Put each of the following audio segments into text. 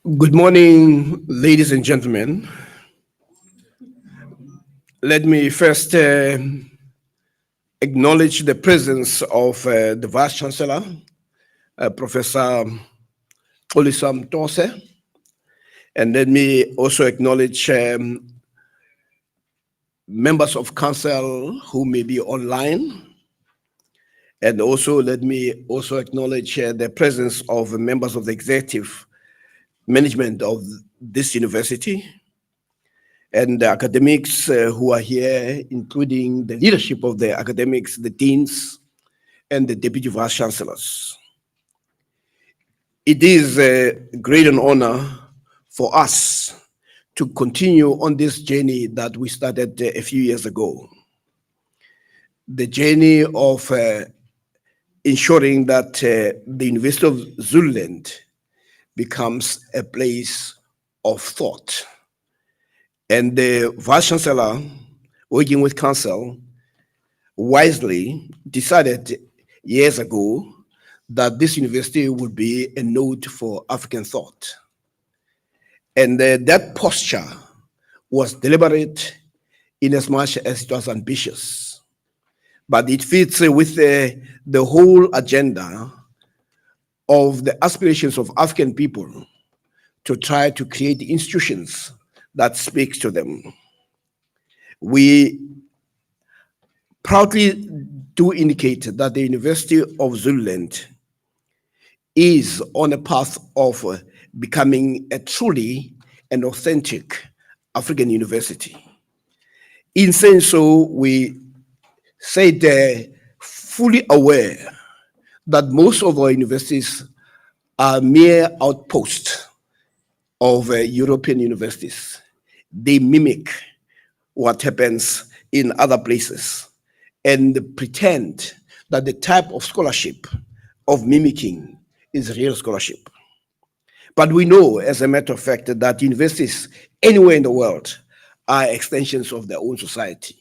Good morning, ladies and gentlemen. Let me first acknowledge the presence of the Vice-Chancellor, Professor Mtose, and let me also acknowledge members of council who may be online, and also let me also acknowledge the presence of members of the executive management of this university, and the academics who are here, including the leadership of the academics, the deans, and the deputy vice chancellors. It is a great an honor for us to continue on this journey that we started a few years ago. The journey of ensuring that the University of Zululand becomes a place of thought. And the Vice Chancellor, working with Council, wisely decided years ago that this university would be a node for African thought. And that posture was deliberate in as much as it was ambitious. But it fits with the whole agenda of the aspirations of African people to try to create institutions that speak to them. We proudly do indicate that the University of Zululand is on a path of becoming a truly and authentic African university. In saying so, we said fully aware that most of our universities are mere outposts of European universities. They mimic what happens in other places and pretend that the type of scholarship of mimicking is real scholarship. But we know, as a matter of fact, that universities anywhere in the world are extensions of their own society.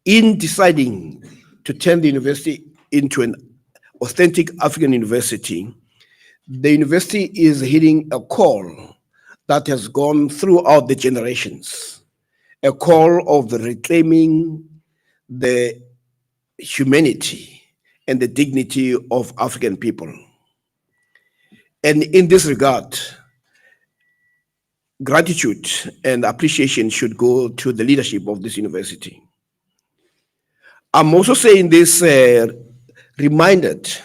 In deciding to turn the university into an authentic African university, the university is hitting a call that has gone throughout the generations, a call of reclaiming the humanity and the dignity of African people. And in this regard, gratitude and appreciation should go to the leadership of this university. I'm also saying this reminded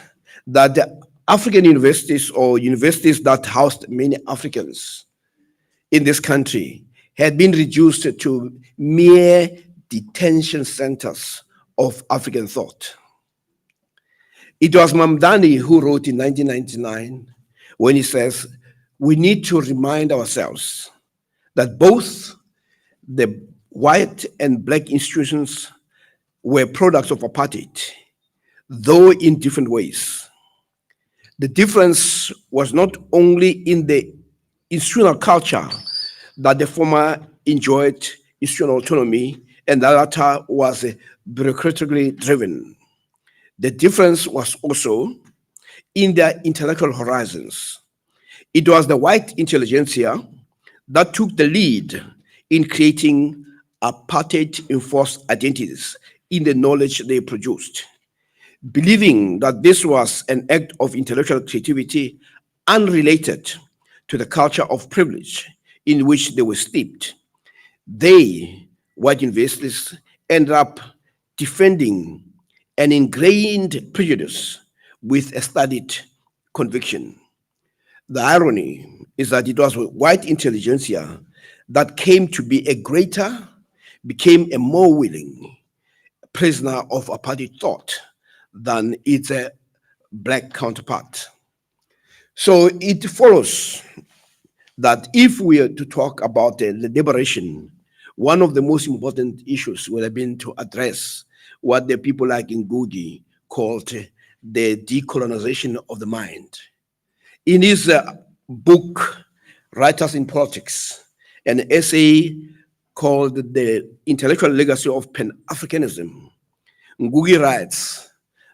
that the African universities or universities that housed many Africans in this country had been reduced to mere detention centers of African thought. It was Mamdani who wrote in 1999 when he says, we need to remind ourselves that both the white and black institutions were products of apartheid, though in different ways. The difference was not only in the institutional culture that the former enjoyed institutional autonomy and the latter was bureaucratically driven. The difference was also in their intellectual horizons. It was the white intelligentsia that took the lead in creating apartheid-enforced identities in the knowledge they produced, believing that this was an act of intellectual creativity unrelated to the culture of privilege in which they were steeped. They, white universities, ended up defending an ingrained prejudice with a studied conviction. The irony is that it was white intelligentsia that came to be became a more willing prisoner of apartheid thought than its black counterpart. So it follows that if we are to talk about the liberation, one of the most important issues would have been to address what the people like Ngugi called the decolonization of the mind. In his book, Writers in Politics, an essay called The Intellectual Legacy of Pan-Africanism, Ngugi writes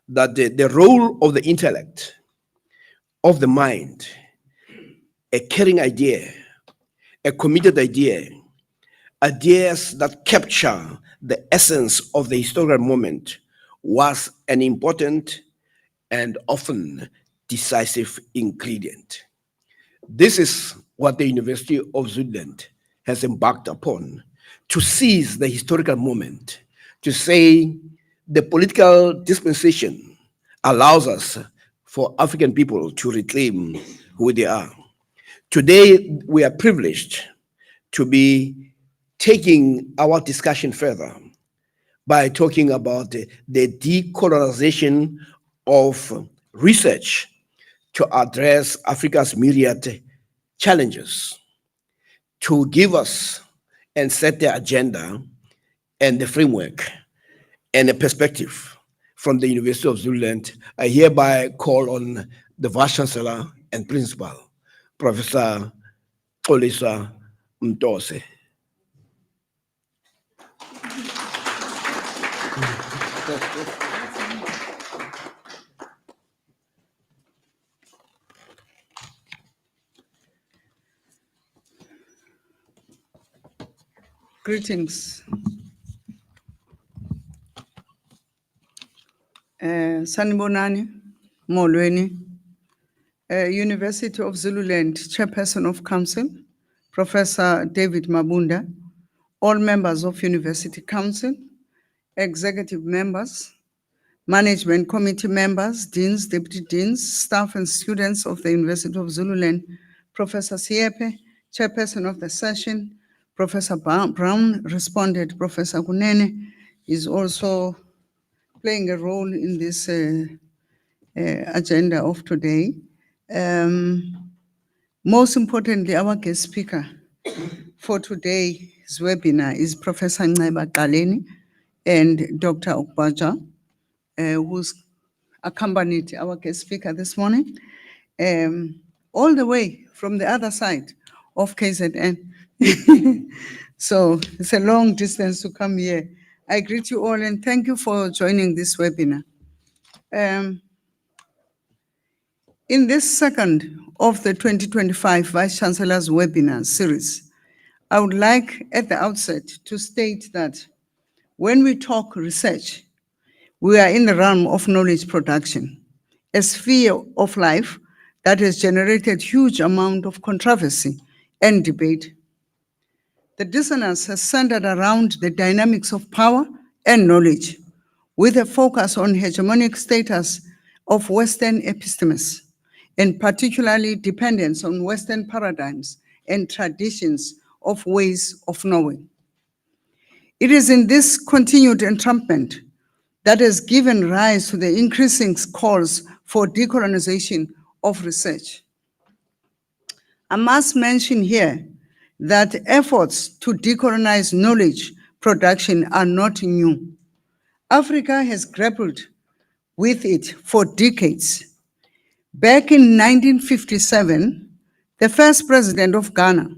that the role of the intellect, of the mind, a caring idea, a committed idea, ideas that capture the essence of the historical moment was an important and often decisive ingredient. This is what the University of Zululand has embarked upon, to seize the historical moment, to say the political dispensation allows us for African people to reclaim who they are. Today, we are privileged to be taking our discussion further by talking about the decolonization of research to address Africa's myriad challenges, to give us and set the agenda and the framework and a perspective from the University of Zululand. I hereby call on the Vice-Chancellor and Principal, Professor Xolisa Mtose. Greetings. Sanibonani, Molweni, University of Zululand, Chairperson of Council, Professor David Mabunda, all members of University Council, executive members, management committee members, deans, deputy deans, staff and students of the University of Zululand, Professor Siepe, Chairperson of the session, Professor Brown responded, Professor Kunene is also playing a role in this agenda of today. Most importantly, our guest speaker for today's webinar is Professor Nceba Galeni and Dr. Okbaja, who's accompanied our guest speaker this morning, all the way from the other side of KZN. So it's a long distance to come here. I greet you all and thank you for joining this webinar. In this second of the 2025 Vice-Chancellor's webinar series, I would like at the outset to state that when we talk research, we are in the realm of knowledge production, a sphere of life that has generated huge amount of controversy and debate. The dissonance has centered around the dynamics of power and knowledge, with a focus on hegemonic status of Western epistemes, and particularly dependence on Western paradigms and traditions of ways of knowing. It is in this continued entrampment that has given rise to the increasing calls for decolonization of research. I must mention here that efforts to decolonize knowledge production are not new. Africa has grappled with it for decades. Back in 1957, the first president of Ghana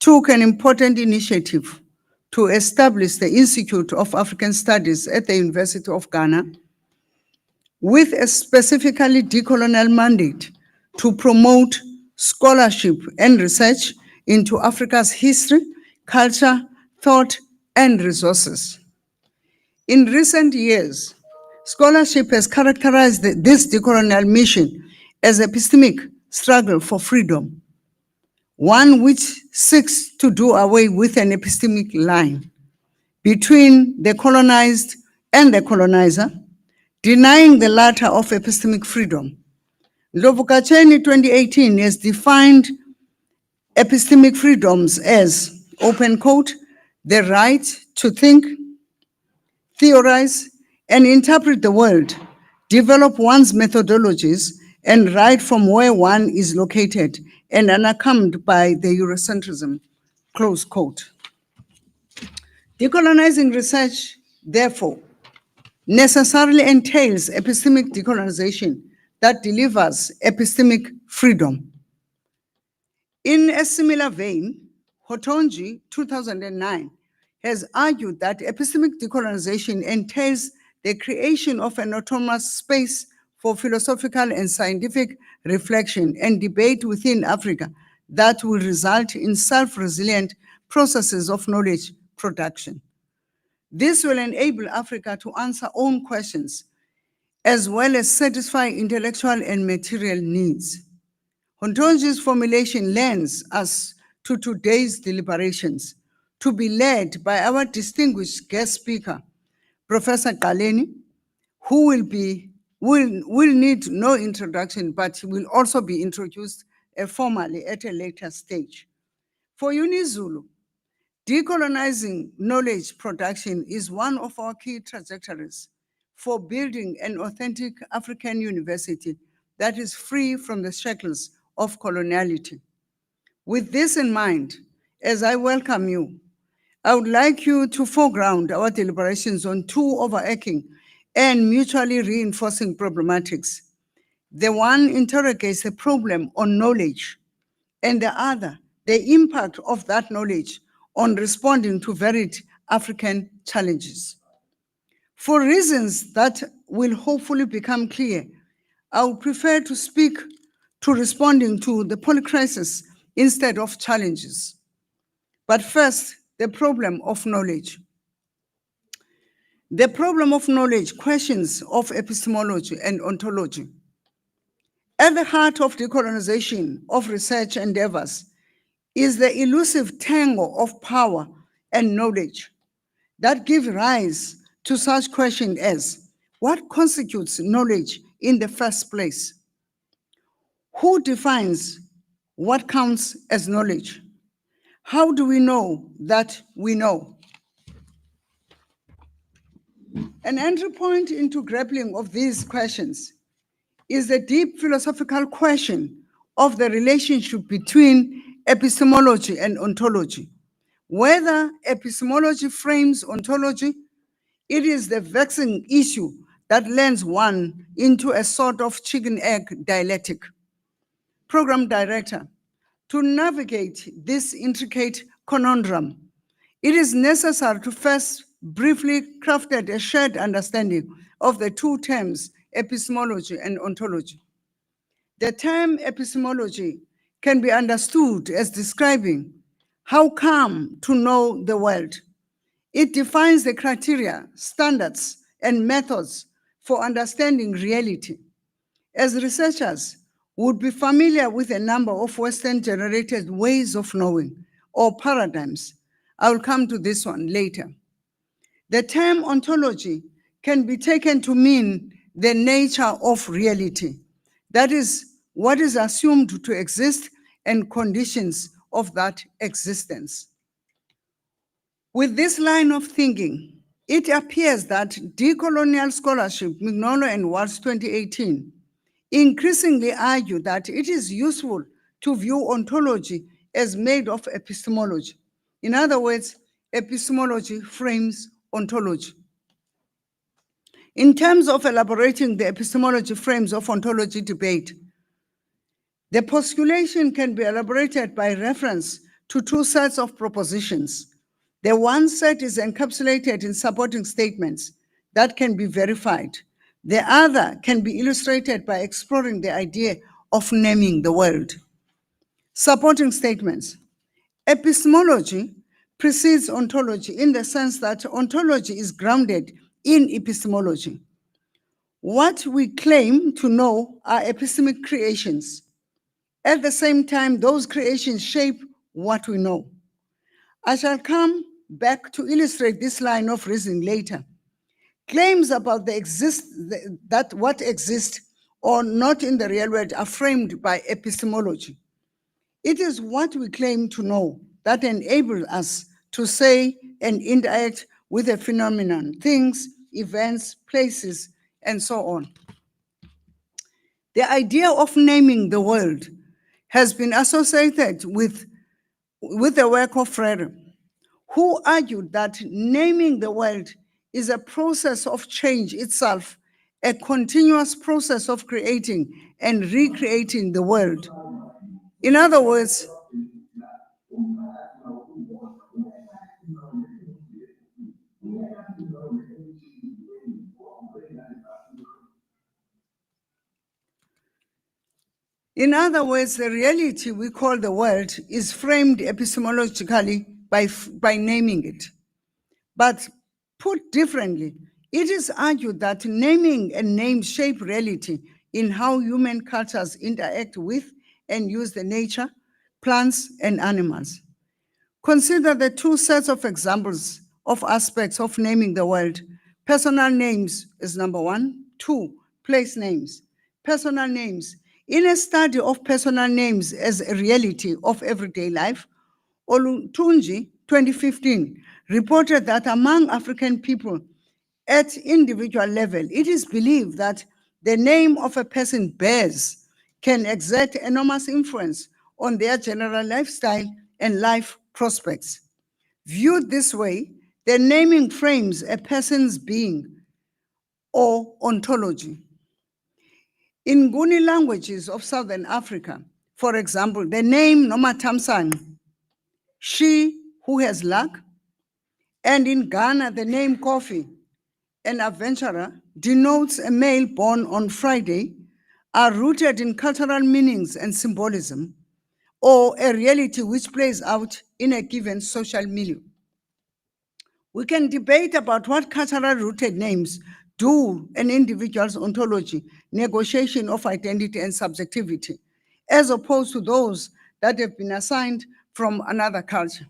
took an important initiative to establish the Institute of African Studies at the University of Ghana with a specifically decolonial mandate to promote scholarship and research into Africa's history, culture, thought, and resources. In recent years, scholarship has characterized this decolonial mission as epistemic struggle for freedom, one which seeks to do away with an epistemic line between the colonized and the colonizer, denying the latter of epistemic freedom. Ndlovukacheni 2018 has defined epistemic freedoms as, open quote, the right to think, theorize, and interpret the world, develop one's methodologies, and write from where one is located, and unaccompanied by the Eurocentrism, close quote. Decolonizing research, therefore, necessarily entails epistemic decolonization that delivers epistemic freedom. In a similar vein, Hotonji, 2009, has argued that epistemic decolonization entails the creation of an autonomous space for philosophical and scientific reflection and debate within Africa that will result in self-resilient processes of knowledge production. This will enable Africa to answer own questions as well as satisfy intellectual and material needs. Hontonji's formulation lends us to today's deliberations to be led by our distinguished guest speaker, Professor Galeni, who will need no introduction, but will also be introduced formally at a later stage. For UniZulu, decolonizing knowledge production is one of our key trajectories for building an authentic African university that is free from the shackles of coloniality. With this in mind, as I welcome you, I would like you to foreground our deliberations on two overarching and mutually reinforcing problematics. The one interrogates the problem on knowledge, and the other, the impact of that knowledge on responding to varied African challenges. For reasons that will hopefully become clear, I would prefer to speak to responding to the polycrisis instead of challenges. But first, the problem of knowledge. The problem of knowledge, questions of epistemology and ontology. At the heart of decolonization of research endeavors is the elusive tangle of power and knowledge that give rise to such questions as, what constitutes knowledge in the first place? Who defines what counts as knowledge? How do we know that we know? An entry point into grappling of these questions is the deep philosophical question of the relationship between epistemology and ontology. Whether epistemology frames ontology, it is the vexing issue that lands one into a sort of chicken-egg dialectic. Program director, to navigate this intricate conundrum, it is necessary to first briefly craft a shared understanding of the two terms, epistemology and ontology. The term epistemology can be understood as describing how come to know the world. It defines the criteria, standards, and methods for understanding reality. As researchers would be familiar with a number of Western-generated ways of knowing or paradigms. I will come to this one later. The term ontology can be taken to mean the nature of reality. That is, what is assumed to exist and conditions of that existence. With this line of thinking, it appears that decolonial scholarship, Mignolo and Walsh 2018, increasingly argue that it is useful to view ontology as made of epistemology. In other words, epistemology frames ontology. In terms of elaborating the epistemology frames of ontology debate, the postulation can be elaborated by reference to two sets of propositions. The one set is encapsulated in supporting statements that can be verified. The other can be illustrated by exploring the idea of naming the world. Supporting statements. Epistemology precedes ontology in the sense that ontology is grounded in epistemology. What we claim to know are epistemic creations. At the same time, those creations shape what we know. I shall come back to illustrate this line of reasoning later. Claims about that what exists or not in the real world are framed by epistemology. It is what we claim to know that enables us to say and interact with a phenomenon, things, events, places, and so on. The idea of naming the world has been associated with the work of Freire, who argued that naming the world is a process of change itself, a continuous process of creating and recreating the world. In other words, In other words, the reality we call the world is framed epistemologically by naming it. But put differently, it is argued that naming and names shape reality in how human cultures interact with and use the nature, plants, and animals. Consider the two sets of examples of aspects of naming the world. Personal names is number one. Two, place names. Personal names. In a study of personal names as a reality of everyday life, Olutunji, 2015, reported that among African people at individual level, it is believed that the name of a person bears can exert enormous influence on their general lifestyle and life prospects. Viewed this way, the naming frames a person's being or ontology. In Nguni languages of Southern Africa, for example, the name Nomatamsan, she who has luck, and in Ghana, the name Kofi, an adventurer, denotes a male born on Friday, are rooted in cultural meanings and symbolism, or a reality which plays out in a given social milieu. We can debate about what cultural rooted names do an individual's ontology, negotiation of identity and subjectivity, as opposed to those that have been assigned from another culture.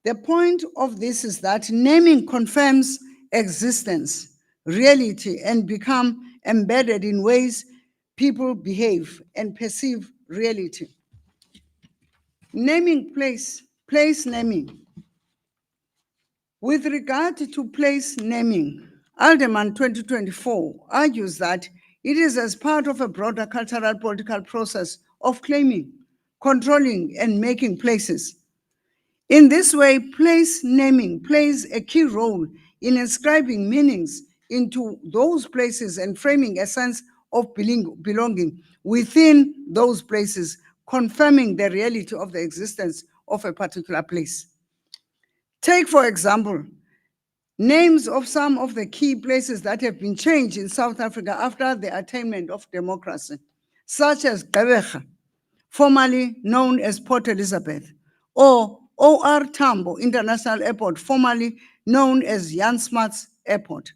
The point of this is that naming confirms existence, reality, and become embedded in ways people behave and perceive reality. Naming place naming. With regard to place naming, Alderman 2024 argues that it is as part of a broader cultural political process of claiming, controlling, and making places. In this way, place naming plays a key role in inscribing meanings into those places and framing a sense of belonging within those places, confirming the reality of the existence of a particular place. Take, for example, names of some of the key places that have been changed in South Africa after the attainment of democracy, such as Gqeberha, formerly known as Port Elizabeth, or OR Tambo International Airport, formerly known as Jan Smuts Airport.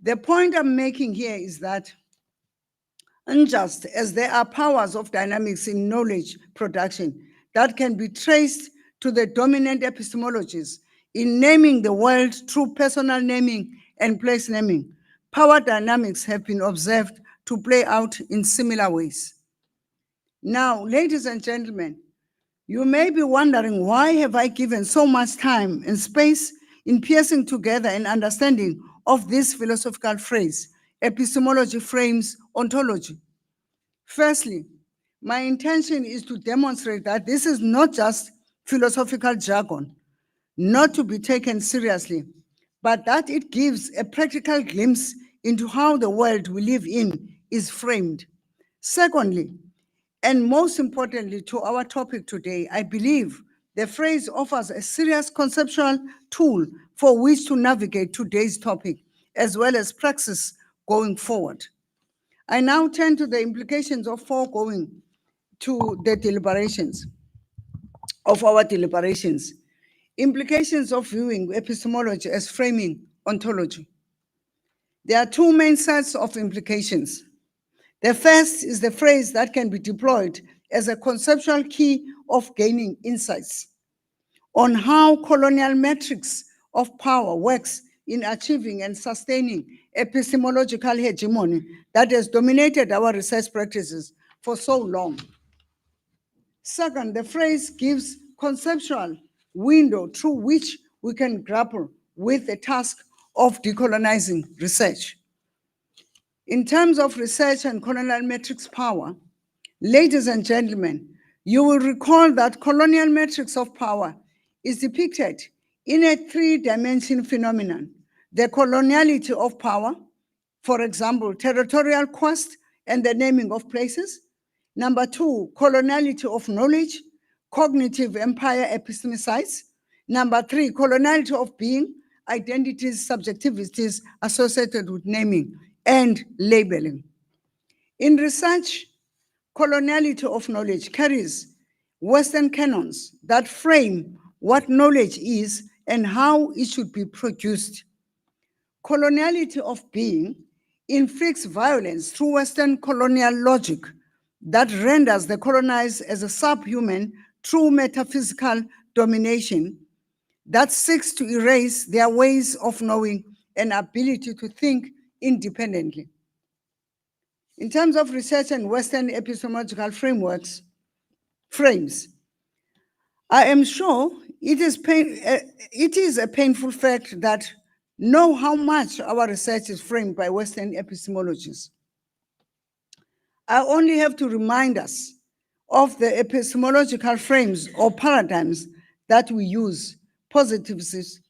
The point I'm making here is that unjust as there are powers of dynamics in knowledge production that can be traced to the dominant epistemologies in naming the world through personal naming and place naming, power dynamics have been observed to play out in similar ways. Now, ladies and gentlemen, you may be wondering, why have I given so much time and space in piecing together an understanding of this philosophical phrase, epistemology frames ontology? Firstly, my intention is to demonstrate that this is not just philosophical jargon, not to be taken seriously, but that it gives a practical glimpse into how the world we live in is framed. Secondly, and most importantly to our topic today, I believe the phrase offers a serious conceptual tool for which to navigate today's topic, as well as praxis going forward. I now turn to the implications of foregoing to the deliberations, of our deliberations. Implications of viewing epistemology as framing ontology. There are two main sets of implications. The first is the phrase that can be deployed as a conceptual key of gaining insights on how colonial metrics of power works in achieving and sustaining epistemological hegemony that has dominated our research practices for so long. Second, the phrase gives conceptual window through which we can grapple with the task of decolonizing research. In terms of research and colonial metrics power, ladies and gentlemen, you will recall that colonial metrics of power is depicted in a three-dimension phenomenon: the coloniality of power, for example, territorial quest and the naming of places. Number two, coloniality of knowledge, cognitive empire epistemicides. Number three, coloniality of being, identities, subjectivities associated with naming and labeling. In research, coloniality of knowledge carries Western canons that frame what knowledge is and how it should be produced. Coloniality of being inflicts violence through Western colonial logic that renders the colonized as a subhuman through metaphysical domination that seeks to erase their ways of knowing and ability to think independently. In terms of research and Western epistemological frames, I am sure it is a painful fact that know how much our research is framed by Western epistemologies. I only have to remind us of the epistemological frames or paradigms that we use: positivism,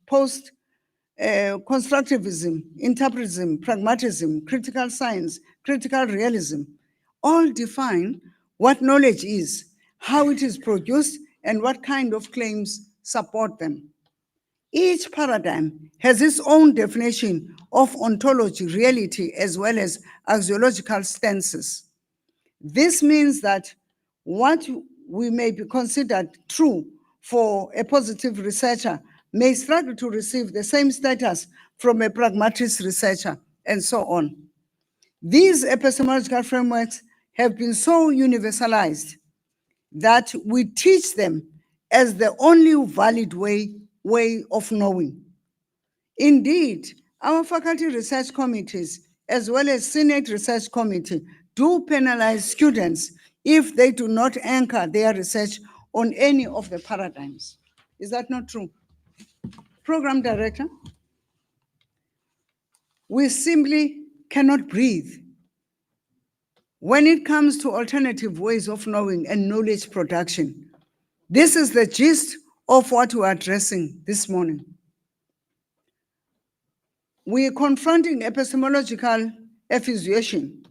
constructivism, interpretism, pragmatism, critical science, critical realism, all define what knowledge is, how it is produced, and what kind of claims support them. Each paradigm has its own definition of ontology, reality, as well as axiological stances. This means that what we may be considered true for a positive researcher may struggle to receive the same status from a pragmatist researcher, and so on. These epistemological frameworks have been so universalized that we teach them as the only valid way of knowing. Indeed, our faculty research committees, as well as Senate Research Committee, do penalize students if they do not anchor their research on any of the paradigms. Is that not true? Program Director, we simply cannot breathe when it comes to alternative ways of knowing and knowledge production. This is the gist of what we're addressing this morning. We are confronting epistemological effusion.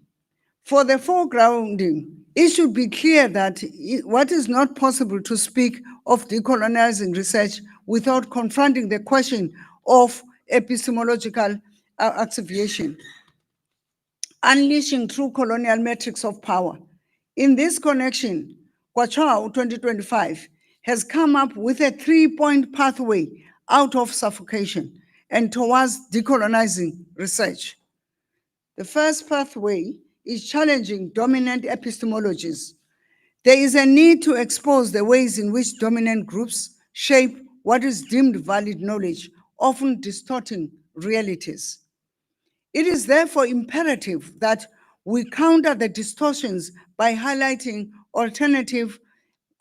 For the foregrounding, it should be clear that what is not possible to speak of decolonizing research without confronting the question of epistemological activation, unleashing true colonial metrics of power. In this connection, Kwachao 2025 has come up with a three-point pathway out of suffocation and towards decolonizing research. The first pathway is challenging dominant epistemologies. There is a need to expose the ways in which dominant groups shape what is deemed valid knowledge, often distorting realities. It is therefore imperative that we counter the distortions by highlighting alternative,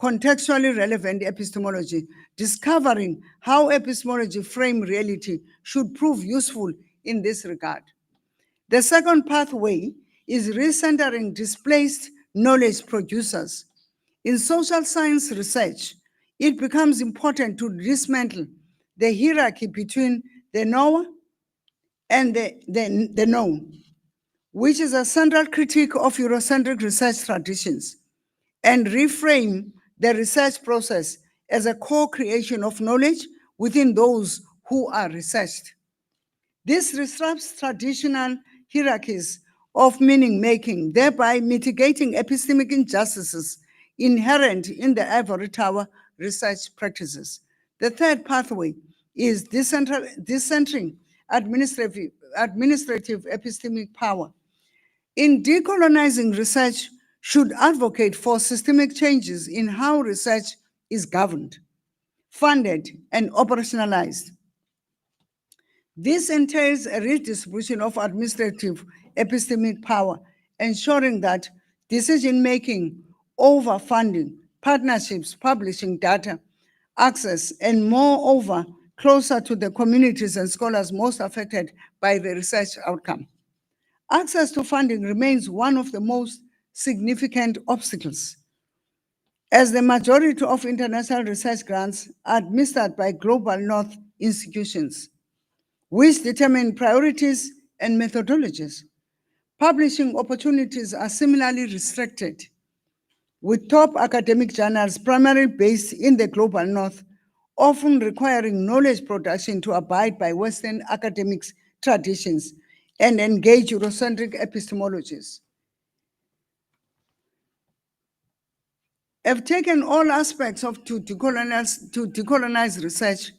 contextually relevant epistemology, discovering how epistemology frame reality should prove useful in this regard. The second pathway is recentering displaced knowledge producers. In social science research, it becomes important to dismantle the hierarchy between the knower and the known, which is a central critique of Eurocentric research traditions, and reframe the research process as a co-creation of knowledge within those who are researched. This disrupts traditional hierarchies of meaning making, thereby mitigating epistemic injustices inherent in the ivory tower research practices. The third pathway is decentering administrative epistemic power. In decolonizing research, should advocate for systemic changes in how research is governed, funded, and operationalized. This entails a redistribution of administrative epistemic power, ensuring that decision-making over funding, partnerships, publishing data, access, and moreover, closer to the communities and scholars most affected by the research outcome. Access to funding remains one of the most significant obstacles, as the majority of international research grants are administered by Global North institutions, which determine priorities and methodologies. Publishing opportunities are similarly restricted, with top academic journals primarily based in the Global North, often requiring knowledge production to abide by Western academics traditions and engage Eurocentric epistemologies. have taken all aspects of to decolonize research,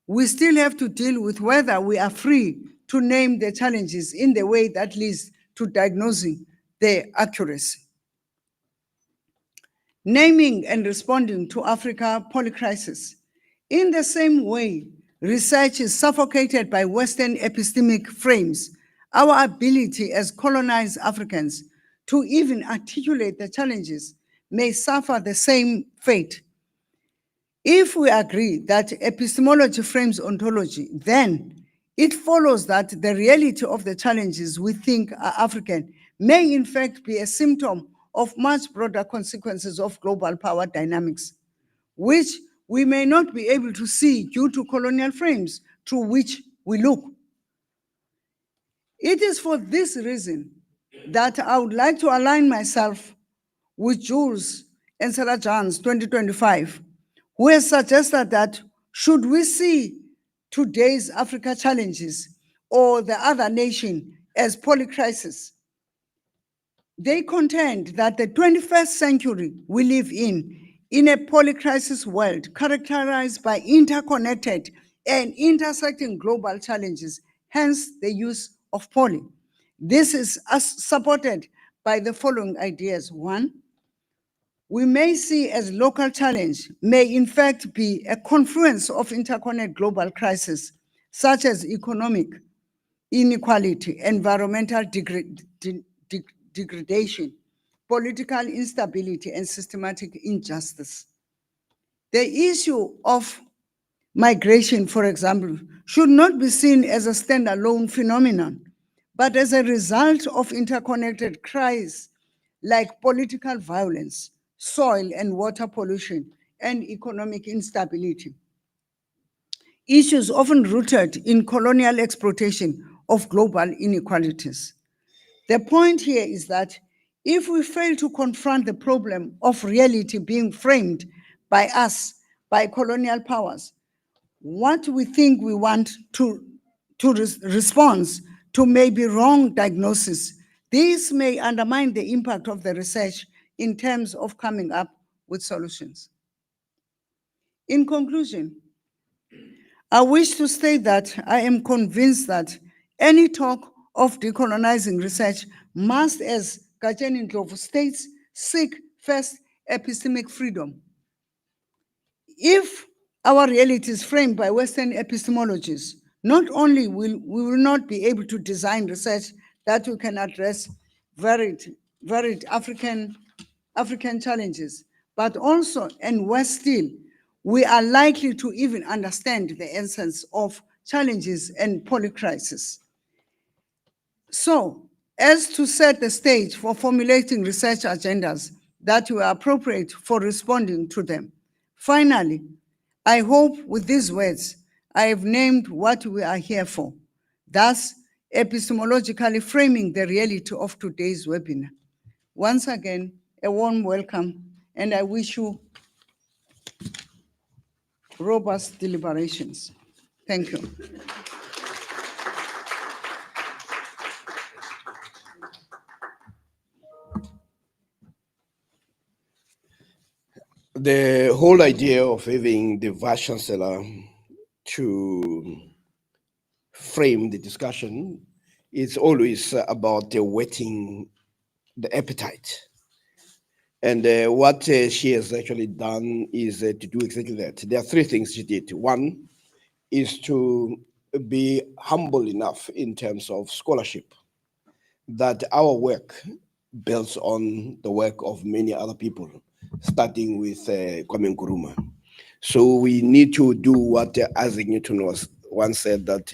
we still have to deal with whether we are free to name the challenges in the way that leads to diagnosing their accuracy. Naming and responding to Africa polycrisis. In the same way, research is suffocated by Western epistemic frames. Our ability as colonized Africans to even articulate the challenges may suffer the same fate. If we agree that epistemology frames ontology, then it follows that the reality of the challenges we think are African may in fact be a symptom of much broader consequences of global power dynamics, which we may not be able to see due to colonial frames through which we look. It is for this reason that I would like to align myself with Jules and Sarah John's 2025, who has suggested that should we see today's Africa challenges or the other nation as polycrisis, they contend that the 21st century we live in a polycrisis world characterized by interconnected and intersecting global challenges, hence the use of poly. This is supported by the following ideas. One, we may see as local challenge may in fact be a confluence of interconnected global crises, such as economic inequality, environmental degradation, political instability, and systematic injustice. The issue of migration, for example, should not be seen as a standalone phenomenon, but as a result of interconnected crises like political violence, soil and water pollution, and economic instability. Issues often rooted in colonial exploitation of global inequalities. The point here is that if we fail to confront the problem of reality being framed by us, by colonial powers, what we think we want to respond to may be wrong diagnosis. This may undermine the impact of the research in terms of coming up with solutions. In conclusion, I wish to state that I am convinced that any talk of decolonizing research must, as Gajeni Ndlovu states, seek first epistemic freedom. If our reality is framed by Western epistemologies, not only will we will not be able to design research that we can address varied African challenges, but also, and worse still, we are likely to even understand the essence of challenges and polycrisis. So, as to set the stage for formulating research agendas that were appropriate for responding to them. Finally, I hope with these words, I have named what we are here for, thus epistemologically framing the reality of today's webinar. Once again, a warm welcome, and I wish you robust deliberations. Thank you. The whole idea of having the Vice-Chancellor to frame the discussion is always about whetting the appetite. And what she has actually done is to do exactly that. There are three things she did. One is to be humble enough in terms of scholarship that our work builds on the work of many other people, starting with Kwame Nkrumah. So we need to do what Isaac Newton once said, that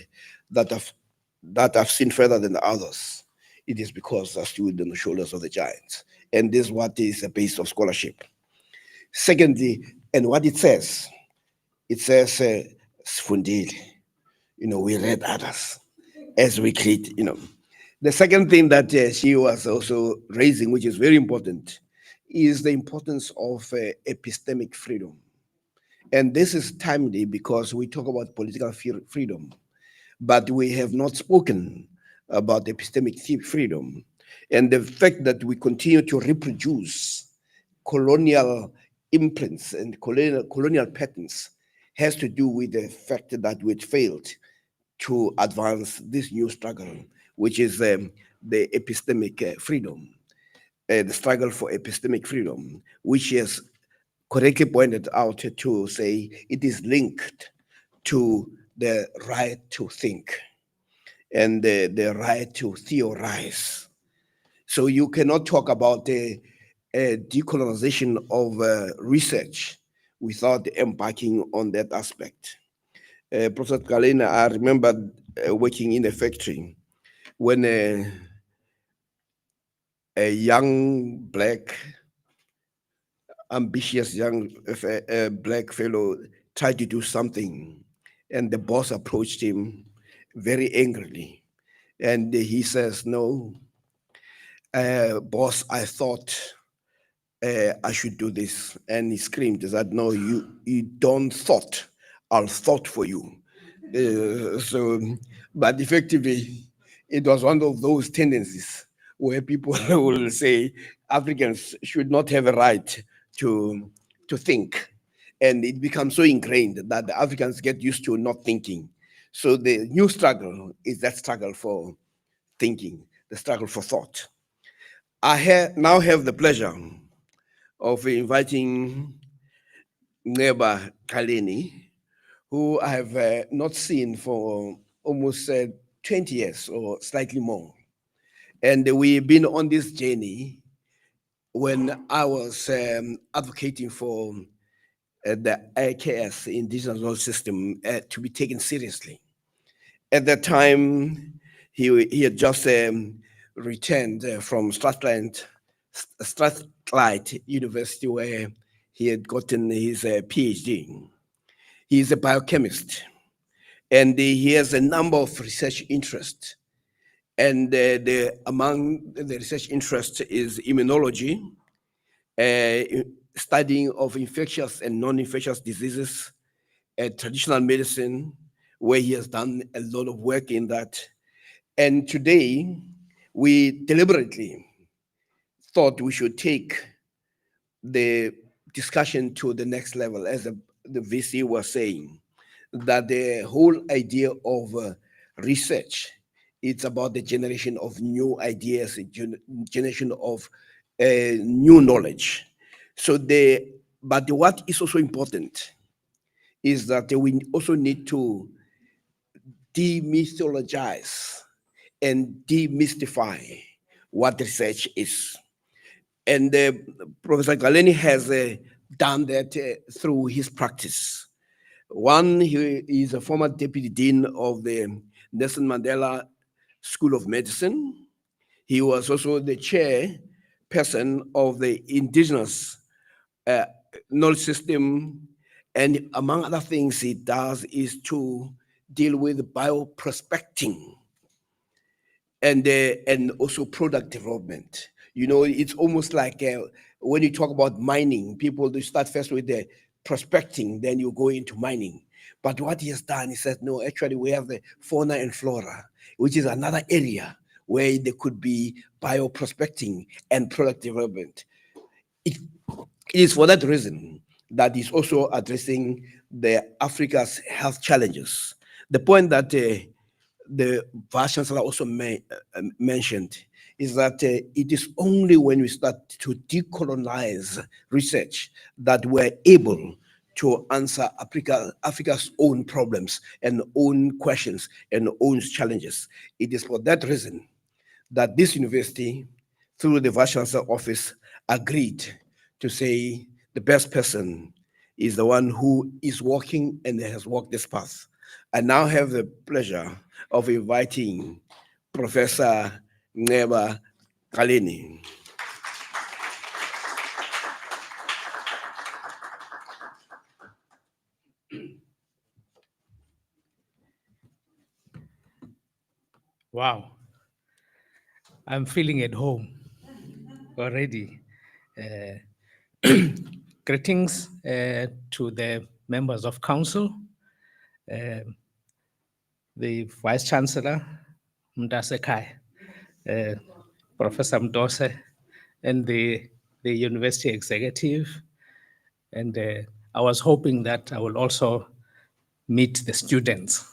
I've seen further than the others. It is because I stood on the shoulders of the giants. And this is what is the base of scholarship. Secondly, and what it says Sfundile. We read others as we create, The second thing that she was also raising, which is very important, is the importance of epistemic freedom. And this is timely because we talk about political freedom, but we have not spoken about epistemic freedom. And the fact that we continue to reproduce colonial imprints and colonial patterns has to do with the fact that we failed to advance this new struggle, which is the epistemic freedom, the struggle for epistemic freedom, which is correctly pointed out to say it is linked to the right to think and the right to theorize. So you cannot talk about the decolonization of research without embarking on that aspect. Professor Galena, I remember working in a factory when a young black, ambitious young black fellow tried to do something, and the boss approached him very angrily, and he says, "No, boss, I thought I should do this." And he screamed, he said, "No, you don't thought. I'll thought for you." So, but effectively, it was one of those tendencies where people will say Africans should not have a right to, to think. And it becomes so ingrained that the Africans get used to not thinking. So the new struggle is that struggle for thinking, the struggle for thought. Now have the pleasure of inviting neighbor Kaleni, who I have not seen for almost 20 years or slightly more. And we've been on this journey when I was advocating for the IKS, Indigenous Knowledge System, to be taken seriously. At that time, he had just returned from Strathclyde University, where he had gotten his PhD. He is a biochemist, and he has a number of research interests. And among the research interests is immunology, studying of infectious and non-infectious diseases, traditional medicine, where he has done a lot of work in that. And today, we deliberately thought we should take the discussion to the next level, as the VC was saying, that the whole idea of research, it's about the generation of new ideas, generation of new knowledge. So but what is also important is that we also need to demythologize and demystify what research is. And Professor Galeni has done that through his practice. One, he is a former deputy dean of the Nelson Mandela School of Medicine. He was also the chairperson of the Indigenous uh, Knowledge System. And among other things he does is to deal with bioprospecting and also product development. You know, it's almost like when you talk about mining, people they start first with the prospecting, then you go into mining. But what he has done, he said, no, actually we have the fauna and flora, which is another area where there could be bioprospecting and product development. It, it is for that reason that he's also addressing the Africa's health challenges. The point that the Vice-Chancellor also mentioned is that it is only when we start to decolonize research that we're able to answer Africa's own problems and own questions and own challenges. It is for that reason that this university, through the Vice-Chancellor office, agreed to say the best person is the one who is walking and has walked this path. I now have the pleasure of inviting Professor Neba Kalini. Wow, I'm feeling at home already. Greetings to the members of council, the Vice Chancellor, Mtose Kai, Professor Mtose, and the university executive, And I was hoping that I will also meet the students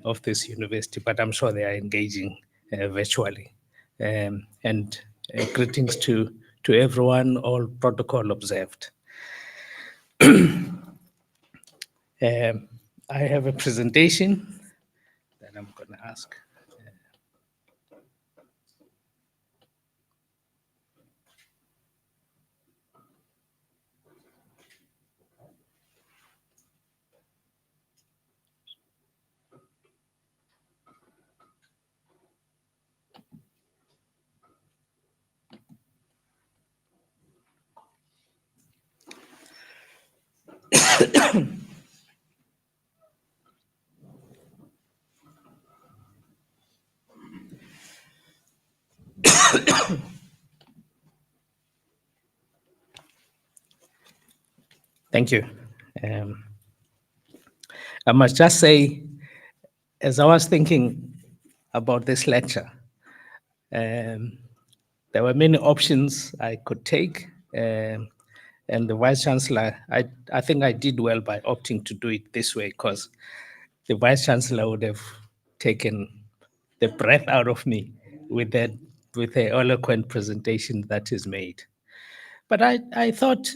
of this university, but I'm sure they are engaging virtually. And greetings to everyone, all protocol observed. I have a presentation that I'm going to ask. Thank you. Um, I must just say, as I was thinking about this lecture, um, there were many options I could take. And the Vice-Chancellor, I think I did well by opting to do it this way, because the Vice-Chancellor would have taken the breath out of me with that, with the eloquent presentation that is made. But I thought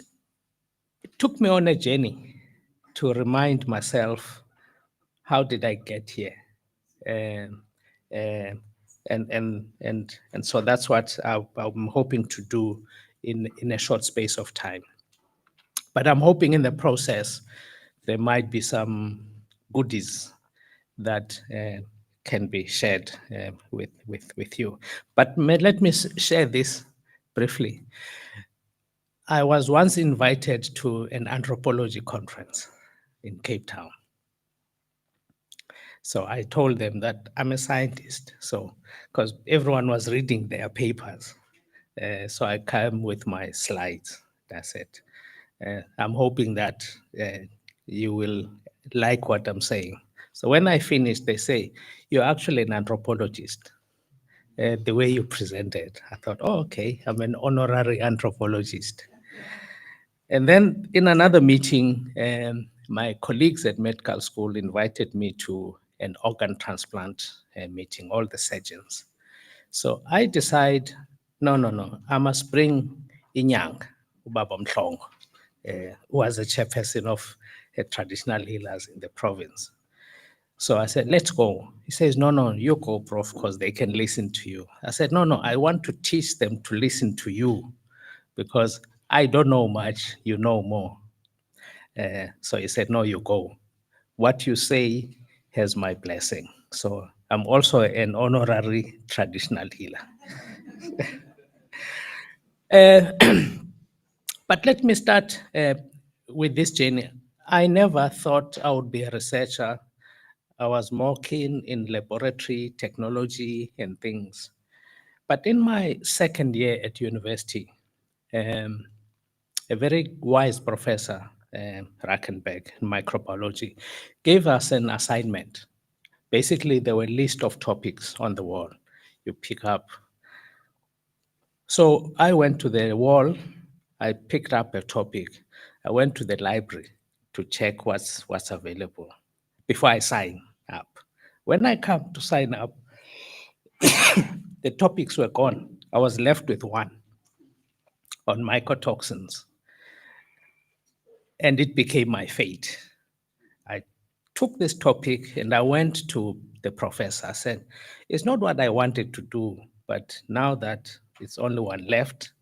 it took me on a journey to remind myself, how did I get here? Um, um, and so that's what I'm hoping to do in a short space of time. But I'm hoping in the process there might be some goodies that can be shared with you. But let me share this briefly. I was once invited to an anthropology conference in Cape Town. So I told them that I'm a scientist. So, because everyone was reading their papers. So I came with my slides. That's it. I'm hoping that you will like what I'm saying. So when I finish, they say, "You're actually an anthropologist." The way you presented, I thought, oh, okay, I'm an honorary anthropologist. And then in another meeting, my colleagues at medical school invited me to an organ transplant meeting, all the surgeons. So I decide, no, I must bring Inyang, Ubaba Mhlongo, who was a chairperson of traditional healers in the province. So I said, let's go. He says, no, you go, Prof, because they can listen to you. I said, no, I want to teach them to listen to you because I don't know much, you know more. So he said, no, you go. What you say has my blessing. So I'm also an honorary traditional healer. But let me start with this journey. I never thought I would be a researcher. I was more keen in laboratory technology and things. But in my second year at university, um, a very wise professor, Rackenberg, in microbiology, gave us an assignment. Basically, there were a list of topics on the wall. You pick up. So I went to the wall, I picked up a topic. I went to the library to check what's available before I sign up. When I come to sign up, the topics were gone. I was left with one on mycotoxins, and it became my fate. I took this topic and I went to the professor. I said, it's not what I wanted to do, but now that it's only one left,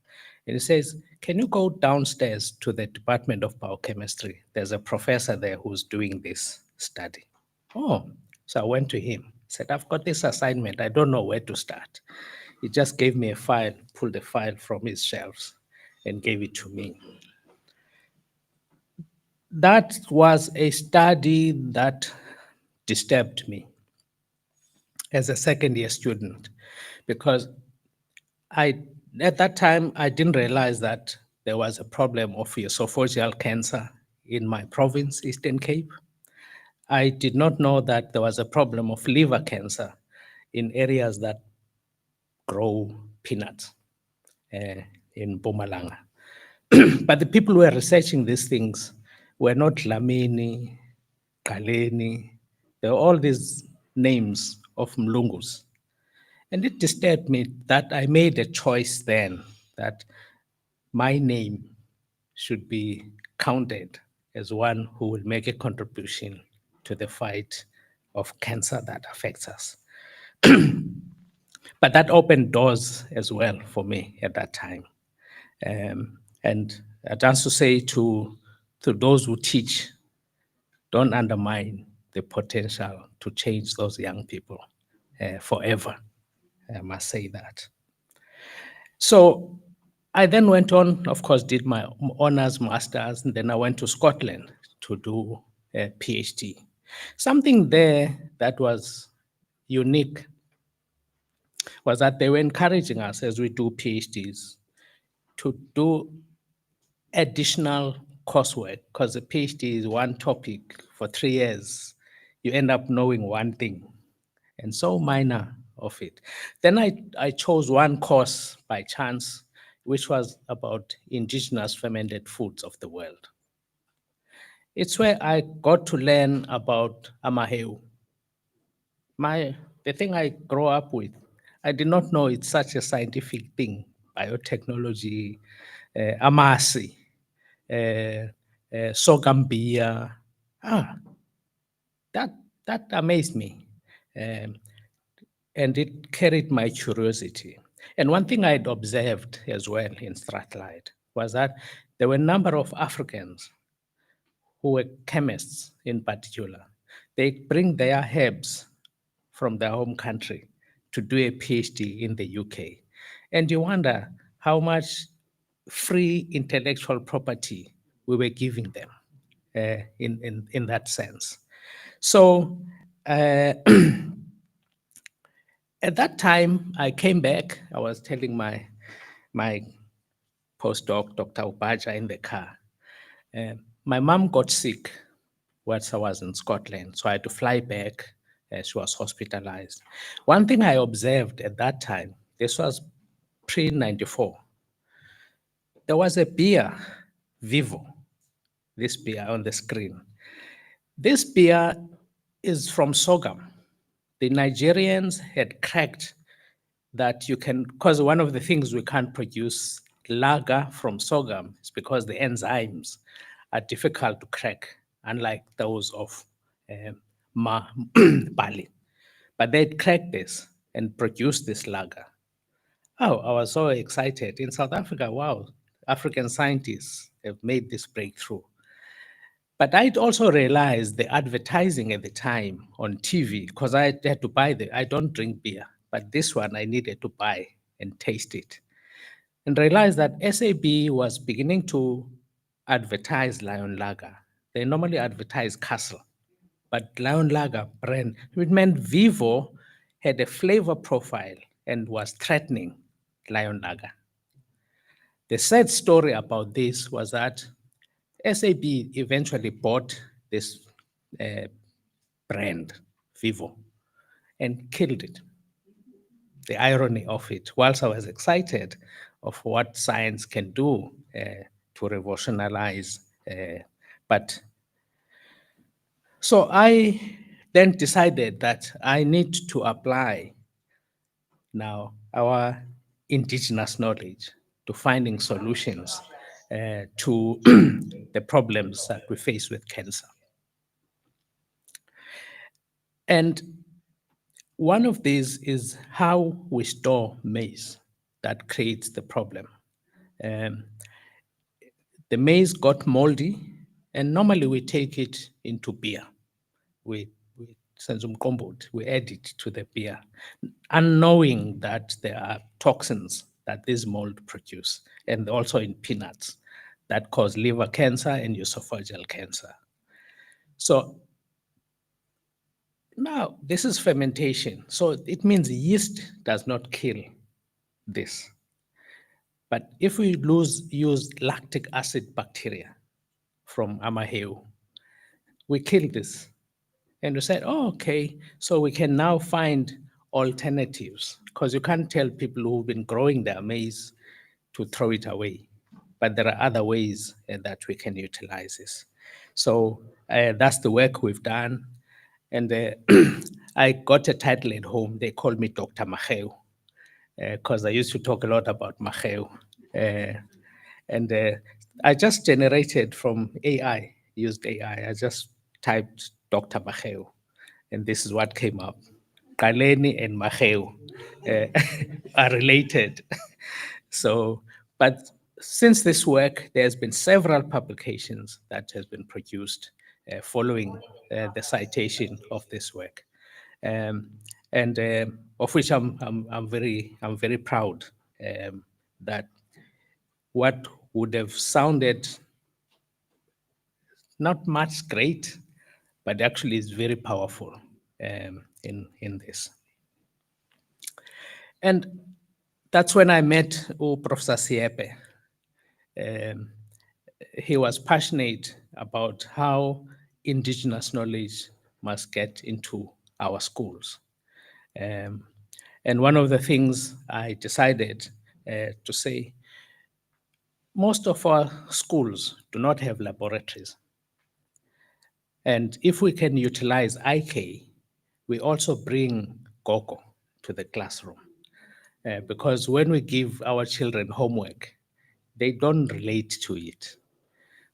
and he says, can you go downstairs to the Department of Biochemistry? There's a professor there who's doing this study. Oh, so I went to him, said, I've got this assignment. I don't know where to start. He just gave me a file, pulled a file from his shelves and gave it to me. That was a study that disturbed me as a second year student because at that time I didn't realize that there was a problem of esophageal cancer in my province, Eastern Cape. I did not know that there was a problem of liver cancer in areas that grow peanuts in Mpumalanga. But the people who were researching these things were not Lamini, Kaleni, there were all these names of Mlungus. And it disturbed me that I made a choice then that my name should be counted as one who will make a contribution to the fight of cancer that affects us. But that opened doors as well for me at that time. And I just to say to those who teach, don't undermine the potential to change those young people forever. I must say that. So I then went on, of course, did my honors, masters, and then I went to Scotland to do a PhD. Something there that was unique was that they were encouraging us as we do PhDs to do additional coursework, because a PhD is one topic for 3 years. You end up knowing one thing, and so minor of it. Then I chose one course by chance, which was about indigenous fermented foods of the world. It's where I got to learn about amaheu. The thing I grew up with, I did not know it's such a scientific thing, biotechnology, amasi, sorghum beer. Ah, that that amazed me. Um, and it carried my curiosity. And one thing I'd observed as well in Strathclyde was that there were a number of Africans who were chemists in particular. They bring their herbs from their home country to do a PhD in the UK. And you wonder how much free intellectual property we were giving them in that sense. So at that time, I came back. I was telling my postdoc, Dr. Ubaja, in the car. My mom got sick whilst I was in Scotland, so I had to fly back. She was hospitalized. One thing I observed at that time, this was pre-94, there was a beer, Vivo, this beer on the screen. This beer is from sorghum. The Nigerians had cracked that you can, because one of the things we can't produce lager from sorghum is because the enzymes are difficult to crack, unlike those of barley. But they'd cracked this and produced this lager. Oh, I was so excited. In South Africa, wow, African scientists have made this breakthrough. But I'd also realized the advertising at the time on TV, because I had to buy I don't drink beer, but this one I needed to buy and taste it. And realized that SAB was beginning to advertise Lion Lager. They normally advertise Castle, but Lion Lager brand, it meant Vivo had a flavor profile and was threatening Lion Lager. The sad story about this was that SAB eventually bought this brand, Vivo, and killed it. The irony of it, whilst I was excited of what science can do to revolutionize, but so I then decided that I need to apply now our indigenous knowledge to finding solutions to the problems that we face with cancer. And one of these is how we store maize that creates the problem. Um, the maize got moldy, and normally we take it into beer. We we add it to the beer, unknowing that there are toxins that this mold produce, and also in peanuts that cause liver cancer and esophageal cancer. So now this is fermentation. So it means yeast does not kill this. But if we use lactic acid bacteria from amaheu, we kill this. And we said, oh, okay, so we can now find alternatives, because you can't tell people who've been growing their maize to throw it away. but there are other ways that we can utilize this. So that's the work we've done. And I got a title at home. They call me Dr. Maheu, because I used to talk a lot about Maheu. And I just generated from AI, used AI. I just typed Dr. Maheu, and this is what came up. Kaleni and Maheu are related. So, but since this work, there's been several publications that has been produced following the citation of this work, um, and of which I'm very proud that what would have sounded not much great, but actually is very powerful in this. And that's when I met Prof. Siepe. He was passionate about how indigenous knowledge must get into our schools. Um, and one of the things I decided to say, most of our schools do not have laboratories. And if we can utilize IK, we also bring GOGO to the classroom. Because when we give our children homework, they don't relate to it.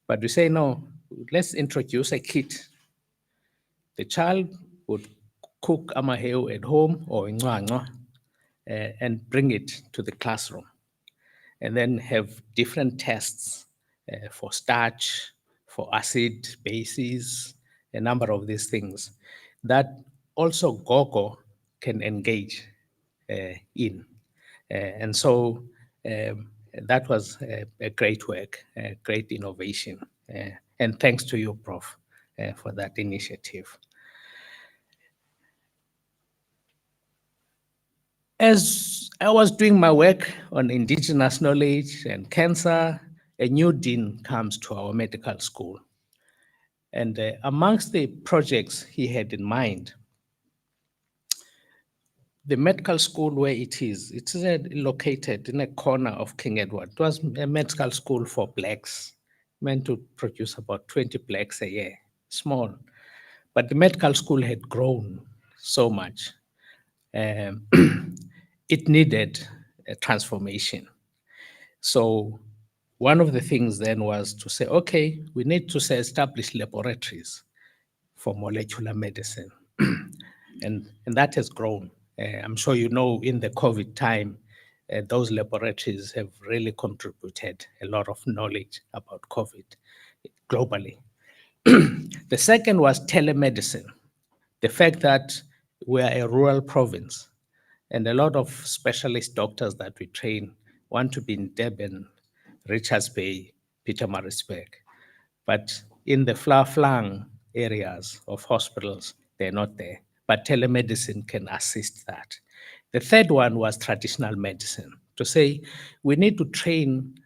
But we say, no, let's introduce a kit. The child would cook amaheo at home or in and bring it to the classroom, and then have different tests for starch, for acid, bases, a number of these things that also GOGO can engage in. And so that was a great work, a great innovation. And thanks to you, Prof, for that initiative. As I was doing my work on indigenous knowledge and cancer, a new dean comes to our medical school. And amongst the projects he had in mind, the medical school where it is located in a corner of King Edward. It was a medical school for blacks, meant to produce about 20 blacks a year, small. But the medical school had grown so much. It needed a transformation. So one of the things then was to say, okay, we need to establish laboratories for molecular medicine. and that has grown. I'm sure you know in the COVID time, those laboratories have really contributed a lot of knowledge about COVID globally. The second was telemedicine. The fact that we are a rural province and a lot of specialist doctors that we train want to be in Durban, Richards Bay, Pietermaritzburg. But in the far-flung areas of hospitals, they're not there. But telemedicine can assist that. The third one was traditional medicine, to say we need to train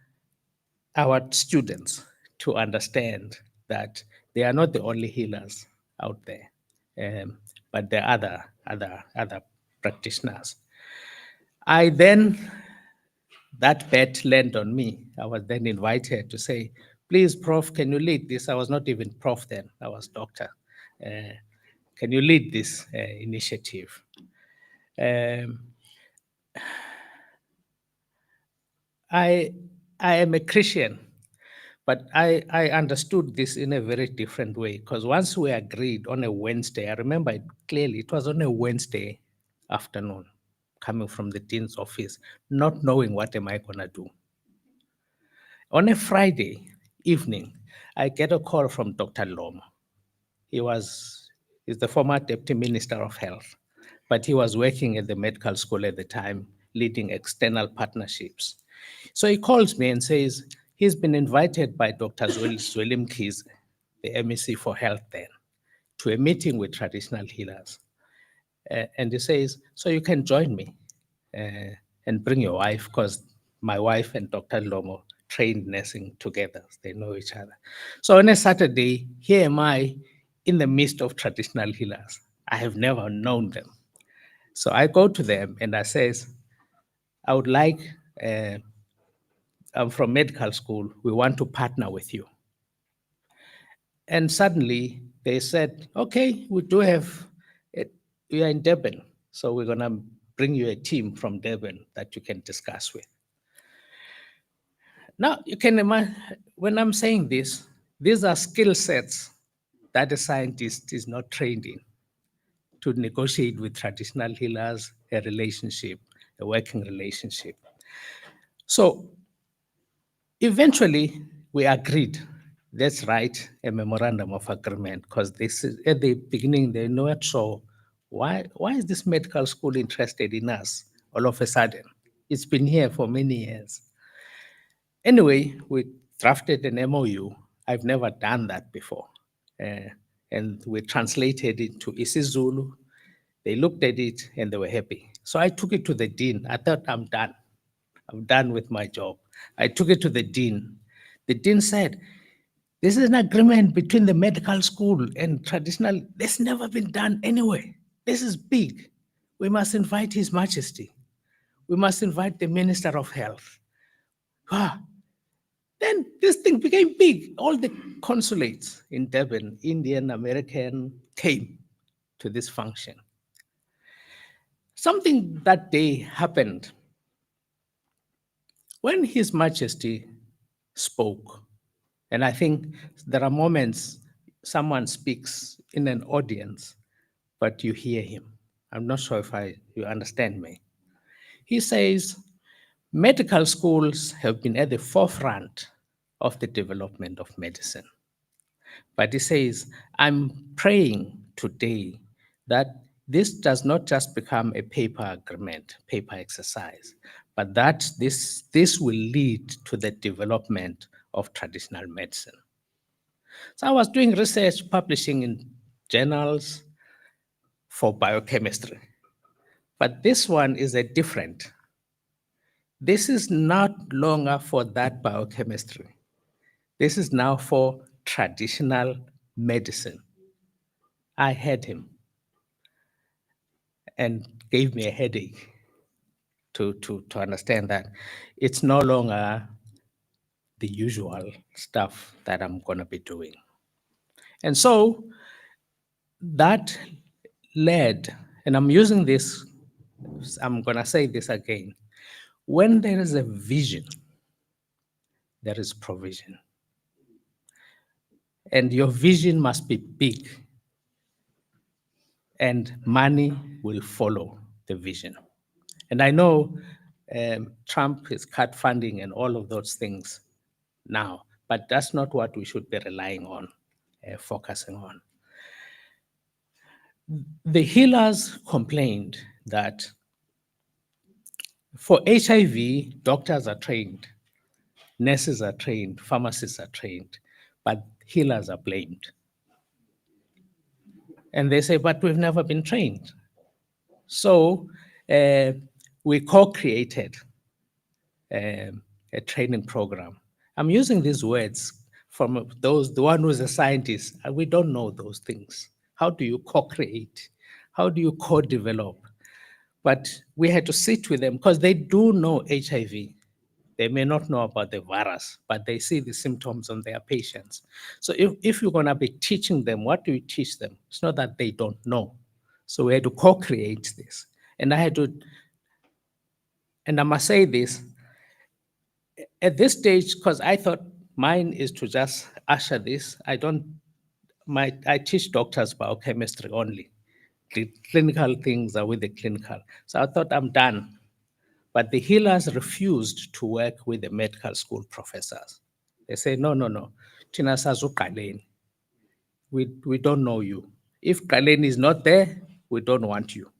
our students to understand that they are not the only healers out there, but there are other practitioners. I then, that bet landed on me. I was then invited to say, please, Prof, can you lead this? I was not even Prof then, I was doctor. Can you lead this initiative? Um, I am a Christian, but I understood this in a very different way, because once we agreed on a Wednesday, I remember it clearly, it was on a Wednesday afternoon, coming from the dean's office, not knowing what am I gonna do. On a Friday evening, I get a call from Dr. Lomo. He's the former Deputy Minister of Health, but he was working at the medical school at the time, leading external partnerships. So he calls me and says he's been invited by Dr. Zweli Mkhize, the MEC for Health then, to a meeting with traditional healers. And he says, so you can join me and bring your wife, because my wife and Dr. Lomo trained nursing together. They know each other. So on a Saturday, here am I in the midst of traditional healers. I have never known them. So I go to them and I says, I would like I'm from medical school. We want to partner with you. And suddenly they said, okay, we do have it. We are in Durban. So we're going to bring you a team from Durban that you can discuss with. Now, you can imagine, when I'm saying this, these are skill sets that a scientist is not trained in to negotiate with traditional healers, a relationship, a working relationship. So eventually, we agreed, let's write a memorandum of agreement because this is at the beginning they're not sure why is this medical school interested in us all of a sudden. It's been here for many years. Anyway, we drafted an MOU. I've never done that before. Uh, and we translated it to isiZulu. They looked at it and they were happy. So I took it to the dean. I thought, I'm done. I'm done with my job. I took it to the dean. The dean said, this is an agreement between the medical school and traditional. This never been done anyway. This is big. We must invite His Majesty. We must invite the Minister of Health. Ah, then this thing became big. All the consulates in Durban, Indian, American, came to this function. Something that day happened when His Majesty spoke. And I think there are moments someone speaks in an audience, but you hear him. I'm not sure if you understand me. He says, medical schools have been at the forefront of the development of medicine. But he says, I'm praying today that this does not just become a paper agreement, paper exercise, but that this will lead to the development of traditional medicine. So I was doing research, publishing in journals for biochemistry. But this one is a different. This is not longer for that biochemistry. This is now for traditional medicine. I had him and gave me a headache to understand that it's no longer the usual stuff that I'm going to be doing. And so that led, and I'm using this, I'm going to say this again. When there is a vision, there is provision. And your vision must be big, and money will follow the vision. And I know Trump has cut funding and all of those things now, but that's not what we should be relying on, focusing on. The healers complained that for HIV, doctors are trained, nurses are trained, pharmacists are trained, but healers are blamed. And they say, but we've never been trained. So we co-created a training program. I'm using these words from the one who's a scientist. We don't know those things. How do you co-create? How do you co-develop? But we had to sit with them because they do know HIV. They may not know about the virus, but they see the symptoms on their patients. So if you're going to be teaching them, what do you teach them? It's not that they don't know. So we had to co-create this. And I must say this, at this stage, because I thought mine is to just usher this, I teach doctors biochemistry only. The clinical things are with the clinical. So I thought I'm done. But the healers refused to work with the medical school professors. They say, no. Tina sazuqaleni. We don't know you. If Kaleni is not there, we don't want you.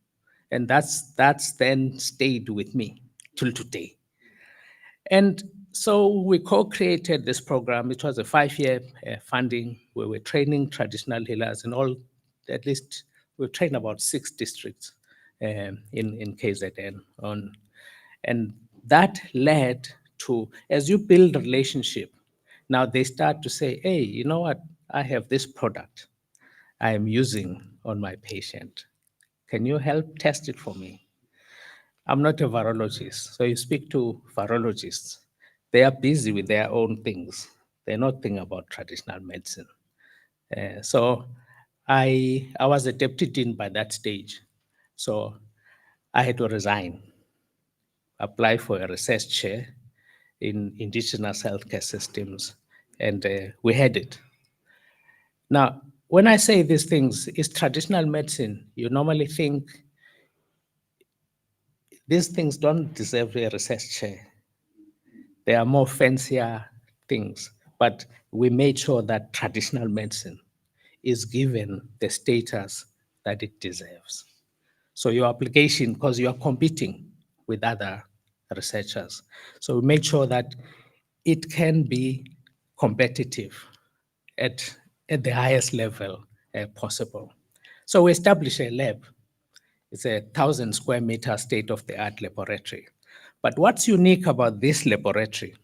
And that's then stayed with me till today. And so we co-created this program. It was a 5-year funding. We were training traditional healers in all, at least we trained about 6 districts in KZN on. And that led to, as you build relationship, now they start to say, hey, you know what? I have this product I am using on my patient. Can you help test it for me? I'm not a virologist, so you speak to virologists. they are busy with their own things. They're not thinking about traditional medicine. So I was a deputy dean by that stage. So I had to resign, apply for a research chair in indigenous healthcare systems, and we had it. Now, when I say these things, is traditional medicine, you normally think these things don't deserve a research chair. They are more fancier things, but we made sure that traditional medicine is given the status that it deserves. So your application, because you are competing with other researchers, so we made sure that it can be competitive at, at the highest level possible. So we established a lab. It's a 1,000 square meter state-of-the-art laboratory. But what's unique about this laboratory,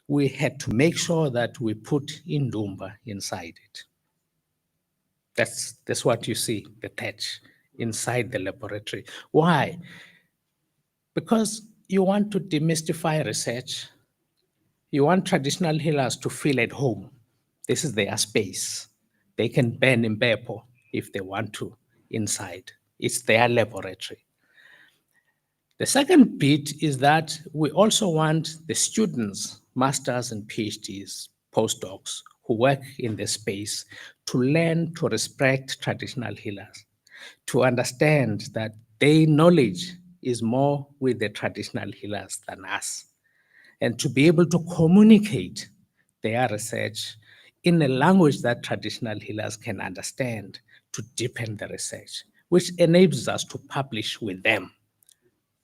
we had to make sure that we put Indumba inside it. That's what you see, the thatch inside the laboratory. Why? Because you want to demystify research. You want traditional healers to feel at home. This is their space. They can burn in Bepo if they want to inside. It's their laboratory. The second bit is that we also want the students, masters and PhDs, postdocs who work in the space to learn to respect traditional healers, to understand that their knowledge is more with the traditional healers than us, and to be able to communicate their research in a language that traditional healers can understand to deepen the research, which enables us to publish with them.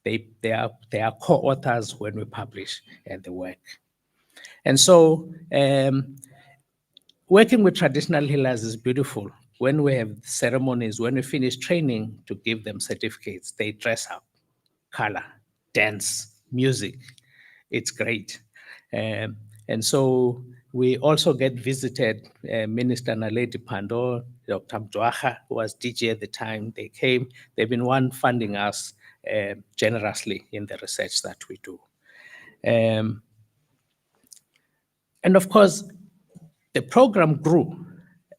They are co-authors when we publish the work. And so working with traditional healers is beautiful. When we have ceremonies, when we finish training to give them certificates, they dress up, color, dance, music. It's great. And so we also get visited, Minister Naledi Pandor, Dr. Mtwaha, who was DJ at the time, they came. They've been funding us generously in the research that we do. And of course, the program grew.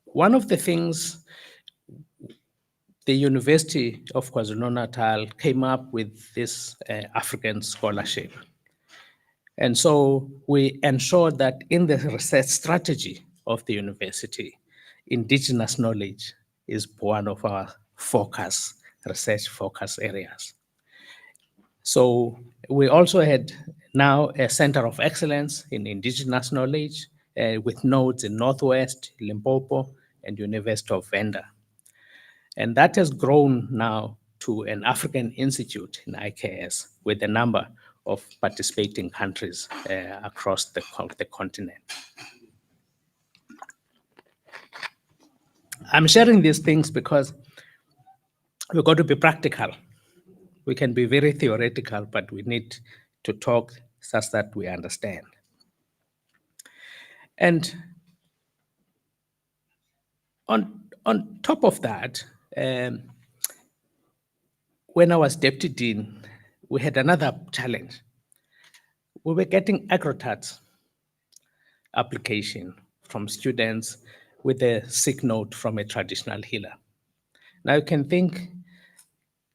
One of the things the University of KwaZulu-Natal came up with this African scholarship. And so we ensured that in the research strategy of the university, indigenous knowledge is one of our research focus areas. So we also had now a center of excellence in indigenous knowledge with nodes in Northwest, Limpopo, and University of Venda. And that has grown now to an African institute in IKS with a number of participating countries across the continent. I'm sharing these things because we've got to be practical. We can be very theoretical, but we need to talk such that we understand. And on top of that, when I was deputy dean, we had another challenge. We were getting agrotats application from students with a sick note from a traditional healer. Now you can think,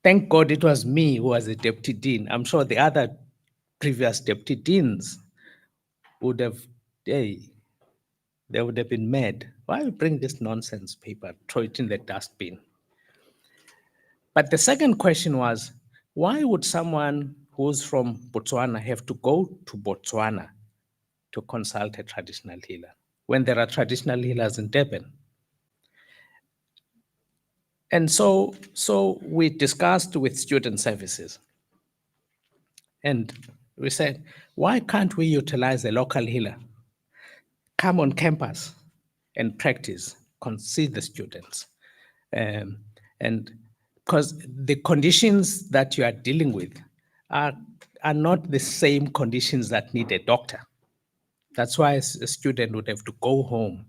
thank God it was me who was a deputy dean. I'm sure the other previous deputy deans would have, hey, they would have been mad. Why bring this nonsense paper, throw it in the dustbin? But the second question was, why would someone who's from Botswana have to go to Botswana to consult a traditional healer when there are traditional healers in Durban? And so we discussed with student services. And we said, why can't we utilize a local healer? Come on campus and practice, see the students. And because the conditions that you are dealing with are not the same conditions that need a doctor. That's why a student would have to go home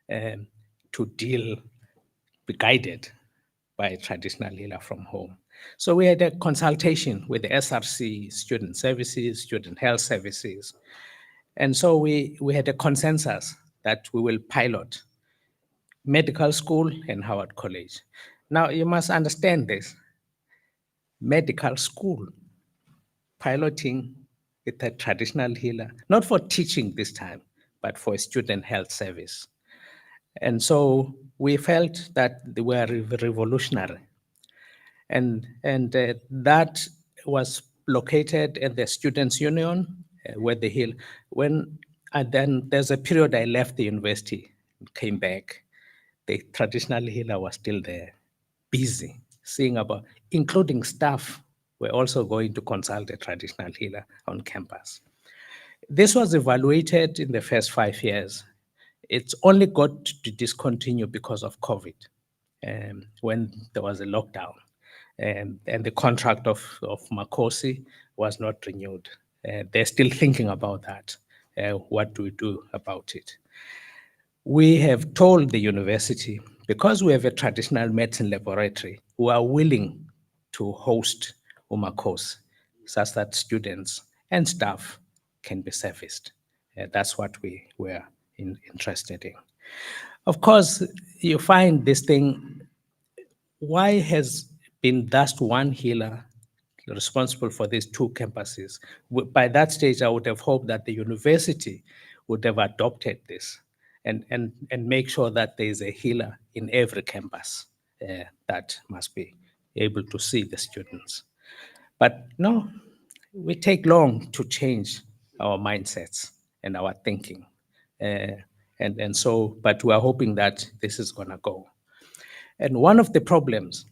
to be guided by a traditional healer from home. So we had a consultation with the SRC, Student Services, Student Health Services. And so we had a consensus that we will pilot medical school and Howard College. Now you must understand this. Medical school piloting with a traditional healer, not for teaching this time, but for a student health service. And so we felt that they were revolutionary. And that was located at the Students' Union, where the hill. And then there's a period I left the university, came back. The traditional healer was still there, busy, seeing about, including staff were also going to consult a traditional healer on campus. This was evaluated in the first 5 years. It's only got to discontinue because of COVID, when there was a lockdown. And the contract of Mtose was not renewed. They're still thinking about that. What do we do about it? We have told the university, because we have a traditional medicine laboratory, we are willing to host Umakos such that students and staff can be serviced. That's what we were interested in. Of course, you find this thing, why has been just one healer responsible for these two campuses? By that stage, I would have hoped that the university would have adopted this and make sure that there is a healer in every campus that must be able to see the students. But no, we take long to change our mindsets and our thinking. But we are hoping that this is going to go. And one of the problems,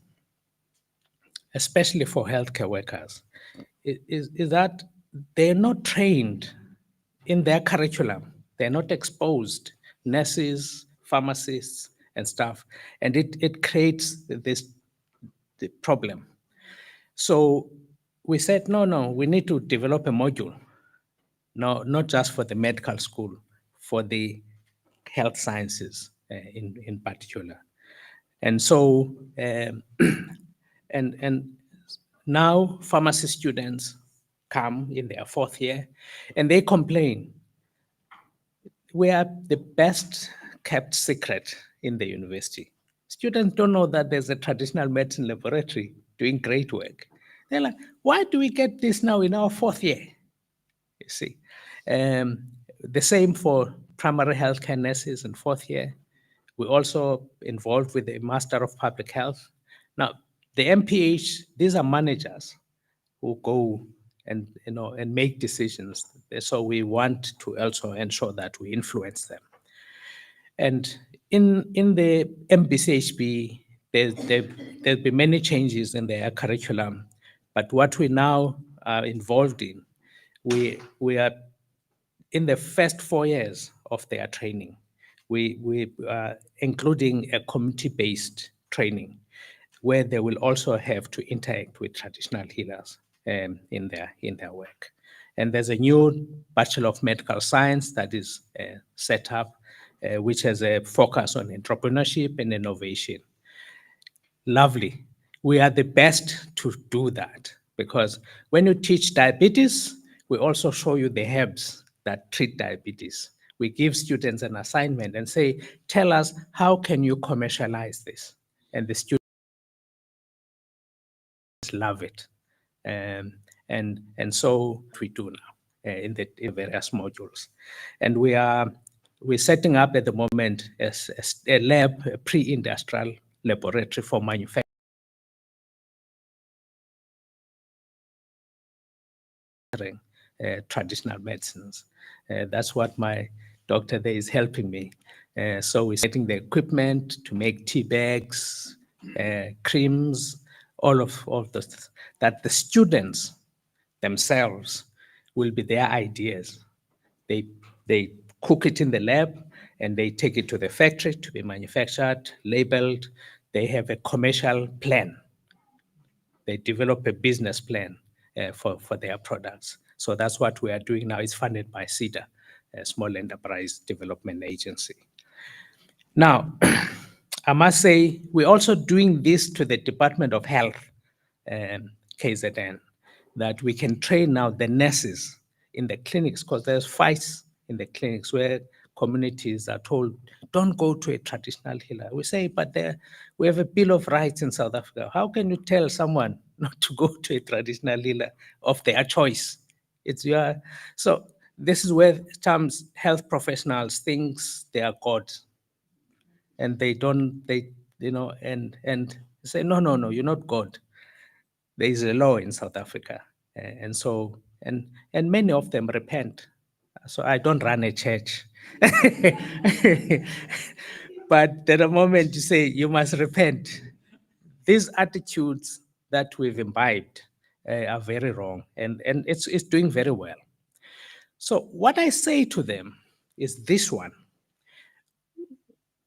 especially for healthcare workers, is that they're not trained in their curriculum. They're not exposed, nurses, pharmacists, and staff. And it creates this the problem. So we said, no, we need to develop a module, no, not just for the medical school, for the health sciences in particular. And so, and now pharmacy students come in their fourth year and they complain, we are the best kept secret in the university. Students don't know that there's a traditional medicine laboratory doing great work. They're like, why do we get this now in our fourth year? You see. The same for primary healthcare nurses in fourth year. We're also involved with the Master of Public Health. Now, the MPH, these are managers who go and make decisions. So we want to also ensure that we influence them. And in the MBCHB, there'll be many changes in their curriculum. But what we now are involved in, we are in the first 4 years of their training, we are including a community-based training where they will also have to interact with traditional healers in their work. And there's a new Bachelor of Medical Science that is set up, which has a focus on entrepreneurship and innovation. Lovely. We are the best to do that because when you teach diabetes, we also show you the herbs that treat diabetes. We give students an assignment and say, tell us, how can you commercialize this? And the students love it. And so we do now in the various modules. And we're setting up at the moment as a lab, a pre-industrial laboratory for manufacturing traditional medicines. That's what my doctor there is helping me. So we're setting the equipment to make tea bags, creams, all of those, that the students themselves will be their ideas. They cook it in the lab and they take it to the factory to be manufactured, labeled. They have a commercial plan. They develop a business plan for their products. So that's what we are doing now. It's funded by CEDA, a Small Enterprise Development Agency. Now, I must say, we're also doing this to the Department of Health KZN, that we can train now the nurses in the clinics, because there's fights in the clinics where communities are told, don't go to a traditional healer. We say, but we have a Bill of Rights in South Africa. How can you tell someone not to go to a traditional healer of their choice? It's your, so this is where some health professionals think they are God, and they don't, and say, no, no, no, you're not God. There is a law in South Africa. And so, and many of them repent. So I don't run a church. But at the moment you say you must repent, these attitudes that we've imbibed are very wrong, and it's doing very well. So what I say to them is this one: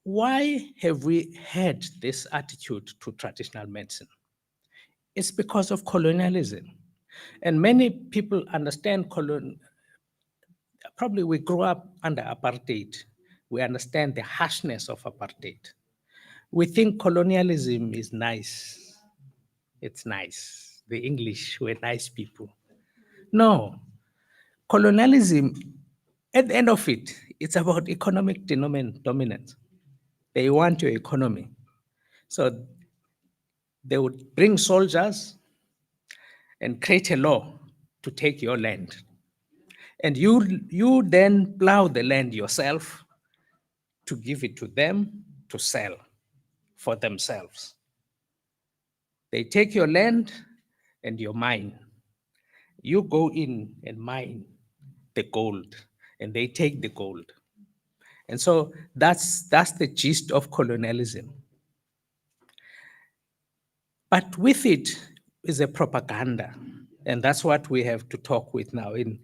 why have we had this attitude to traditional medicine? It's because of colonialism. And many people understand probably we grew up under apartheid. We understand the harshness of apartheid. We think colonialism is nice. It's nice. The English were nice people. No, colonialism, at the end of it, it's about economic dominance. They want your economy. So they would bring soldiers and create a law to take your land. And you then plow the land yourself to give it to them to sell for themselves. They take your land and your mine. You go in and mine the gold, and they take the gold. And so that's the gist of colonialism. But with it is a propaganda, and that's what we have to talk with now in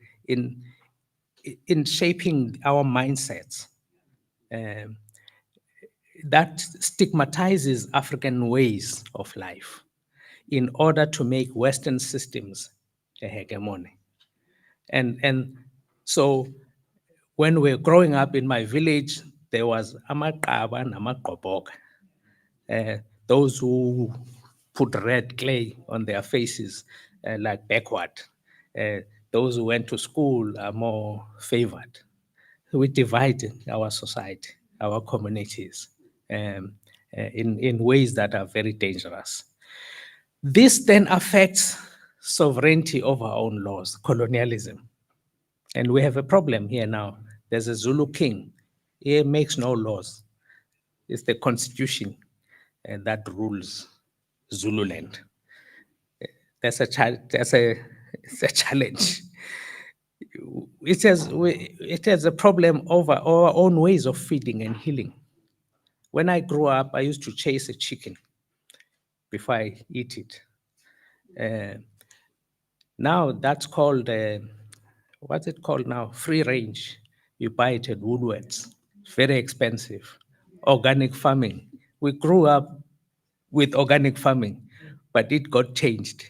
shaping our mindsets. That stigmatizes African ways of life in order to make Western systems a hegemony. And so when we're growing up in my village, there was amaqaba namaqoboka, those who put red clay on their faces, like backward. Uh, those who went to school are more favored. We divide our society, our communities, in ways that are very dangerous. This then affects sovereignty over our own laws, colonialism. And we have a problem here now. There's a Zulu king. He makes no laws. It's the constitution that rules Zululand. It's a challenge. It has a problem over our own ways of feeding and healing. When I grew up, I used to chase a chicken before I eat it. Now that's called, what's it called now? Free range. You buy it at Woolworths. It's very expensive. Organic farming. We grew up with organic farming, but it got changed.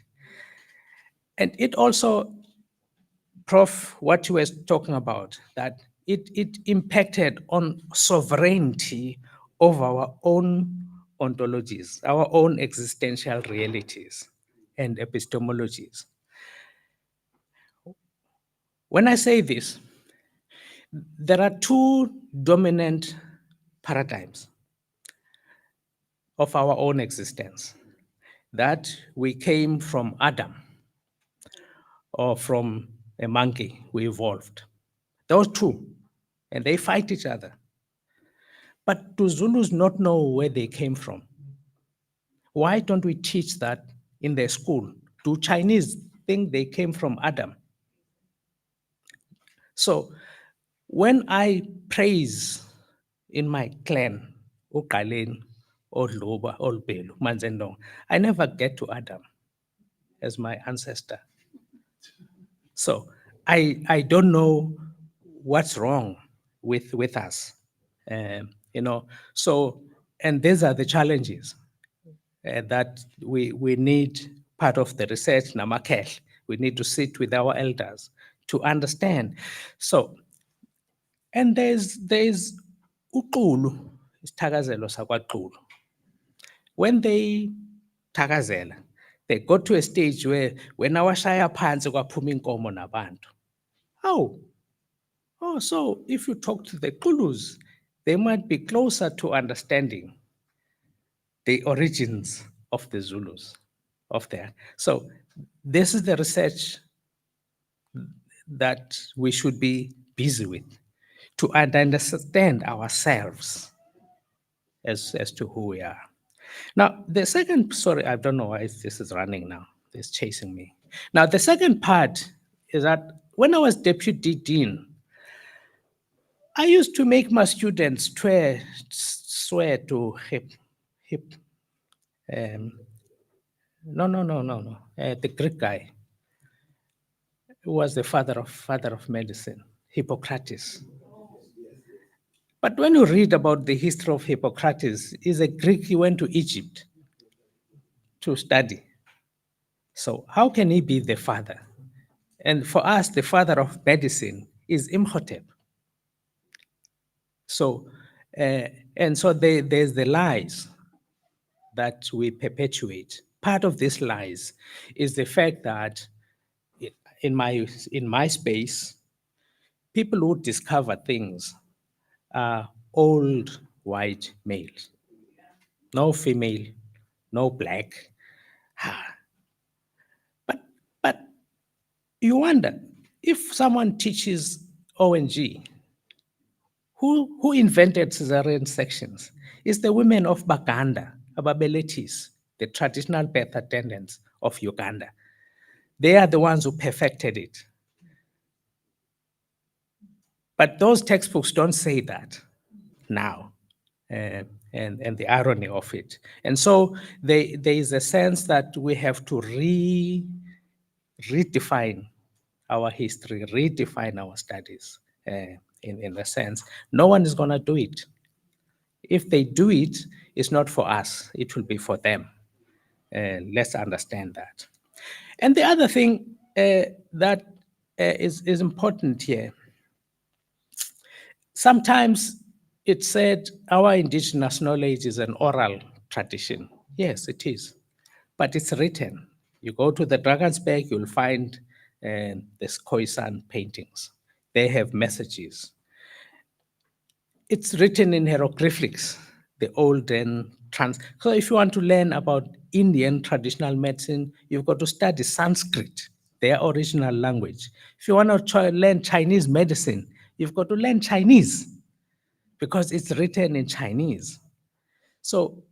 And it also, Prof, what you were talking about, that it impacted on sovereignty of our own ontologies, our own existential realities and epistemologies. When I say this, there are two dominant paradigms of our own existence, that we came from Adam or from a monkey, we evolved. Those two, and they fight each other. But do Zulus not know where they came from? Why don't we teach that in their school? Do Chinese think they came from Adam? So when I praise in my clan, Uqaleni, Odloba, Olbelu, Manzendong, I never get to Adam as my ancestor. So I don't know what's wrong with us. So, and these are the challenges that we need part of the research, Namakel. We need to sit with our elders to understand. So, and there's uqulu, isithakazelo sakwaXulu. When they thakazela, They got to a stage where when awashaya phansi kwaphuma inkomo nabantu. Oh, oh, so if you talk to the Kulus, they might be closer to understanding the origins of the Zulus, of there. So this is the research that we should be busy with to understand ourselves as to who we are. Now, the second, sorry, I don't know why this is running now. It's chasing me. Now, the second part is that when I was deputy dean, I used to make my students swear to hip, no, the Greek guy who was the father of medicine, Hippocrates. But when you read about the history of Hippocrates, he's a Greek, he went to Egypt to study. So how can he be the father? And for us, the father of medicine is Imhotep. So, and so there's the lies that we perpetuate. Part of these lies is the fact that in my space, people who discover things are old white males, no female, no black. But you wonder if someone teaches ONG, who invented cesarean sections? It's the women of Baganda, Ababeletis, the traditional birth attendants of Uganda. They are the ones who perfected it. But those textbooks don't say that now, and the irony of it. And so there is a sense that we have to redefine our history, redefine our studies in a sense. No one is going to do it. If they do it, it's not for us, it will be for them. Let's understand that. And the other thing that is important here, sometimes it's said our indigenous knowledge is an oral tradition. Yes, it is, but it's written. You go to the Drakensberg, you'll find the Khoisan paintings. They have messages. It's written in hieroglyphics, the olden So if you want to learn about Indian traditional medicine, you've got to study Sanskrit, their original language. If you want to learn Chinese medicine, you've got to learn Chinese because it's written in Chinese. So,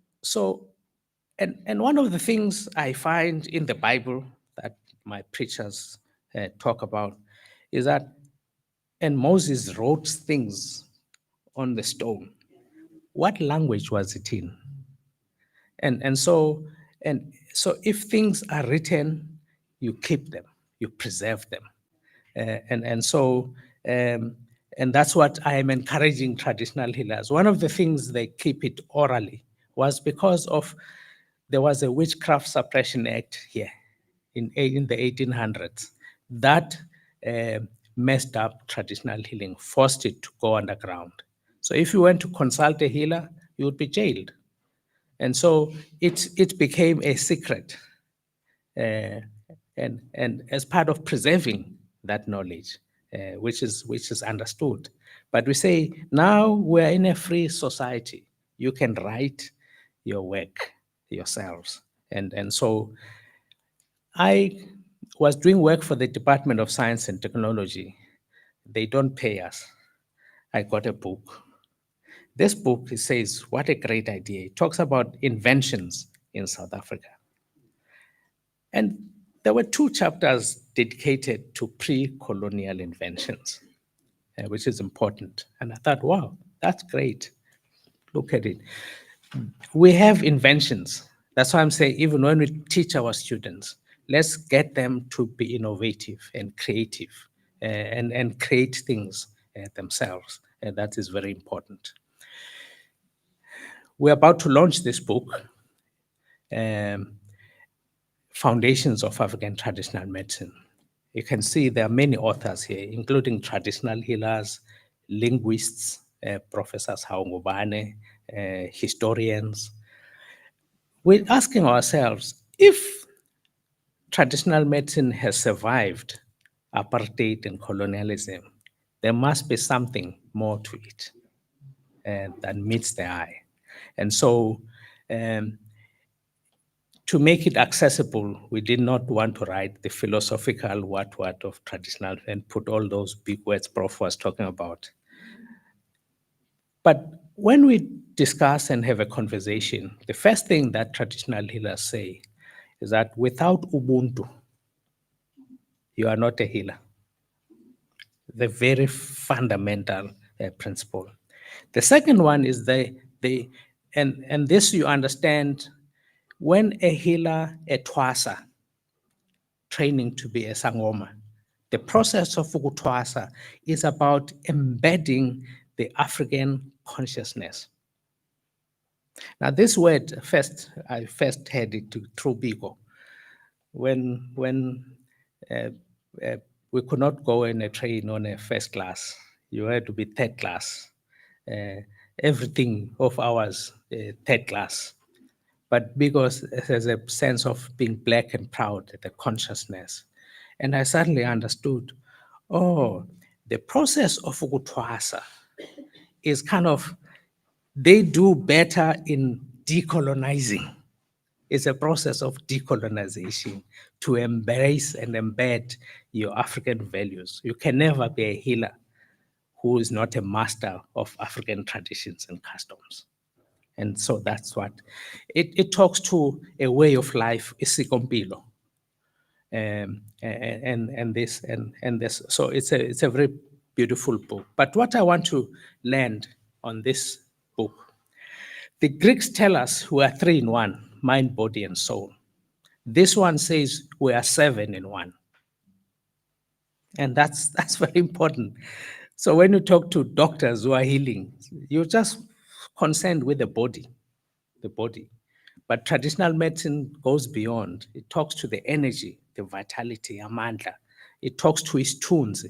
and one of the things I find in the Bible that my preachers talk about is that, and Moses wrote things on the stone. What language was it in? And so if things are written, you keep them, you preserve them. And so and that's what I am encouraging traditional healers. One of the things they keep it orally was because of there was a Witchcraft Suppression Act here in the 1800s that messed up traditional healing, forced it to go underground. So if you went to consult a healer, you would be jailed. And so it became a secret, and as part of preserving that knowledge, which is understood. But we say now we're in a free society. You can write your work yourselves, and so I was doing work for the Department of Science and Technology. They don't pay us. I got a book. This book, it says, what a great idea. It talks about inventions in South Africa. And there were 2 chapters dedicated to pre-colonial inventions, which is important. And I thought, wow, that's great. Look at it. We have inventions. That's why I'm saying, even when we teach our students, let's get them to be innovative and creative and create things themselves. And that is very important. We're about to launch this book, Foundations of African Traditional Medicine. You can see there are many authors here, including traditional healers, linguists, Professors Haungubane, historians. We're asking ourselves, if traditional medicine has survived apartheid and colonialism, there must be something more to it that meets the eye. And so, um, to make it accessible, we did not want to write the philosophical what of traditional and put all those big words Prof was talking about. But when we discuss and have a conversation, the first thing that traditional healers say is that without Ubuntu, you are not a healer. The very fundamental principle. The second one is and this you understand when a healer, a twasa, training to be a sangoma, the process of ukutwasa is about embedding the African consciousness. Now, this word I first heard it through Biko when uh, uh, we could not go in a train on a first class. You had to be third class. Uh, Everything of ours, third class. But because there's a sense of being black and proud, the consciousness. And I suddenly understood, oh, the process of ukutwasa is kind of, they do better in decolonizing. It's a process of decolonization to embrace and embed your African values. You can never be a healer who is not a master of African traditions and customs. And so that's what it talks to a way of life, isikompilo. And this. So it's a very beautiful book. But what I want to land on this book, the Greeks tell us we are three in one, mind, body, and soul. This one says we are seven in one. And that's very important. So when you talk to doctors who are healing, you're just concerned with the body, the body. But traditional medicine goes beyond. It talks to the energy, the vitality, amandla. It talks to his tunes.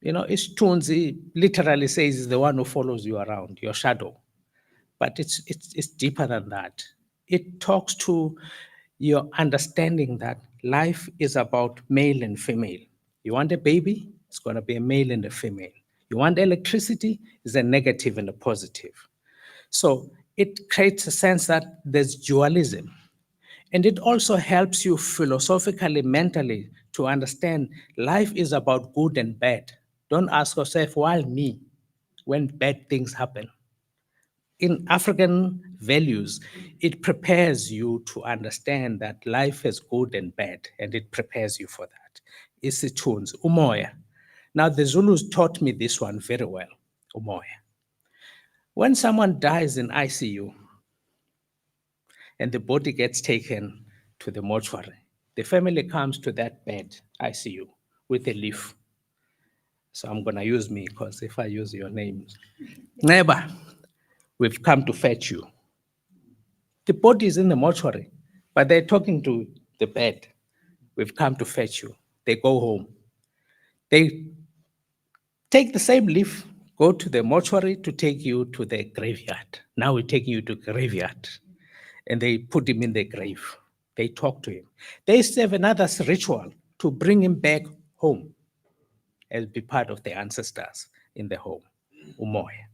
His tunes literally says is the one who follows you around, your shadow. But it's deeper than that. It talks to your understanding that life is about male and female. You want a baby, it's going to be a male and a female. You want electricity, it's a negative and a positive. So it creates a sense that there's dualism. And it also helps you philosophically, mentally, to understand life is about good and bad. Don't ask yourself, why me, when bad things happen. In African values, it prepares you to understand that life is good and bad, and it prepares you for that. It's the tunes, umoya. Now, the Zulus taught me this one very well, umoya. When someone dies in ICU and the body gets taken to the mortuary, the family comes to that bed, ICU, with a leaf. So I'm going to use me because if I use your name, neighbor, we've come to fetch you. The body is in the mortuary, but they're talking to the bed. We've come to fetch you. They go home. They take the same leaf, go to the mortuary to take you to the graveyard. Now we're taking you to graveyard. And they put him in the grave. They talk to him. They serve another ritual to bring him back home and be part of the ancestors in the home, umoya.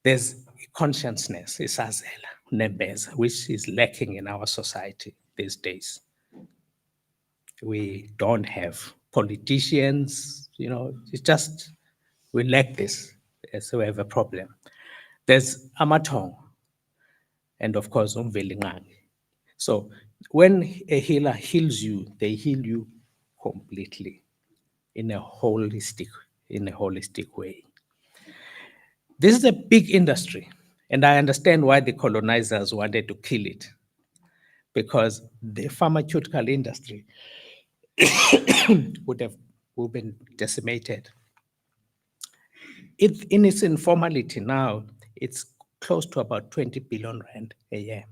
There's consciousness, isazela, nembeza, which is lacking in our society these days. We don't have politicians, it's just, we lack this, so we have a problem. There's amatong, and of course, umvelingangi. So when a healer heals you, they heal you completely in a holistic way. This is a big industry, and I understand why the colonizers wanted to kill it, because the pharmaceutical industry would have been decimated. In its informality now, it's close to about 20 billion rand a year.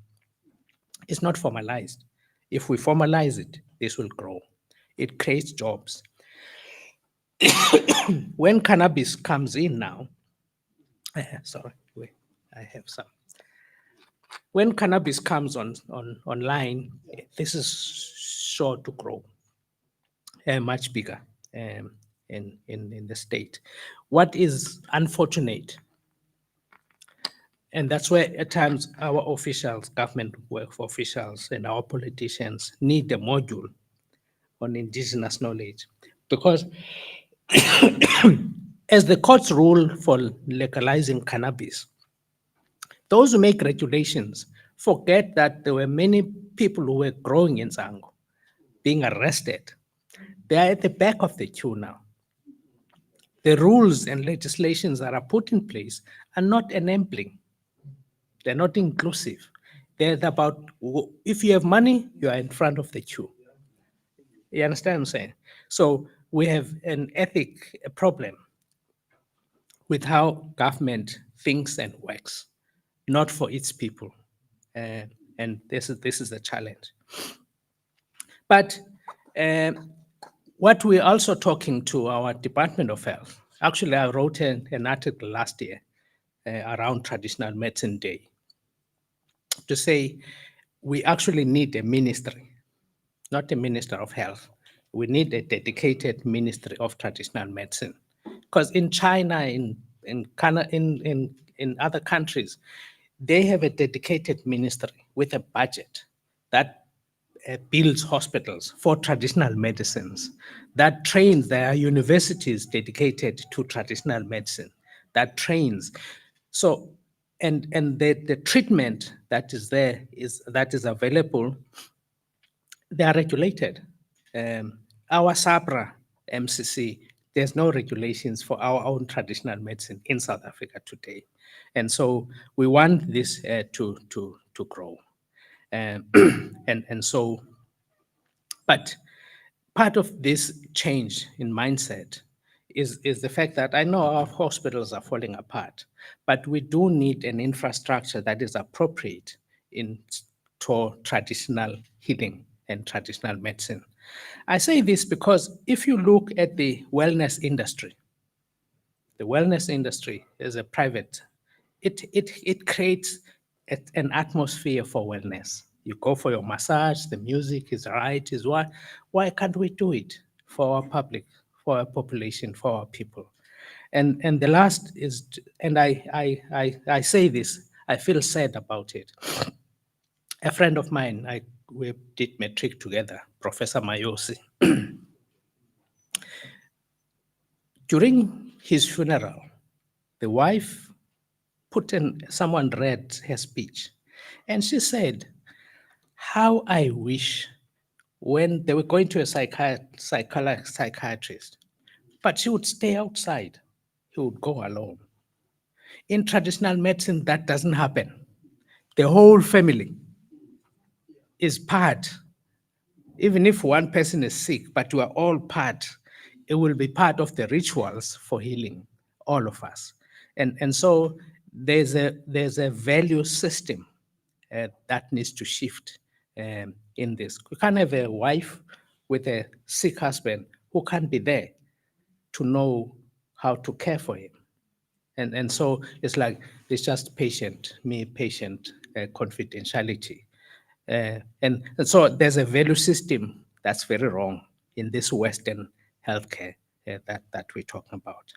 It's not formalized. If we formalize it, this will grow. It creates jobs. When cannabis comes in now, sorry, wait, I have some. when cannabis comes online, this is sure to grow much bigger in the state. What is unfortunate, and that's where at times our officials, government work for officials, and our politicians need a module on indigenous knowledge. Because as the courts rule for legalizing cannabis, those who make regulations forget that there were many people who were growing in Zango being arrested. They are at the back of the queue now. The rules and legislations that are put in place are not enabling, they're not inclusive. They're about if you have money, you are in front of the queue. You understand what I'm saying? So we have an ethic problem with how government thinks and works, not for its people. Uh, and this is the challenge. But what we're also talking to our Department of Health, actually, I wrote an article last year around Traditional Medicine Day to say we actually need a ministry, not a minister of health. We need a dedicated ministry of traditional medicine. Because in China, in other countries, they have a dedicated ministry with a budget that builds hospitals for traditional medicines, that trains, there are universities dedicated to traditional medicine, that trains. So, and the treatment that is there that is available, they are regulated. Our SAPRA MCC, there's no regulations for our own traditional medicine in South Africa today. And so we want this to grow. Um, and so, but part of this change in mindset is the fact that I know our hospitals are falling apart, but we do need an infrastructure that is appropriate in for traditional healing and traditional medicine. I say this because if you look at the wellness industry is a private, it creates an atmosphere for wellness. You go for your massage, the music is right, is why can't we do it for our public, for our population, for our people? And the last is, and I say this, I feel sad about it. A friend of mine, we did matric together, Professor Mayosi. During his funeral, the wife put in, someone read her speech, and she said, how I wish when they were going to a psychiatrist, but she would stay outside, he would go alone. In traditional medicine, that doesn't happen. The whole family is part. Even if one person is sick, but we are all part, it will be part of the rituals for healing, all of us. And so there's a value system that needs to shift in this. We can't have a wife with a sick husband who can't be there to know how to care for him. And so it's like, it's just patient confidentiality. And so there's a value system that's very wrong in this Western healthcare that we're talking about.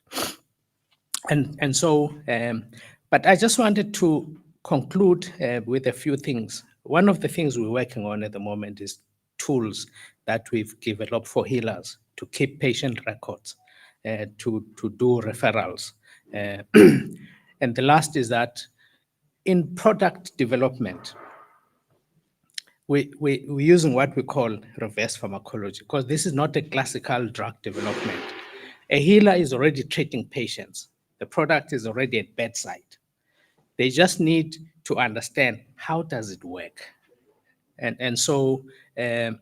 And so, but I just wanted to conclude with a few things. One of the things we're working on at the moment is tools that we've developed for healers to keep patient records, to do referrals. And the last is that in product development, we're using what we call reverse pharmacology, because this is not a classical drug development. A healer is already treating patients. The product is already at bedside. They just need to understand how does it work. And so and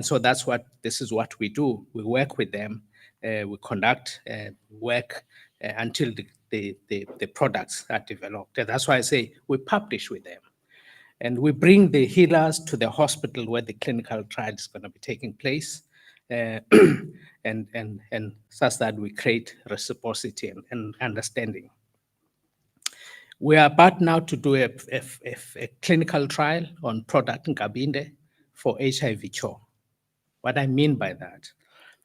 so this is what we do. We work with them, we conduct work until the products are developed. And that's why I say we publish with them. And we bring the healers to the hospital where the clinical trial is going to be taking place, uh, and such that we create reciprocity and understanding. We are about now to do a clinical trial on product Nkabinde for HIV cure. What I mean by that,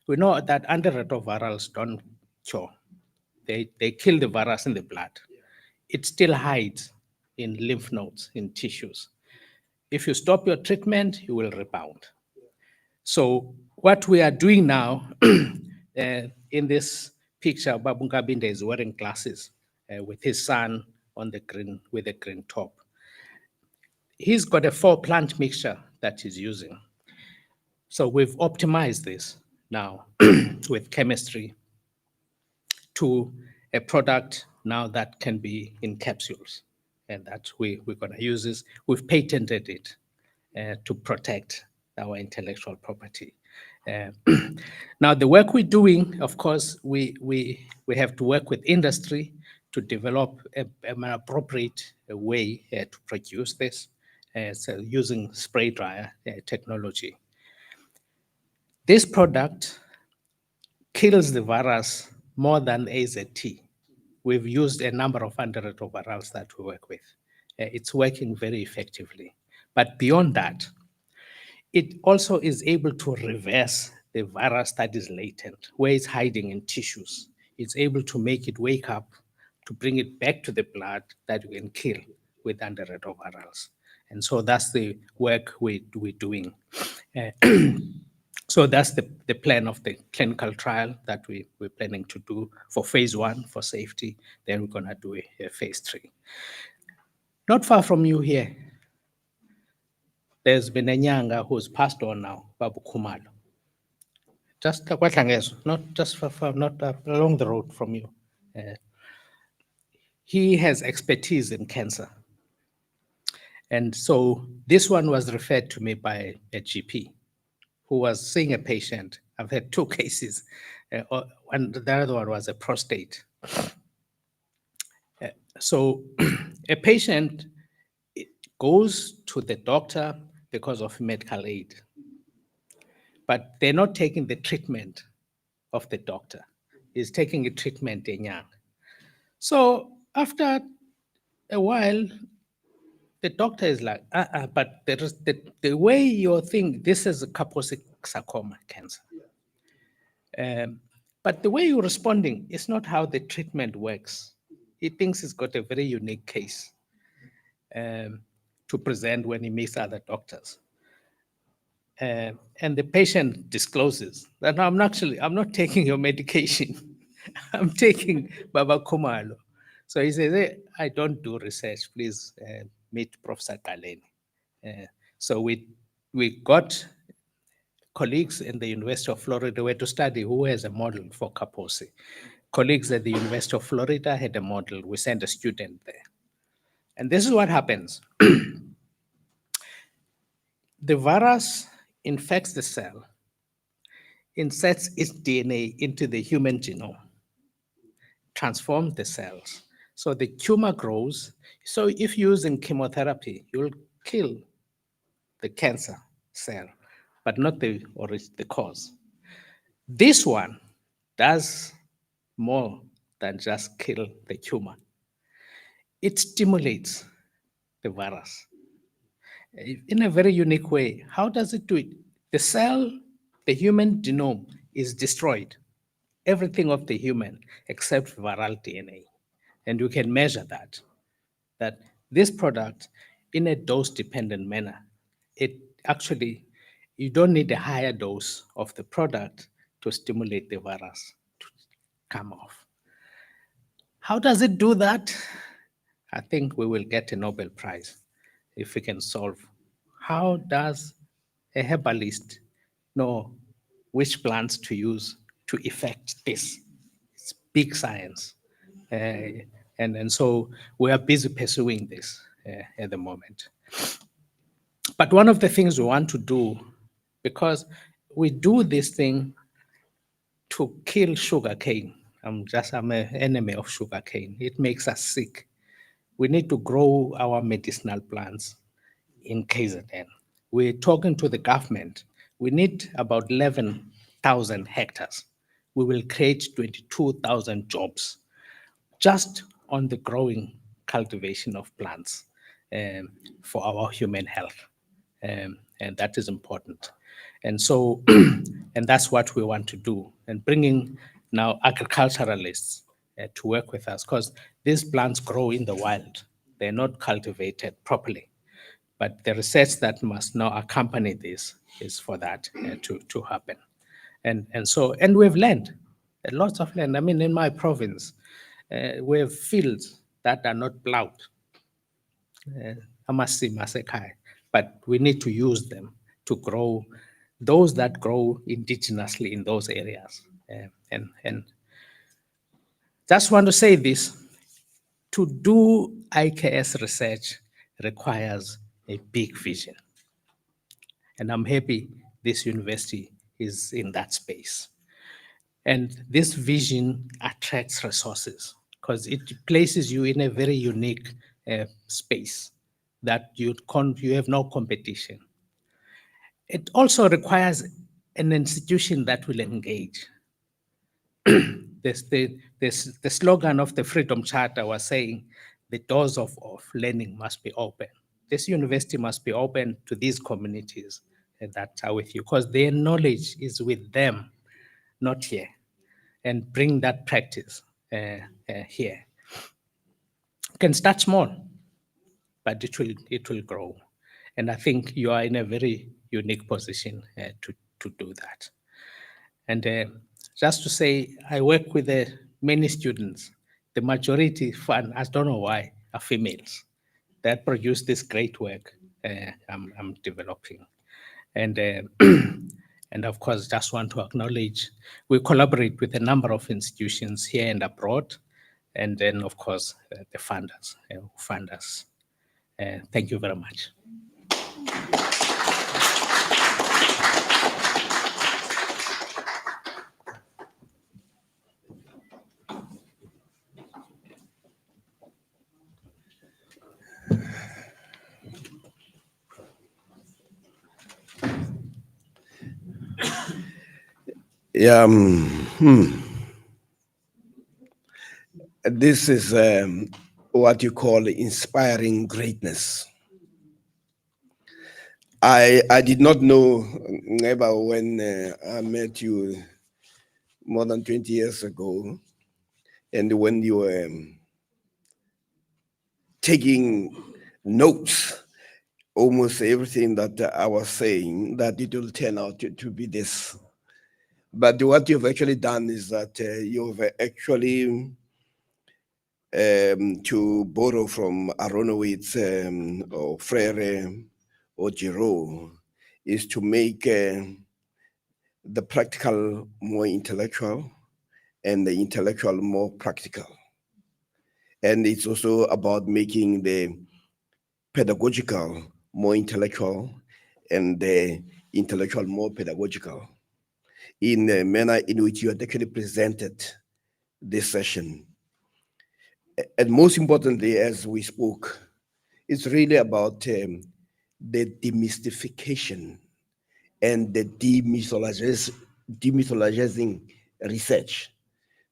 we know that antiretrovirals don't cure. They kill the virus in the blood. It still hides in lymph nodes, in tissues. If you stop your treatment, you will rebound. So what we are doing now, in this picture, Babu Nkabinde is wearing glasses with his son on the green, with a green top. He's got a 4-plant mixture that he's using. So we've optimized this now with chemistry to a product now that can be in capsules. And that we're going to use this. We've patented it to protect our intellectual property. Uh, now, the work we're doing, of course, we have to work with industry to develop an appropriate way to produce this, so using spray dryer technology. This product kills the virus more than AZT. We've used a number of antiretrovirals that we work with. It's working very effectively. But beyond that, it also is able to reverse the virus that is latent, where it's hiding in tissues. It's able to make it wake up, to bring it back to the blood that we can kill with antiretrovirals. And so that's the work we're doing. Uh, so that's the plan of the clinical trial that we're planning to do for phase 1 for safety. Then we're going to do a phase 3. Not far from you here, there's been a Nyanga who's passed on now, Babu Kumalo. Just not just not along the road from you. He has expertise in cancer. And so this one was referred to me by a GP who was seeing a patient. I've had 2 cases. And the other one was a prostate. So a patient goes to the doctor because of medical aid, but they're not taking the treatment of the doctor. He's taking a treatment in young. So after a while, the doctor is like, but there is the way you're thinking, this is a Kaposi sarcoma cancer. But the way you're responding is not how the treatment works. He thinks he's got a very unique case to present when he meets other doctors. And the patient discloses that I'm not taking your medication. I'm taking Baba Kumalo. So he says, hey, I don't do research. Please meet Professor Kaleni. So we got colleagues in the University of Florida were to study who has a model for Kaposi. Colleagues at the University of Florida had a model. We sent a student there. And this is what happens. The virus infects the cell, inserts its DNA into the human genome, transforms the cells. So the tumor grows. So if using chemotherapy, you'll kill the cancer cell, but not the cause. This one does more than just kill the tumor. It stimulates the virus in a very unique way. How does it do it? The cell, the human genome is destroyed. Everything of the human except viral DNA. And you can measure that this product in a dose-dependent manner, it actually, you don't need a higher dose of the product to stimulate the virus to come off. How does it do that? I think we will get a Nobel Prize if we can solve. How does a herbalist know which plants to use to effect this? It's big science. And so we are busy pursuing this at the moment. But one of the things we want to do, because we do this thing to kill sugarcane. I'm an enemy of sugarcane. It makes us sick. We need to grow our medicinal plants in KZN. We're talking to the government. We need about 11,000 hectares. We will create 22,000 jobs just on the growing cultivation of plants for our human health. And that is important. And so, and that's what we want to do. And bringing now agriculturalists to work with us, because these plants grow in the wild. They're not cultivated properly. But the research that must now accompany this is for that to happen. And we've learned lots of land. I mean, in my province, we have fields that are not plowed. Amasi Masekai, but we need to use them to grow those that grow indigenously in those areas. And just want to say this, to do IKS research requires a big vision. And I'm happy this university is in that space. And this vision attracts resources because it places you in a very unique space that you have no competition. It also requires an institution that will engage. The slogan of the Freedom Charter was saying, the doors of learning must be open. This university must be open to these communities that are with you, because their knowledge is with them, not here, and bring that practice here. You can start small, but it will grow. And I think you are in a very unique position to do that. And just to say, I work with many students. The majority, I don't know why, are females that produce this great work I'm developing. And, and of course, just want to acknowledge, we collaborate with a number of institutions here and abroad, and then, of course, the funders who fund us. Thank you very much. Yeah, this is what you call inspiring greatness. I did not know, never, when I met you more than 20 years ago, and when you were taking notes, almost everything that I was saying, that it will turn out to be this. But what you've actually done is that you've actually, to borrow from Aronowitz or Freire or Giraud, is to make the practical more intellectual and the intellectual more practical. And it's also about making the pedagogical more intellectual and the intellectual more pedagogical in the manner in which you had actually presented this session. And most importantly, as we spoke, it's really about the demystification and the demythologizing research,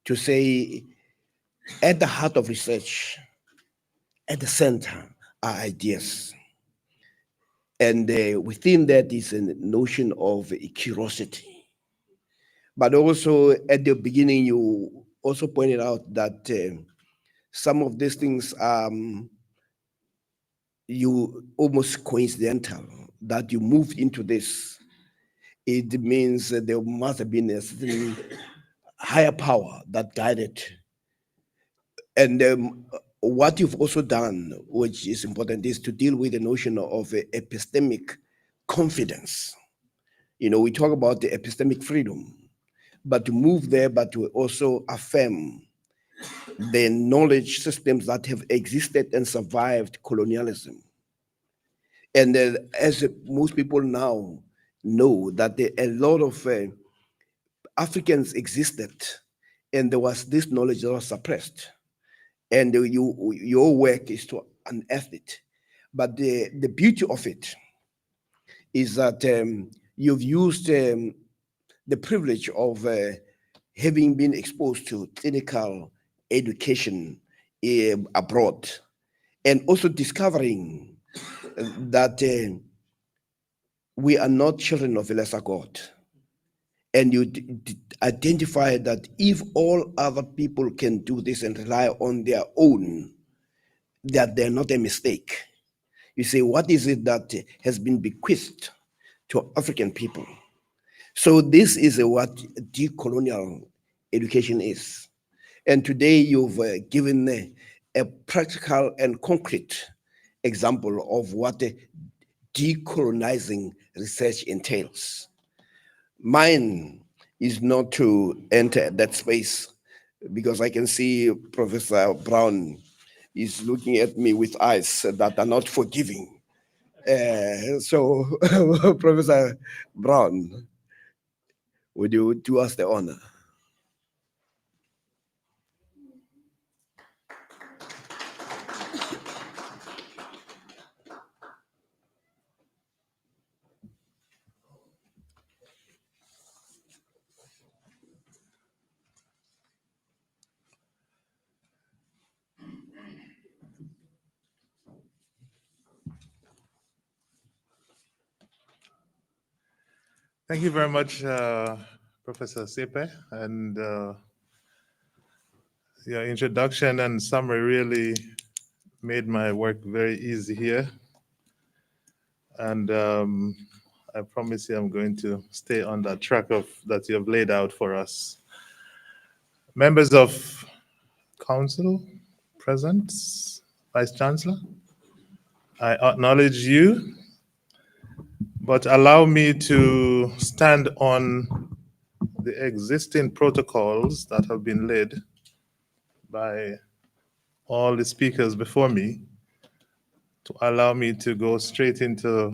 to say at the heart of research, at the center, are ideas. And within that is a notion of curiosity. But also at the beginning, you also pointed out that some of these things you almost coincidental, that you moved into this. It means that there must have been a certain higher power that guided. And what you've also done, which is important, is to deal with the notion of epistemic confidence. You know, we talk about the epistemic freedom, but to move there, but to also affirm the knowledge systems that have existed and survived colonialism. And as most people now know, that a lot of Africans existed, and there was this knowledge that was suppressed. And your work is to unearth it. But the beauty of it is that you've used the privilege of having been exposed to clinical education abroad and also discovering that we are not children of a lesser God. And you identify that if all other people can do this and rely on their own, that they're not a mistake. You say, what is it that has been bequeathed to African people? So this is what decolonial education is. And today you've given a practical and concrete example of what decolonizing research entails. Mine is not to enter that space because I can see Professor Brown is looking at me with eyes that are not forgiving. So, Professor Brown, would you do us the honor? Thank you very much, Professor Sepe, and your introduction and summary really made my work very easy here. And I promise you I'm going to stay on that track that you have laid out for us. Members of Council present, Vice-Chancellor, I acknowledge you, but allow me to stand on the existing protocols that have been laid by all the speakers before me to allow me to go straight into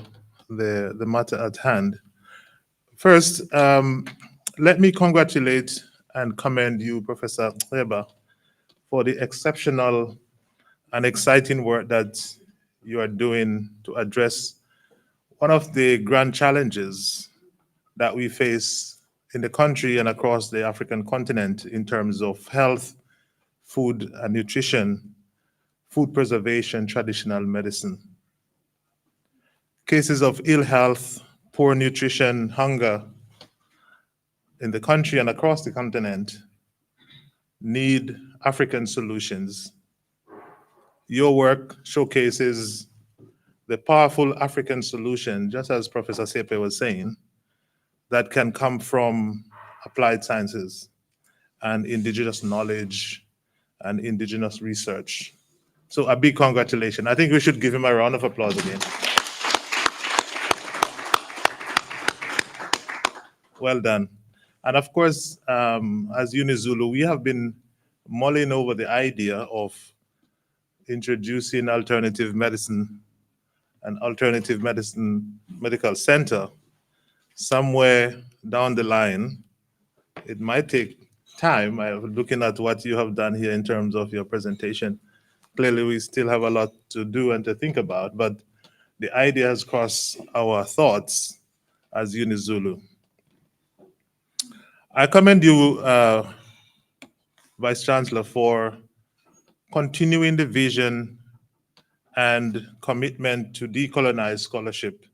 the matter at hand. First, let me congratulate and commend you, Professor Weber, for the exceptional and exciting work that you are doing to address one of the grand challenges that we face in the country and across the African continent in terms of health, food and nutrition, food preservation, traditional medicine. Cases of ill health, poor nutrition, hunger in the country and across the continent need African solutions. Your work showcases the powerful African solution, just as Professor Sepe was saying, that can come from applied sciences and indigenous knowledge and indigenous research. So a big congratulations. I think we should give him a round of applause again. Well done. And of course, as UniZulu, we have been mulling over the idea of introducing alternative medicine, an alternative medicine medical center somewhere down the line. It might take time. I'm looking at what you have done here in terms of your presentation. Clearly, we still have a lot to do and to think about, but the idea has crossed our thoughts as UniZulu. I commend you, Vice-Chancellor, for continuing the vision and commitment to decolonize scholarship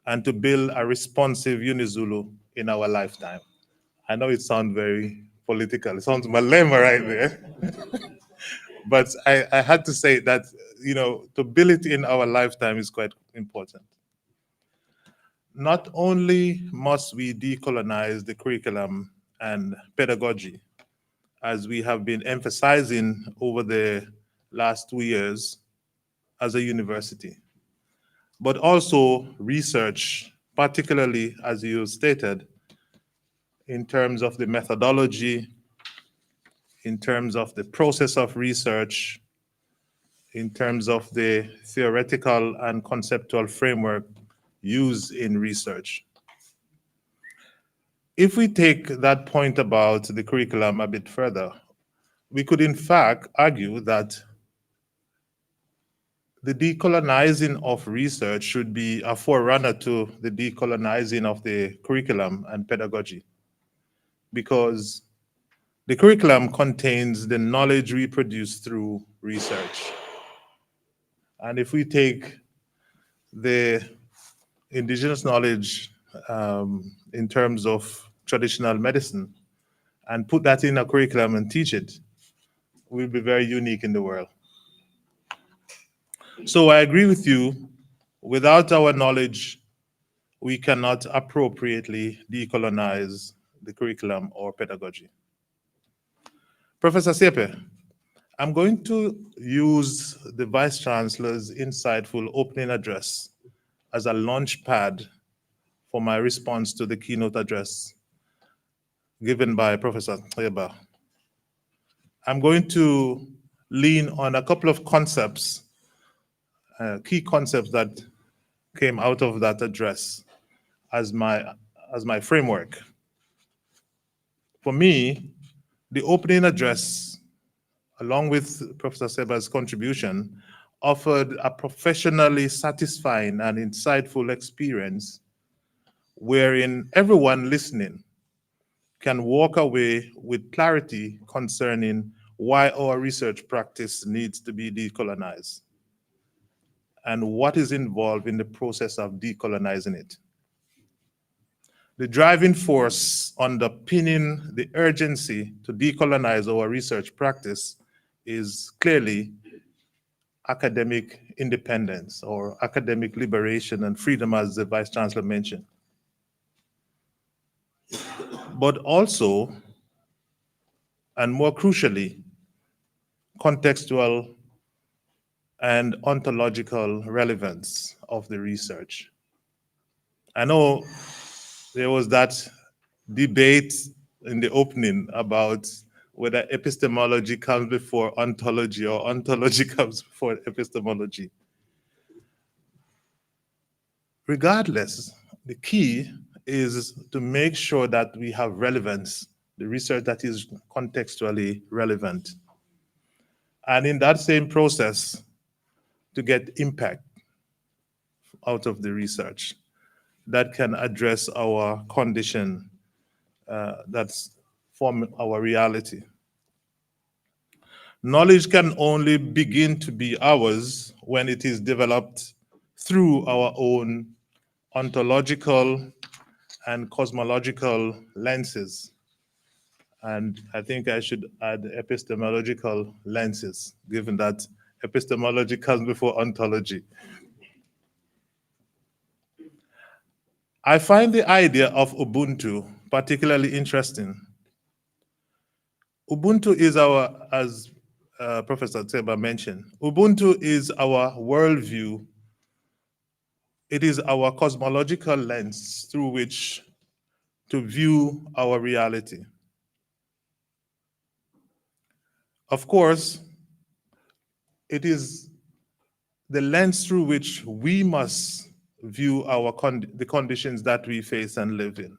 and to build a responsive UniZulu in our lifetime. I know it sounds very political. It sounds malema right there. But I had to say that, to build it in our lifetime is quite important. Not only must we decolonize the curriculum and pedagogy, as we have been emphasizing over the last 2 years as a university, but also research, particularly, as you stated, in terms of the methodology, in terms of the process of research, in terms of the theoretical and conceptual framework used in research. If we take that point about the curriculum a bit further, we could in fact argue that the decolonizing of research should be a forerunner to the decolonizing of the curriculum and pedagogy, because the curriculum contains the knowledge we produce through research. And if we take the indigenous knowledge in terms of traditional medicine and put that in a curriculum and teach it, we'll be very unique in the world. So I agree with you. Without our knowledge, we cannot appropriately decolonize the curriculum or pedagogy. Professor Sepe, I'm going to use the Vice-Chancellor's insightful opening address as a launch pad for my response to the keynote address given by Professor Seba. I'm going to lean on a couple of concepts, key concepts that came out of that address as my framework. For me, the opening address, along with Professor Seba's contribution, offered a professionally satisfying and insightful experience wherein everyone listening can walk away with clarity concerning why our research practice needs to be decolonized and what is involved in the process of decolonizing it. The driving force underpinning the urgency to decolonize our research practice is clearly academic independence or academic liberation and freedom, as the Vice-Chancellor mentioned. But also, and more crucially, contextual and ontological relevance of the research. I know there was that debate in the opening about whether epistemology comes before ontology or ontology comes before epistemology. Regardless, the key is to make sure that we have relevance, the research that is contextually relevant. And in that same process, to get impact out of the research that can address our condition that's form our reality. Knowledge can only begin to be ours when it is developed through our own ontological and cosmological lenses. And I think I should add epistemological lenses, given that epistemology comes before ontology. I find the idea of Ubuntu particularly interesting. Ubuntu is our, as Professor Tseba mentioned, Ubuntu is our worldview. It is our cosmological lens through which to view our reality. Of course, it is the lens through which we must view the conditions that we face and live in.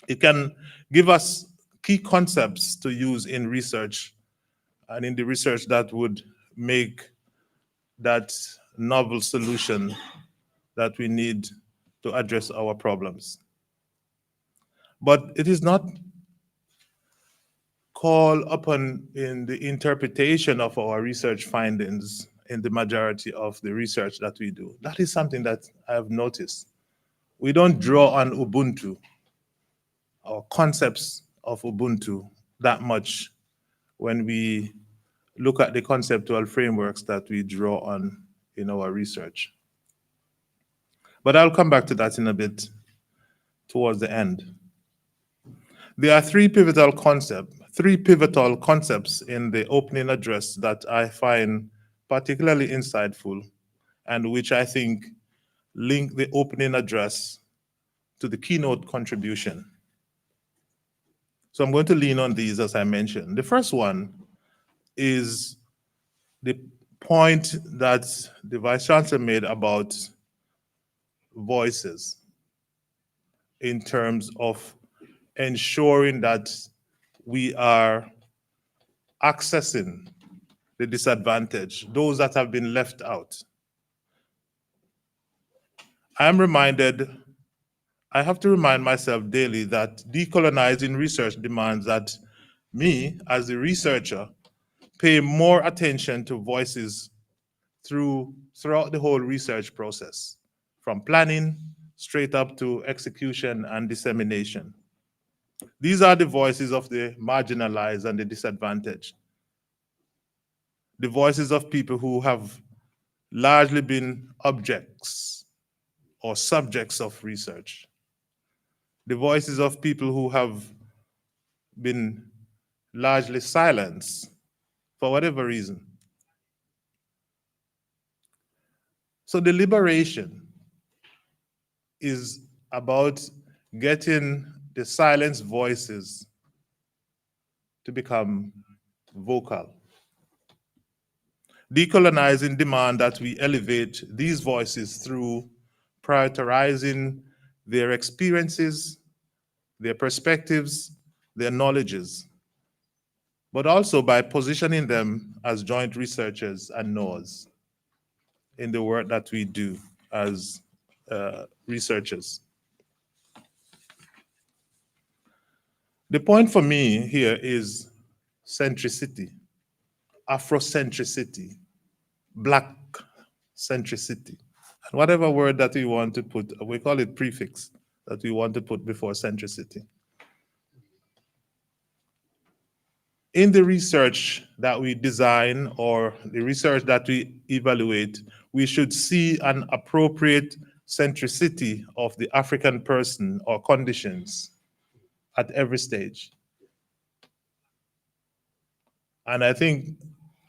It can give us key concepts to use in research and in the research that would make that novel solution that we need to address our problems. But it is not called upon in the interpretation of our research findings in the majority of the research that we do. That is something that I have noticed. We don't draw on Ubuntu or concepts of Ubuntu that much when we look at the conceptual frameworks that we draw on in our research. But I'll come back to that in a bit towards the end. There are three pivotal concepts in the opening address that I find particularly insightful and which I think link the opening address to the keynote contribution. So I'm going to lean on these as I mentioned. The first one is the point that the Vice-Chancellor made about voices in terms of ensuring that we are accessing the disadvantaged, those that have been left out. I have to remind myself daily that decolonizing research demands that me, as a researcher, pay more attention to voices throughout the whole research process, from planning straight up to execution and dissemination. These are the voices of the marginalized and the disadvantaged, the voices of people who have largely been objects or subjects of research, the voices of people who have been largely silenced for whatever reason. So the liberation is about getting the silenced voices to become vocal. Decolonizing demand that we elevate these voices through prioritizing their experiences, their perspectives, their knowledges, but also by positioning them as joint researchers and knowers in the work that we do as researchers. The point for me here is centricity, Afrocentricity, Black centricity. And whatever word that we want to put, we call it prefix, that we want to put before centricity. In the research that we design or the research that we evaluate, we should see an appropriate centricity of the African person or conditions at every stage. And I think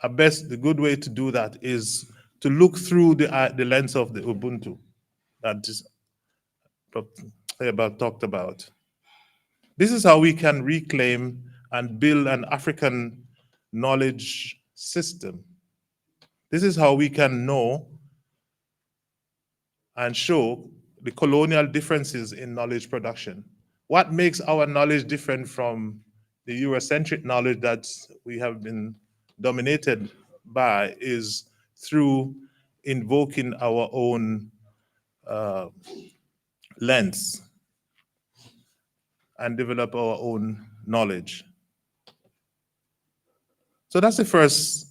the good way to do that is to look through the lens of the Ubuntu that Prof. talked about. This is how we can reclaim and build an African knowledge system. This is how we can know and show the colonial differences in knowledge production. What makes our knowledge different from the Eurocentric knowledge that we have been dominated by is through invoking our own lens and develop our own knowledge. So that's the first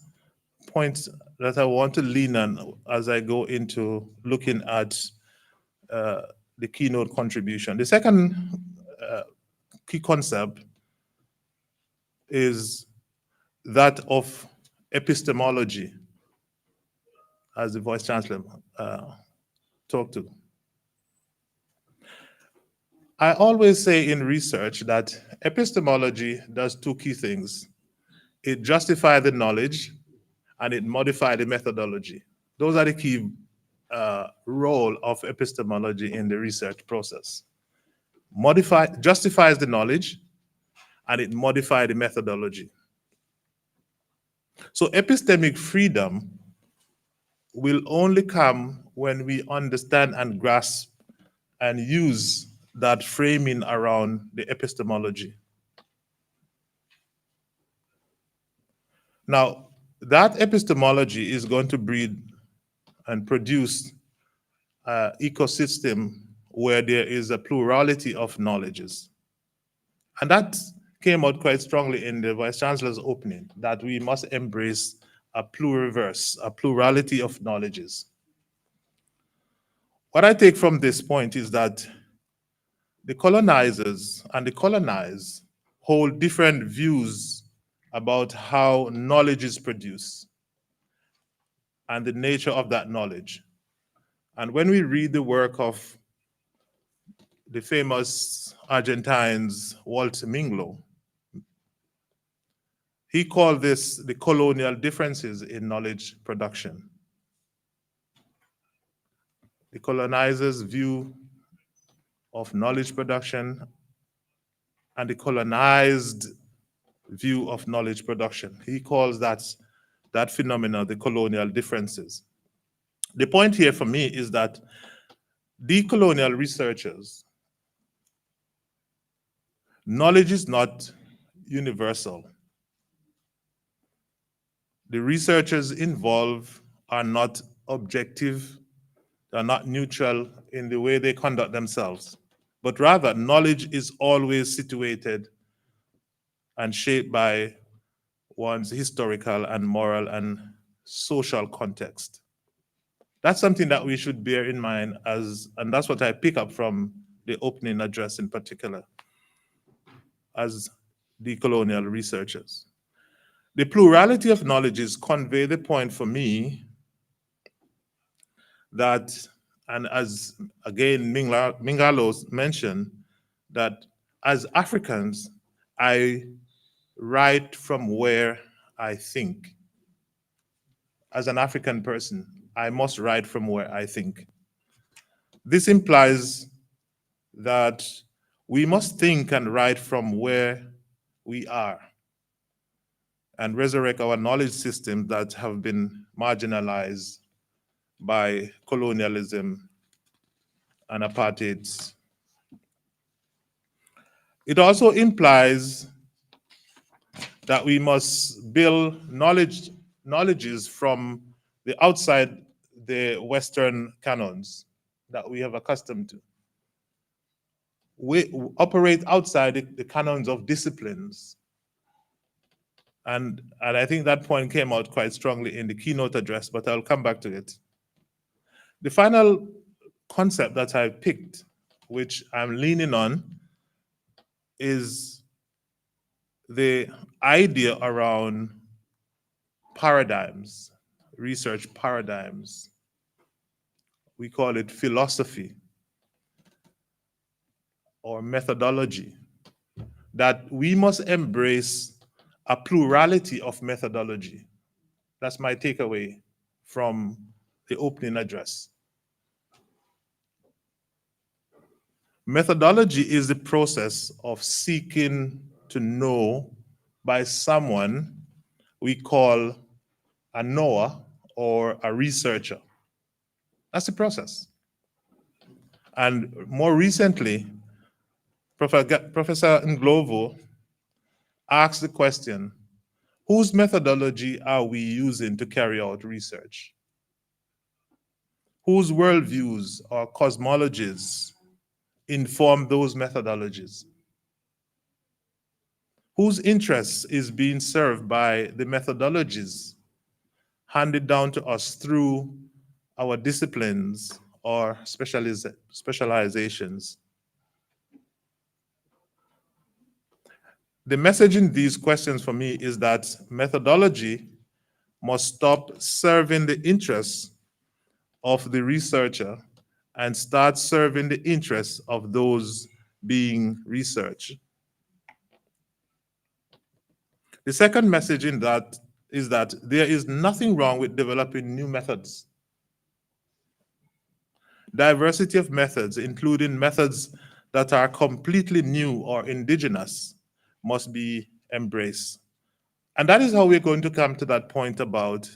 point that I want to lean on as I go into looking at the keynote contribution. The second key concept is that of epistemology, as the Vice-Chancellor talked to. I always say in research that epistemology does two key things. It justifies the knowledge and it modifies the methodology. Those are the key role of epistemology in the research process. Justifies the knowledge and it modifies the methodology. So epistemic freedom will only come when we understand and grasp and use that framing around the epistemology. Now, that epistemology is going to breed and produce an ecosystem where there is a plurality of knowledges. And that came out quite strongly in the Vice-Chancellor's opening, that we must embrace a pluriverse, a plurality of knowledges. What I take from this point is that the colonizers and the colonized hold different views about how knowledge is produced and the nature of that knowledge. And when we read the work of the famous Argentines, Walter Minglo, he called this the colonial differences in knowledge production. The colonizers' view of knowledge production and the colonized view of knowledge production. He calls that phenomena the colonial differences. The point here for me is that decolonial researchers, knowledge is not universal. The researchers involved are not objective, they're not neutral in the way they conduct themselves, but rather knowledge is always situated and shaped by one's historical and moral and social context. That's something that we should bear in mind and that's what I pick up from the opening address in particular as decolonial researchers. The plurality of knowledges convey the point for me that, and as again Mingalo mentioned, that as Africans, I write from where I think. As an African person, I must write from where I think. This implies that we must think and write from where we are and resurrect our knowledge systems that have been marginalized by colonialism and apartheid. It also implies that we must build knowledges from the outside the Western canons that we have accustomed to. We operate outside the canons of disciplines. And I think that point came out quite strongly in the keynote address, but I'll come back to it. The final concept that I picked, which I'm leaning on, is the idea around paradigms, research paradigms. We call it philosophy or methodology, that we must embrace a plurality of methodology. That's my takeaway from the opening address. Methodology is the process of seeking to know by someone we call a knower or a researcher. That's the process. And more recently, Professor Nglovo asked the question, whose methodology are we using to carry out research? Whose worldviews or cosmologies inform those methodologies? Whose interests is being served by the methodologies handed down to us through our disciplines or specializations? The message in these questions for me is that methodology must stop serving the interests of the researcher and start serving the interests of those being researched. The second message in that is that there is nothing wrong with developing new methods. Diversity of methods, including methods that are completely new or indigenous, must be embraced. And that is how we're going to come to that point about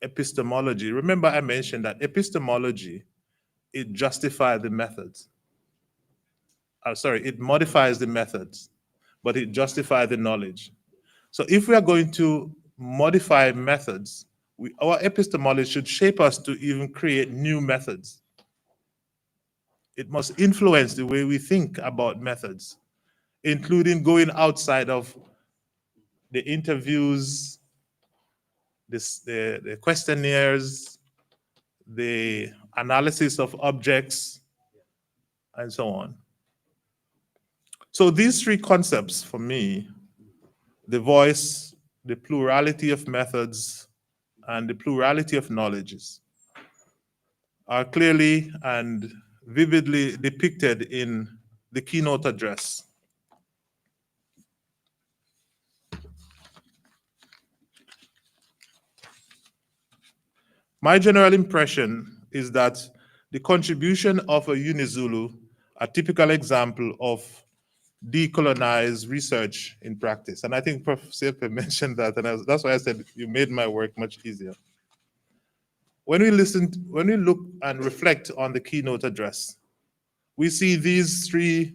epistemology. Remember, I mentioned that epistemology, it justifies the methods. It modifies the methods, but it justifies the knowledge. So if we are going to modify methods, our epistemology should shape us to even create new methods. It must influence the way we think about methods, including going outside of the interviews, the questionnaires, the analysis of objects, and so on. So these three concepts for me, the voice, the plurality of methods, and the plurality of knowledges, are clearly and vividly depicted in the keynote address. My general impression is that the contribution of a UniZulu, a typical example of decolonized research in practice, and I think Prof. Sepe mentioned that, and that's why I said you made my work much easier. When we look and reflect on the keynote address, we see these three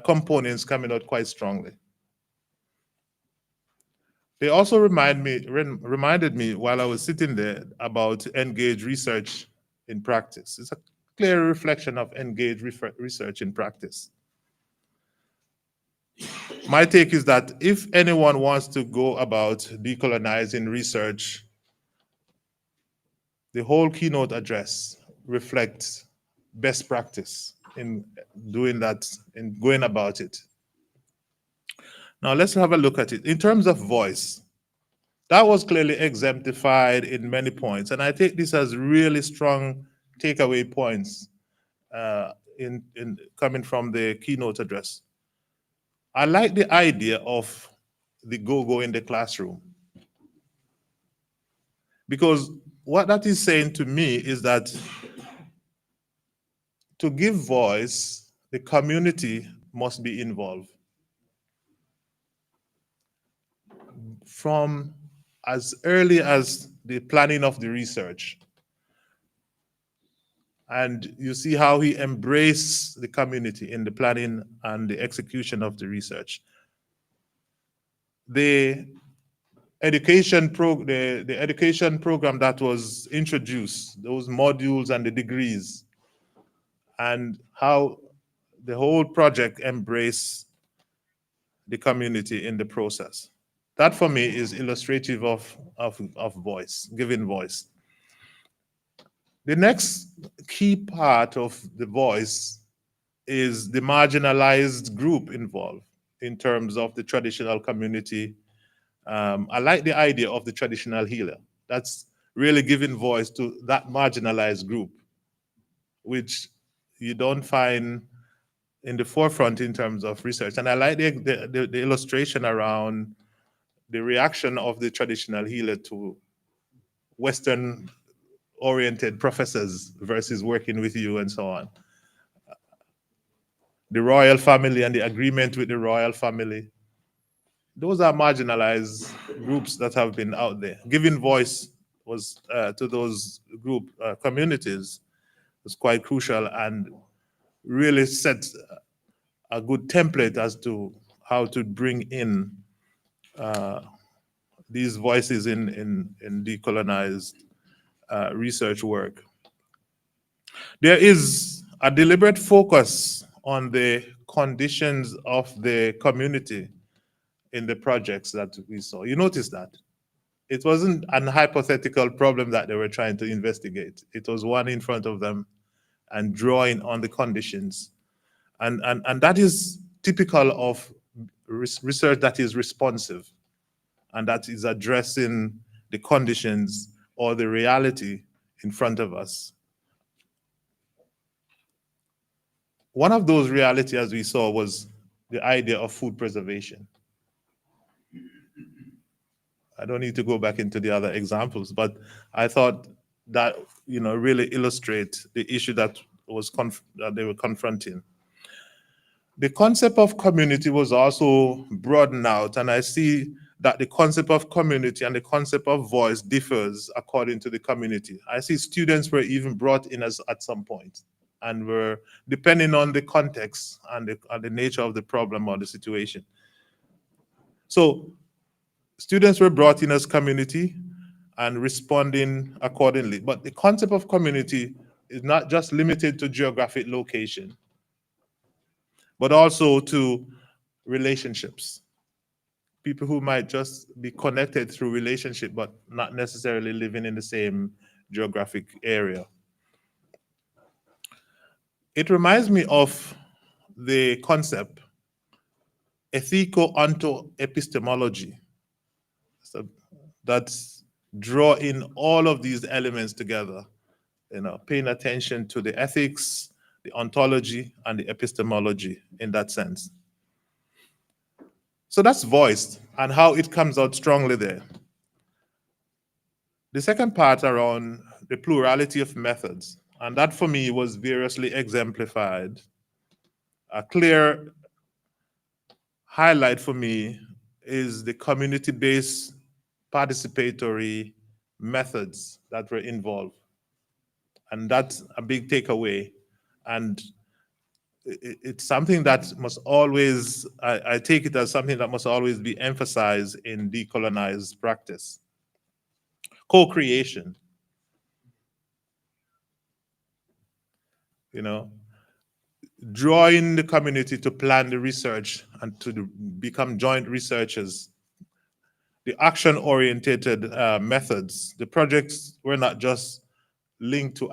components coming out quite strongly. They also reminded me while I was sitting there about engaged research in practice. It's a clear reflection of engaged research in practice. My take is that if anyone wants to go about decolonizing research The whole keynote address reflects best practice in doing that, in going about it. Now let's have a look at it. In terms of voice, that was clearly exemplified in many points. And I take this as really strong takeaway points in coming from the keynote address. I like the idea of the go-go in the classroom, because what that is saying to me is that to give voice, the community must be involved from as early as the planning of the research. And you see how he embraced the community in the planning and the execution of the research. The education program that was introduced, those modules and the degrees, and how the whole project embraced the community in the process. That for me is illustrative of voice, giving voice. The next key part of the voice is the marginalized group involved in terms of the traditional community. I like the idea of the traditional healer. That's really giving voice to that marginalized group, which you don't find in the forefront in terms of research. And I like the illustration around the reaction of the traditional healer to Western oriented professors versus working with you and so on. The royal family and the agreement with the royal family. Those are marginalized groups that have been out there. Giving voice was to those group communities was quite crucial and really set a good template as to how to bring in these voices in decolonized research work. There is a deliberate focus on the conditions of the community in the projects that we saw. You notice that? It wasn't an hypothetical problem that they were trying to investigate. It was one in front of them and drawing on the conditions. And that is typical of research that is responsive and that is addressing the conditions or the reality in front of us. One of those reality, as we saw, was the idea of food preservation. I don't need to go back into the other examples, but I thought that really illustrate the issue that that they were confronting. The concept of community was also broadened out, and I see that the concept of community and the concept of voice differs according to the community. I see students were even brought in at some point, and were, depending on the context and the nature of the problem or the situation. So students were brought in as community and responding accordingly. But the concept of community is not just limited to geographic location, but also to relationships. People who might just be connected through relationship, but not necessarily living in the same geographic area. It reminds me of the concept ethico-onto-epistemology. So that's draw in all of these elements together, paying attention to the ethics, the ontology, and the epistemology in that sense. So that's voiced and how it comes out strongly there. The second part around the plurality of methods, and that for me was variously exemplified. A clear highlight for me is the community-based participatory methods that were involved. And that's a big takeaway. And it's something that must always, I take it as something that must always be emphasized in decolonized practice. Co-creation. Drawing the community to plan the research and to become joint researchers. The action-oriented methods. The projects were not just linked to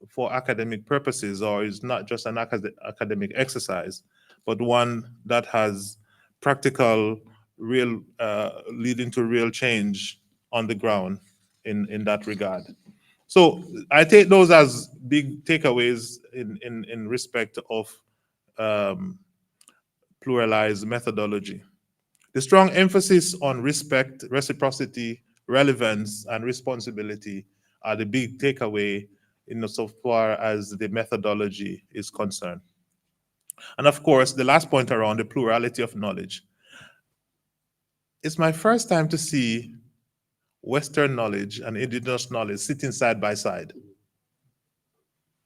for academic purposes, or is not just an academic exercise, but one that has practical, real, leading to real change on the ground in that regard. So I take those as big takeaways in respect of pluralized methodology. The strong emphasis on respect, reciprocity, relevance, and responsibility are the big takeaway so far as the methodology is concerned. And of course, the last point around the plurality of knowledge. It's my first time to see Western knowledge and indigenous knowledge sitting side by side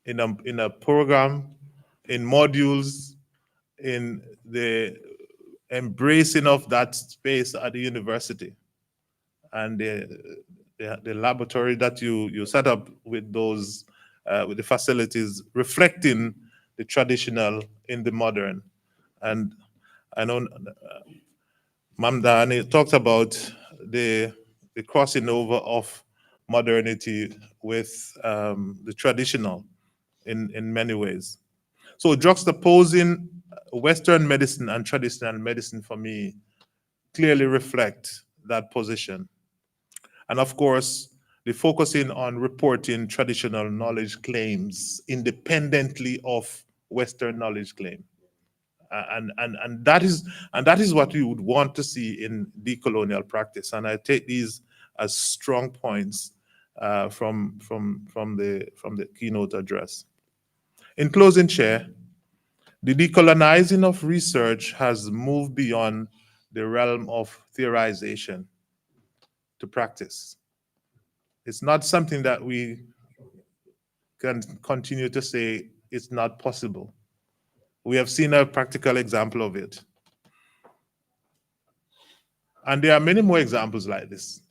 in a program, in modules, in the embracing of that space at the university, and the laboratory that you set up with those with the facilities reflecting the traditional in the modern. And I know Mamdani talked about the crossing over of modernity with the traditional in many ways. So juxtaposing Western medicine and traditional medicine for me clearly reflect that position. And of course, the focusing on reporting traditional knowledge claims independently of Western knowledge claim. And that is what we would want to see in decolonial practice. And I take these as strong points from the keynote address. In closing, Chair, the decolonizing of research has moved beyond the realm of theorization to practice. It's not something that we can continue to say it's not possible. We have seen a practical example of it. And there are many more examples like this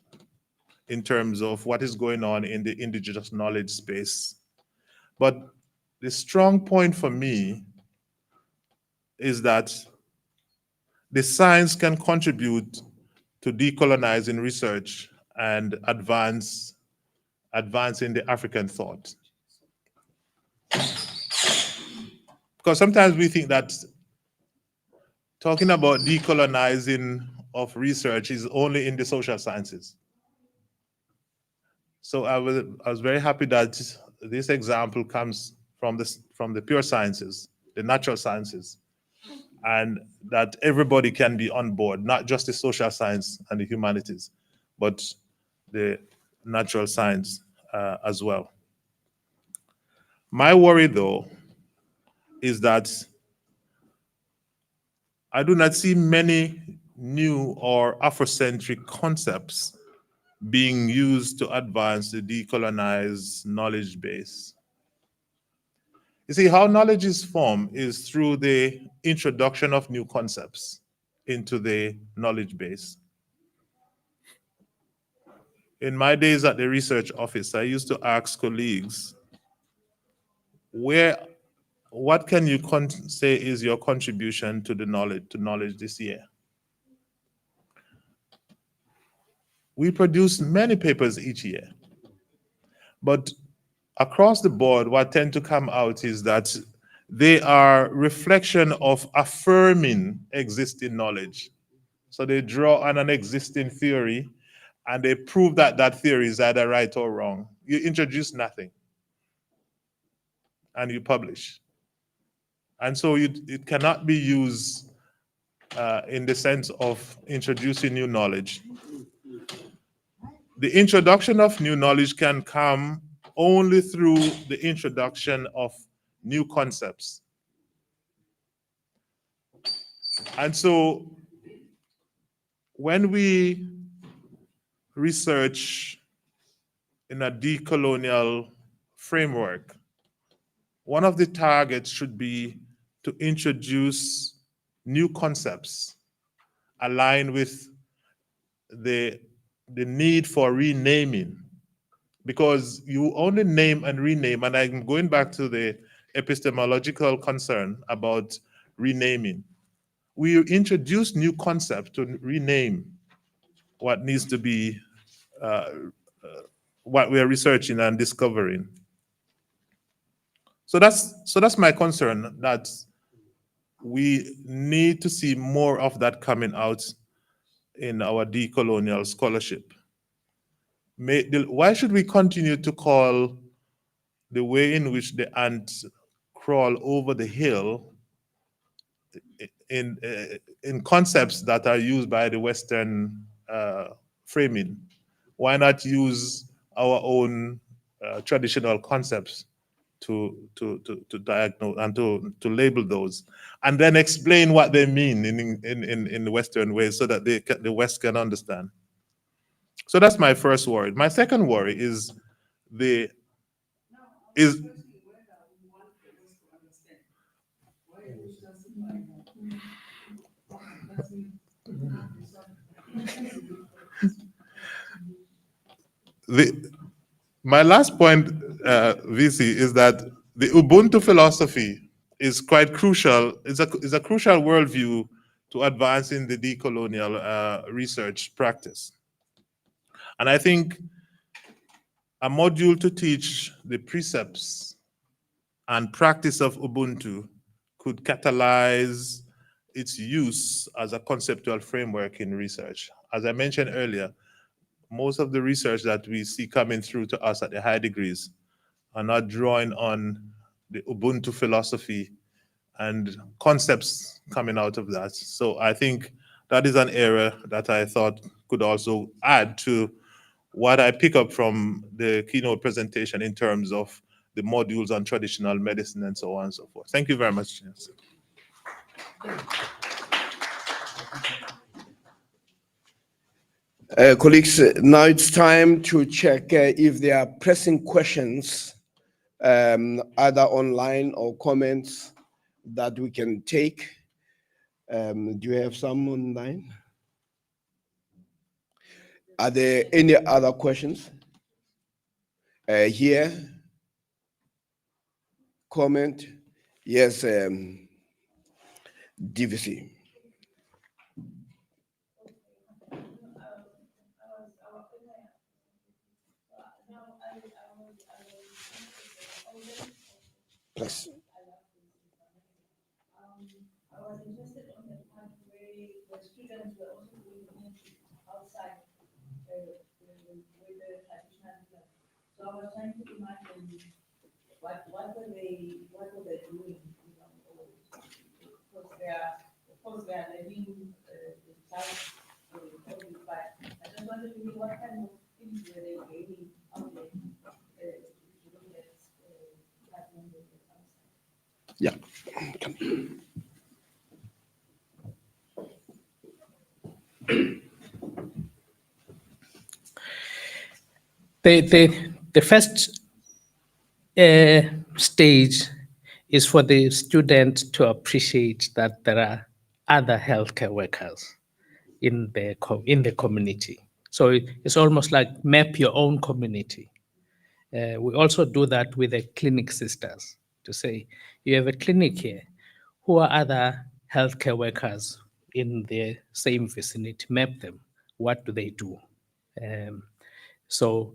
in terms of what is going on in the indigenous knowledge space. But the strong point for me is that the science can contribute to decolonizing research and advancing the African thought. Because sometimes we think that talking about decolonizing of research is only in the social sciences. So I was very happy that this example comes from the pure sciences, the natural sciences, and that everybody can be on board, not just the social science and the humanities, but the natural science as well. My worry, though, is that I do not see many new or Afrocentric concepts being used to advance the decolonized knowledge base. You see, how knowledge is formed is through the introduction of new concepts into the knowledge base. In my days at the research office, I used to ask colleagues, what can you say is your contribution to knowledge this year? We produce many papers each year, but across the board, what tend to come out is that they are reflection of affirming existing knowledge. So they draw on an existing theory and they prove that that theory is either right or wrong. You introduce nothing and you publish. And so it cannot be used in the sense of introducing new knowledge. The introduction of new knowledge can come only through the introduction of new concepts. And so when we research in a decolonial framework, one of the targets should be to introduce new concepts aligned with the need for renaming, because you only name and rename, and I'm going back to the epistemological concern about renaming. We introduce new concepts to rename what needs to be what we are researching and discovering. So that's my concern, that we need to see more of that coming out in our decolonial scholarship. Why should we continue to call the way in which the ants crawl over the hill in concepts that are used by the Western framing? Why not use our own traditional concepts to diagnose and to label those, and then explain what they mean in the Western ways, so that the West can understand? So that's my first worry. My second worry is the is my last point, VC, is that the Ubuntu philosophy is quite crucial. Is a crucial worldview to advancing the decolonial research practice. And I think a module to teach the precepts and practice of Ubuntu could catalyze its use as a conceptual framework in research. As I mentioned earlier, most of the research that we see coming through to us at the high degrees are not drawing on the Ubuntu philosophy and concepts coming out of that. So I think that is an area that I thought could also add to what I pick up from the keynote presentation in terms of the modules on traditional medicine and so on and so forth. Thank you very much, James. Colleagues, now it's time to check if there are pressing questions, either online or comments that we can take. Do you have some online? Are there any other questions? Here? Comment? Yes, DVC. Please. I was interested on the part where the students were also doing it outside with the traditional club. So I was trying to imagine what were they doing, you know, of course they are living the type but I just wanted to know what kind of things were they gaining out there to look at that number outside. Yeah. The first stage is for the student to appreciate that there are other healthcare workers in the community. So it's almost like map your own community. We also do that with the clinic sisters to say, you have a clinic here. Who are other healthcare workers in the same vicinity? Map them. What do they do? So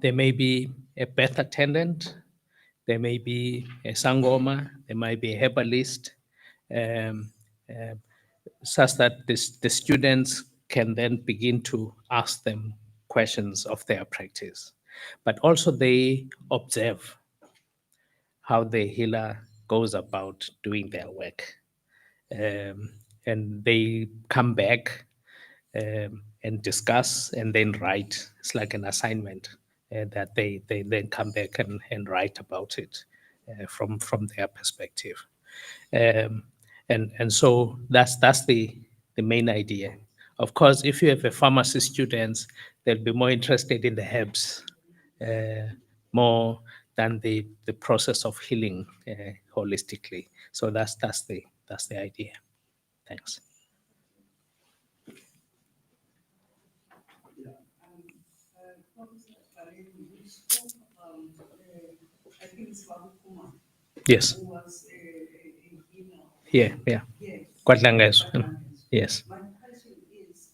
there may be a birth attendant, there may be a sangoma, there might be a herbalist, such that the students can then begin to ask them questions of their practice. But also they observe how the healer goes about doing their work. And they come back and discuss and then write. It's like an assignment that they then come back and write about it from their perspective. And so that's the main idea. Of course, if you have a pharmacy students, they'll be more interested in the herbs more than the process of healing holistically. So that's the idea. Thanks. I think it's Kuma. Yes. Who was Yeah. Yes. Kwadlangezo. Yes. My question is,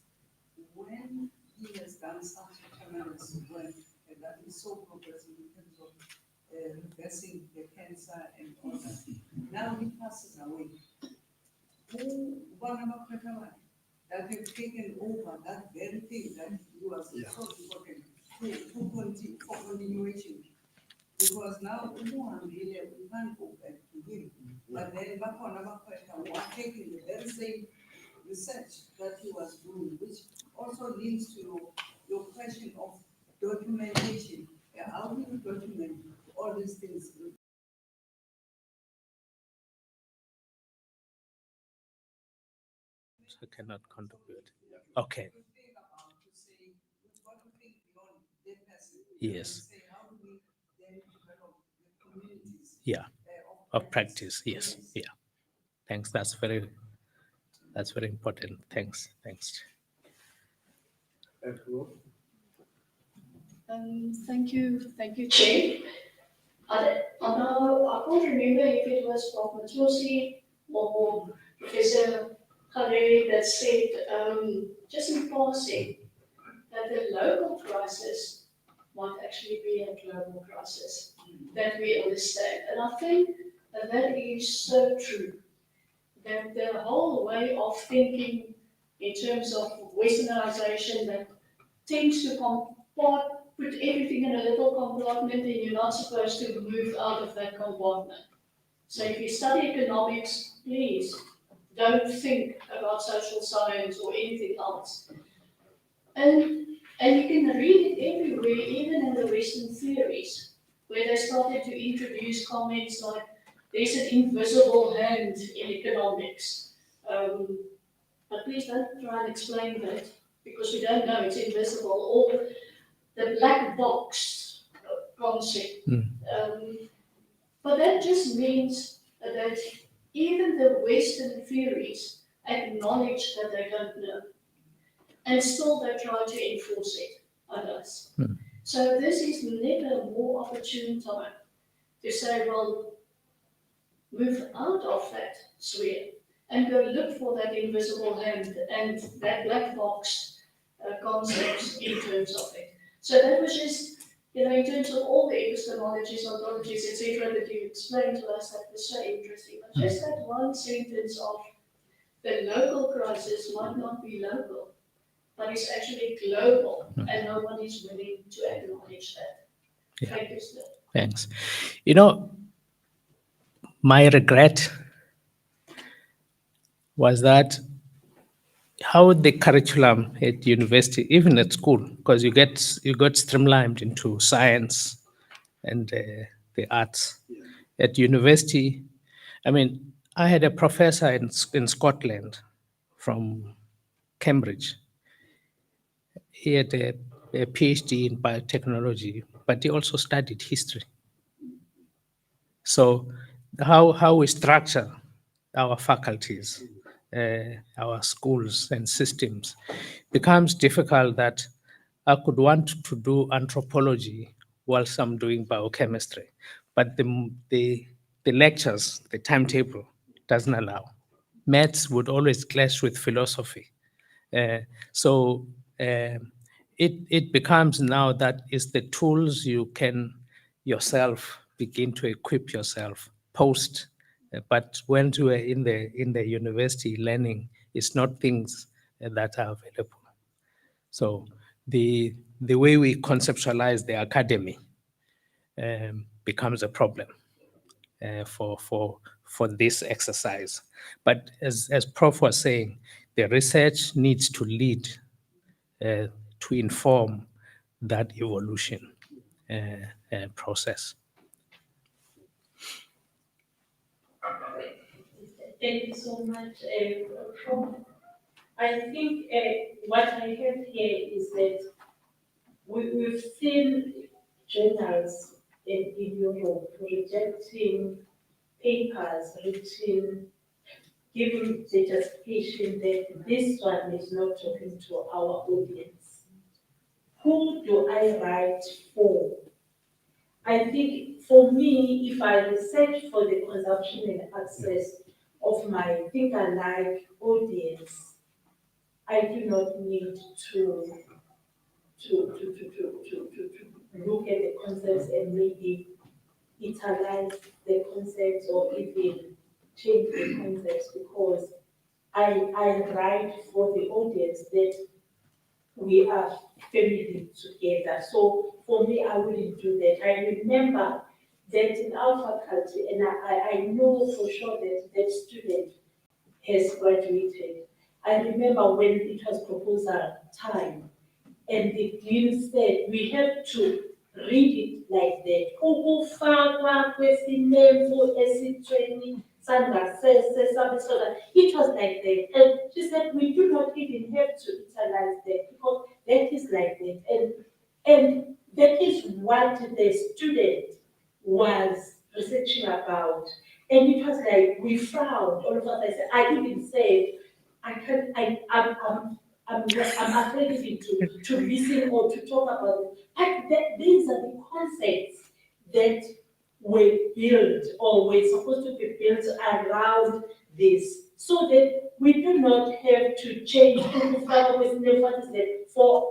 when he has done such tremendous work, that now he passes away. Who, that have taken over that very thing that he was so important for continuation. Because now we can't go back to him. But then Bakona who are taking the very same research that he was doing, which also leads to your question of documentation. How do you document all these things? So cannot contribute. Okay. Yes. Yeah. Of practice. Yes. Yeah. Thanks. That's very important. Thanks. Thank you, Chair. I can't remember if it was Prof. Mtose or Professor Khaled that said, just in passing, that the local crisis might actually be a global crisis that we understand. And I think that is so true. That the whole way of thinking in terms of westernization that tends to put everything in a little compartment and you're not supposed to move out of that compartment. So if you study economics, please don't think about social science or anything else. And you can read it everywhere, even in the Western theories, where they started to introduce comments like, there's an invisible hand in economics. But please don't try and explain that, because we don't know it's invisible, or the black box concept. But that just means that even the Western theories acknowledge that they don't know, and still they try to enforce it on us. So this is never a more opportune time to say, well, move out of that sphere and go look for that invisible hand and that black box concepts in terms of it. So that was just, in terms of all the epistemologies, ontologies, etc., that you explained to us, that was so interesting. But just that one sentence of the local crisis might not be local, but it's actually global, and no one is willing to acknowledge that. Yeah. Thank you, sir. Thanks. My regret was that how the curriculum at university, even at school, because you got streamlined into science and the arts. At university, I had a professor in Scotland from Cambridge. He had a PhD in biotechnology, but he also studied history. So how we structure our faculties, our schools and systems becomes difficult, that I could want to do anthropology whilst I'm doing biochemistry, but the lectures, the timetable doesn't allow. Maths would always clash with philosophy. So it becomes now that is the tools you can yourself begin to equip yourself post. But when you are in the university learning, it's not things that are available. So the way we conceptualize the academy becomes a problem for this exercise. But as Prof was saying, the research needs to lead to inform that evolution process. Thank you so much, Prof. I think what I have here is that we've seen journals in Europe rejecting papers written, giving the justification that this one is not talking to our audience. Who do I write for? I think for me, if I research for the consumption and access of my think alike audience, I do not need to look at the concepts and maybe italize the concepts or even change the concepts, because I write for the audience that we are family together. So for me, I wouldn't do that. I remember that in our faculty, and I know for sure that that student has graduated. I remember when it was proposal time, and the dean said we have to read it like that. Ukufakwa kwesimemo esithweni sangasese sabisola. It was like that. And she said we do not even have to utilize that, because that is like that. And that is what the student was researching about. And it was like we frowned all of us. I even said, I'm afraid even to listen or to talk about it. But these are the concepts that were built or were supposed to be built around this, so that we do not have to change for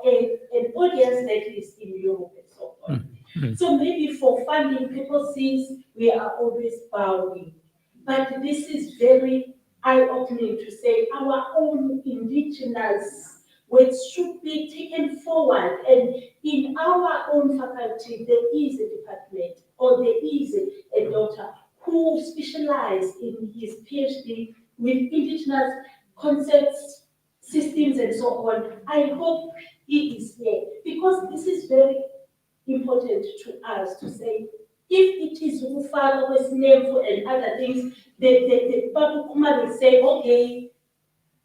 an audience that is in Europe and so on. So maybe for funding, people think we are always bowing. But this is very eye-opening to say our own indigenous words should be taken forward. And in our own faculty, there is a department or there is a doctor who specializes in his PhD with indigenous concepts, systems, and so on. I hope he is here, because this is very important to us to say, if it is Ufala with name and other things, the Babu Kuma will say, okay,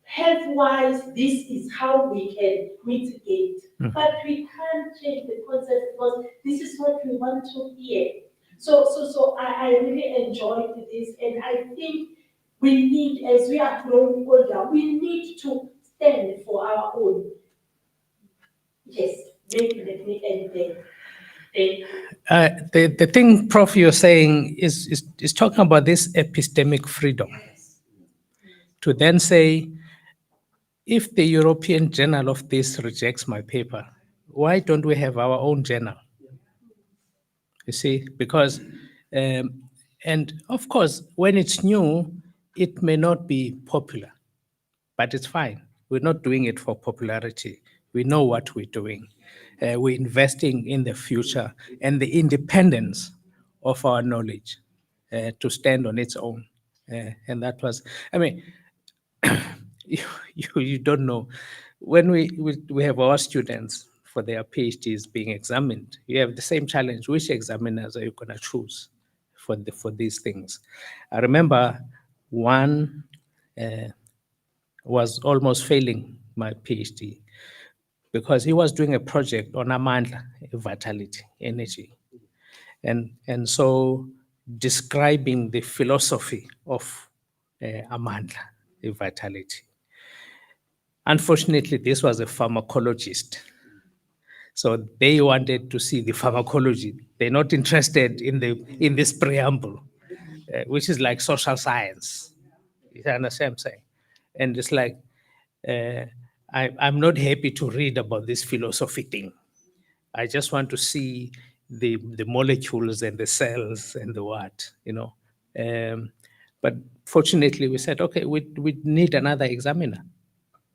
health-wise, this is how we can mitigate. But we can't change the concept, because this is what we want to hear. So I really enjoyed this, and I think we need, as we are growing older, we need to stand for our own. Yes, maybe let me end there. Thank you. The thing, Prof, you're saying is talking about this epistemic freedom. To then say, if the European journal of this rejects my paper, why don't we have our own journal? You see, because, and of course, when it's new, it may not be popular, but it's fine. We're not doing it for popularity. We know what we're doing. We're investing in the future and the independence of our knowledge to stand on its own. And that was, I mean, you don't know. When we have our students for their PhDs being examined, you have the same challenge. Which examiners are you going to choose for these things? I remember one was almost failing my PhD because he was doing a project on amandla, vitality, energy. And so describing the philosophy of amandla, vitality. Unfortunately, this was a pharmacologist. So they wanted to see the pharmacology. They're not interested in this preamble, which is like social science. You understand what I'm saying? And it's like, I'm not happy to read about this philosophy thing. I just want to see the molecules and the cells and the what, you know. But fortunately, we said, okay, we need another examiner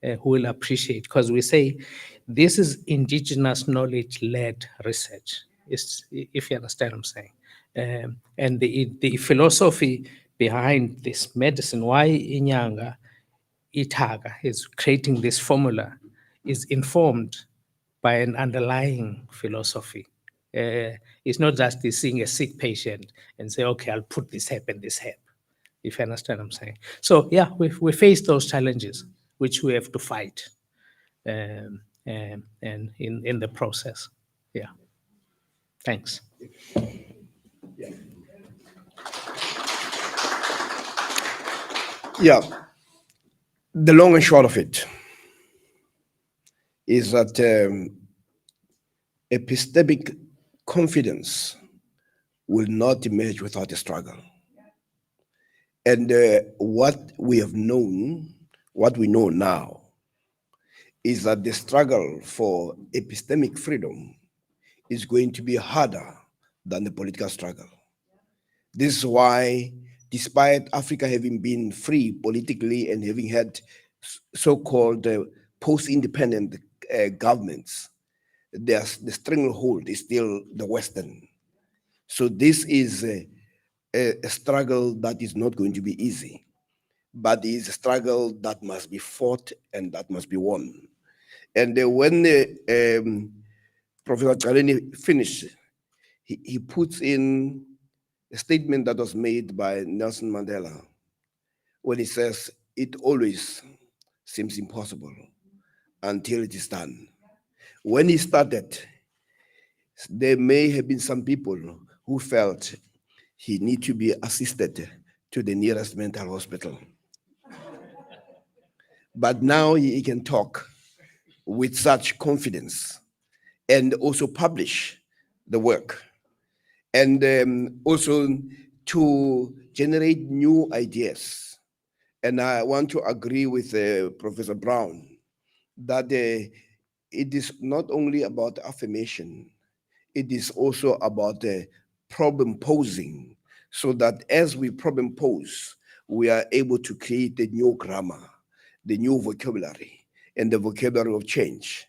who will appreciate, because we say this is indigenous knowledge-led research, if you understand what I'm saying. And the philosophy behind this medicine, why Inyanga, Itaga is creating this formula, is informed by an underlying philosophy. It's not just seeing a sick patient and say, okay, I'll put this herb and this herb, if you understand what I'm saying. So yeah, we face those challenges, which we have to fight and in the process. Yeah. Thanks. Yeah. The long and short of it is that epistemic confidence will not emerge without a struggle. And what we have known, what we know now, is that the struggle for epistemic freedom is going to be harder than the political struggle. This is why despite Africa having been free politically and having had so-called post-independent governments, the stranglehold is still the Western. So this is a struggle that is not going to be easy, but it is a struggle that must be fought and that must be won. And when Professor Kaleni finished, he puts in a statement that was made by Nelson Mandela when he says, "It always seems impossible until it is done." When he started, there may have been some people who felt he need to be assisted to the nearest mental hospital. But now he can talk with such confidence and also publish the work, and also to generate new ideas. And I want to agree with Professor Brown that it is not only about affirmation, it is also about problem posing, so that as we problem pose, we are able to create the new grammar, the new vocabulary, and the vocabulary of change.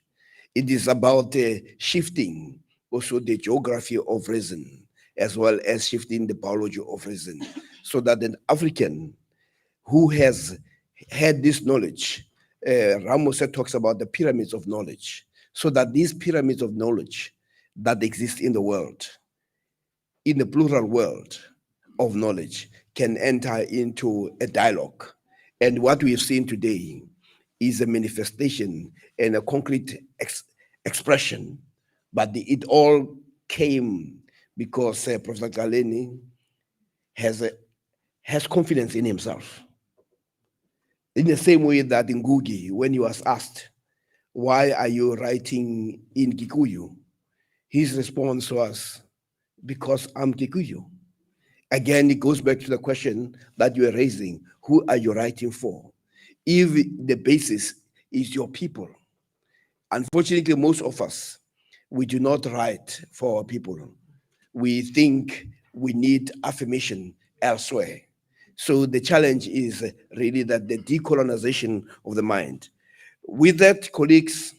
It is about shifting also the geography of reason, as well as shifting the biology of reason, so that an African who has had this knowledge, Ramos talks about the pyramids of knowledge, so that these pyramids of knowledge that exist in the world, in the plural world of knowledge, can enter into a dialogue. And what we've seen today is a manifestation and a concrete expression, but it all came because Professor Galeni has confidence in himself. In the same way that Ngugi, when he was asked, "Why are you writing in Kikuyu?" his response was, "Because I'm Kikuyu." Again, it goes back to the question that you are raising: who are you writing for? If the basis is your people. Unfortunately, most of us, we do not write for our people. We think we need affirmation elsewhere. So the challenge is really that the decolonization of the mind. With that, colleagues,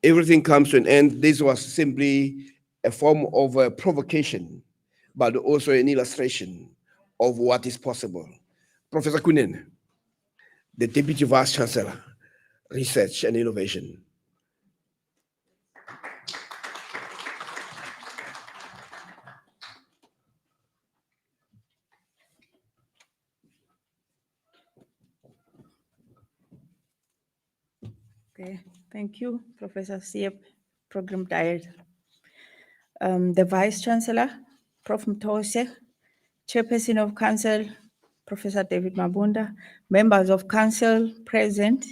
everything comes to an end. This was simply a form of a provocation, but also an illustration of what is possible. Professor Kunen, the Deputy Vice-Chancellor, Research and Innovation. Okay, thank you, Professor Siep, Program Director. The Vice-Chancellor, Prof. Mtose, Chairperson of Council, Professor David Mabunda, members of Council present,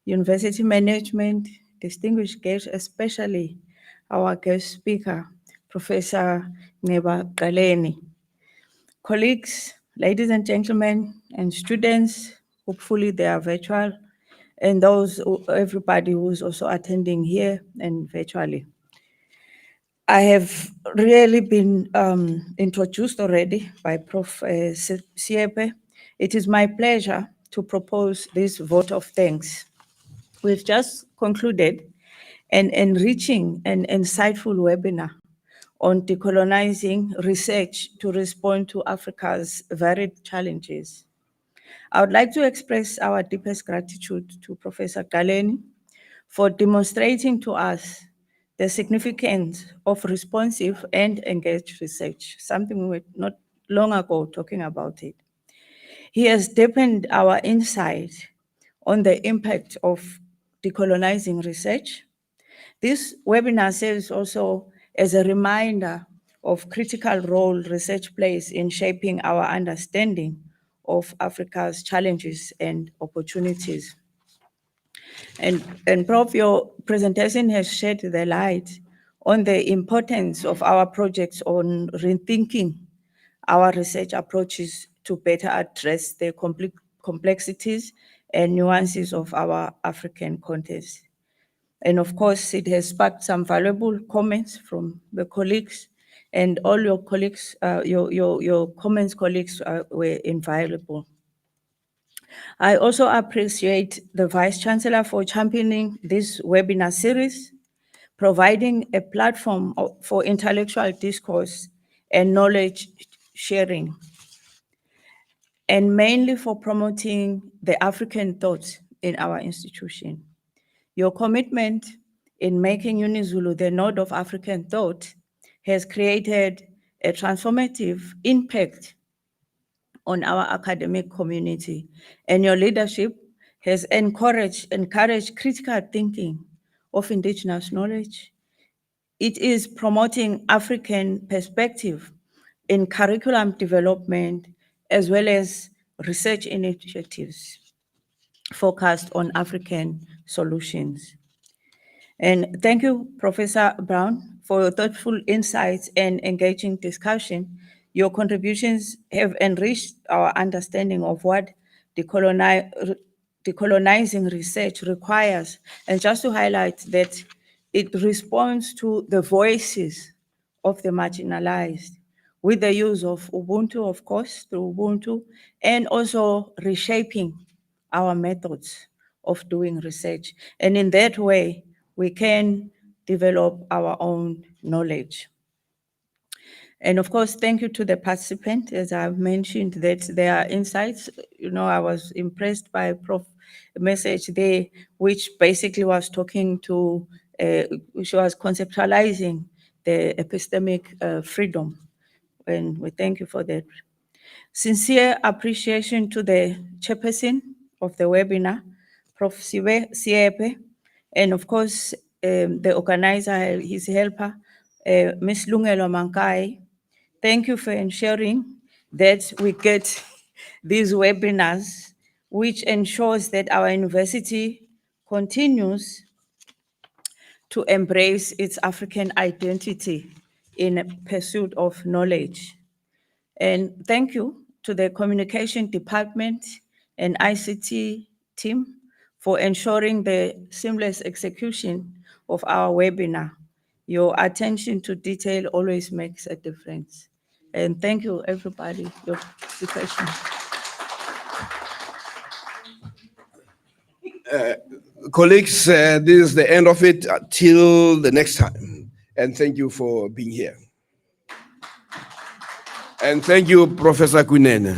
University Management, distinguished guests, especially our guest speaker, Professor Neba Galeni. Colleagues, ladies and gentlemen, and students, hopefully they are virtual, and everybody who's also attending here and virtually. I have really been introduced already by Prof. Siepe. It is my pleasure to propose this vote of thanks. We've just concluded an enriching and insightful webinar on decolonizing research to respond to Africa's varied challenges. I would like to express our deepest gratitude to Professor Galeni for demonstrating to us the significance of responsive and engaged research, something we were not long ago talking about it. He has deepened our insight on the impact of decolonizing research. This webinar serves also as a reminder of critical role research plays in shaping our understanding of Africa's challenges and opportunities. And Prof, your presentation has shed the light on the importance of our projects on rethinking our research approaches to better address the complexities and nuances of our African context. And of course, it has sparked some valuable comments from the colleagues And all your colleagues, your comments, colleagues, were invaluable. I also appreciate the Vice-Chancellor for championing this webinar series, providing a platform for intellectual discourse and knowledge sharing, and mainly for promoting the African thought in our institution. Your commitment in making UniZulu the node of African thought has created a transformative impact on our academic community, and your leadership has encouraged critical thinking of indigenous knowledge. It is promoting African perspective in curriculum development as well as research initiatives focused on African solutions. And thank you, Professor Brown, for your thoughtful insights and engaging discussion. Your contributions have enriched our understanding of what decolonizing research requires. And just to highlight that it responds to the voices of the marginalized with the use of Ubuntu, of course, through Ubuntu, and also reshaping our methods of doing research. And in that way, we can develop our own knowledge. And of course, thank you to the participant, as I've mentioned, that there are insights. You know, I was impressed by Prof. message there, which basically was talking to, which was conceptualizing the epistemic freedom. And we thank you for that. Sincere appreciation to the chairperson of the webinar, Prof. Siepe, and of course, the organizer, his helper, Ms. Lungelo Mankai. Thank you for ensuring that we get these webinars, which ensures that our university continues to embrace its African identity in pursuit of knowledge. And thank you to the communication department and ICT team for ensuring the seamless execution of our webinar. Your attention to detail always makes a difference. And thank you, everybody, your participation. Colleagues, this is the end of it. Till the next time. And thank you for being here. And thank you, Professor Kunene.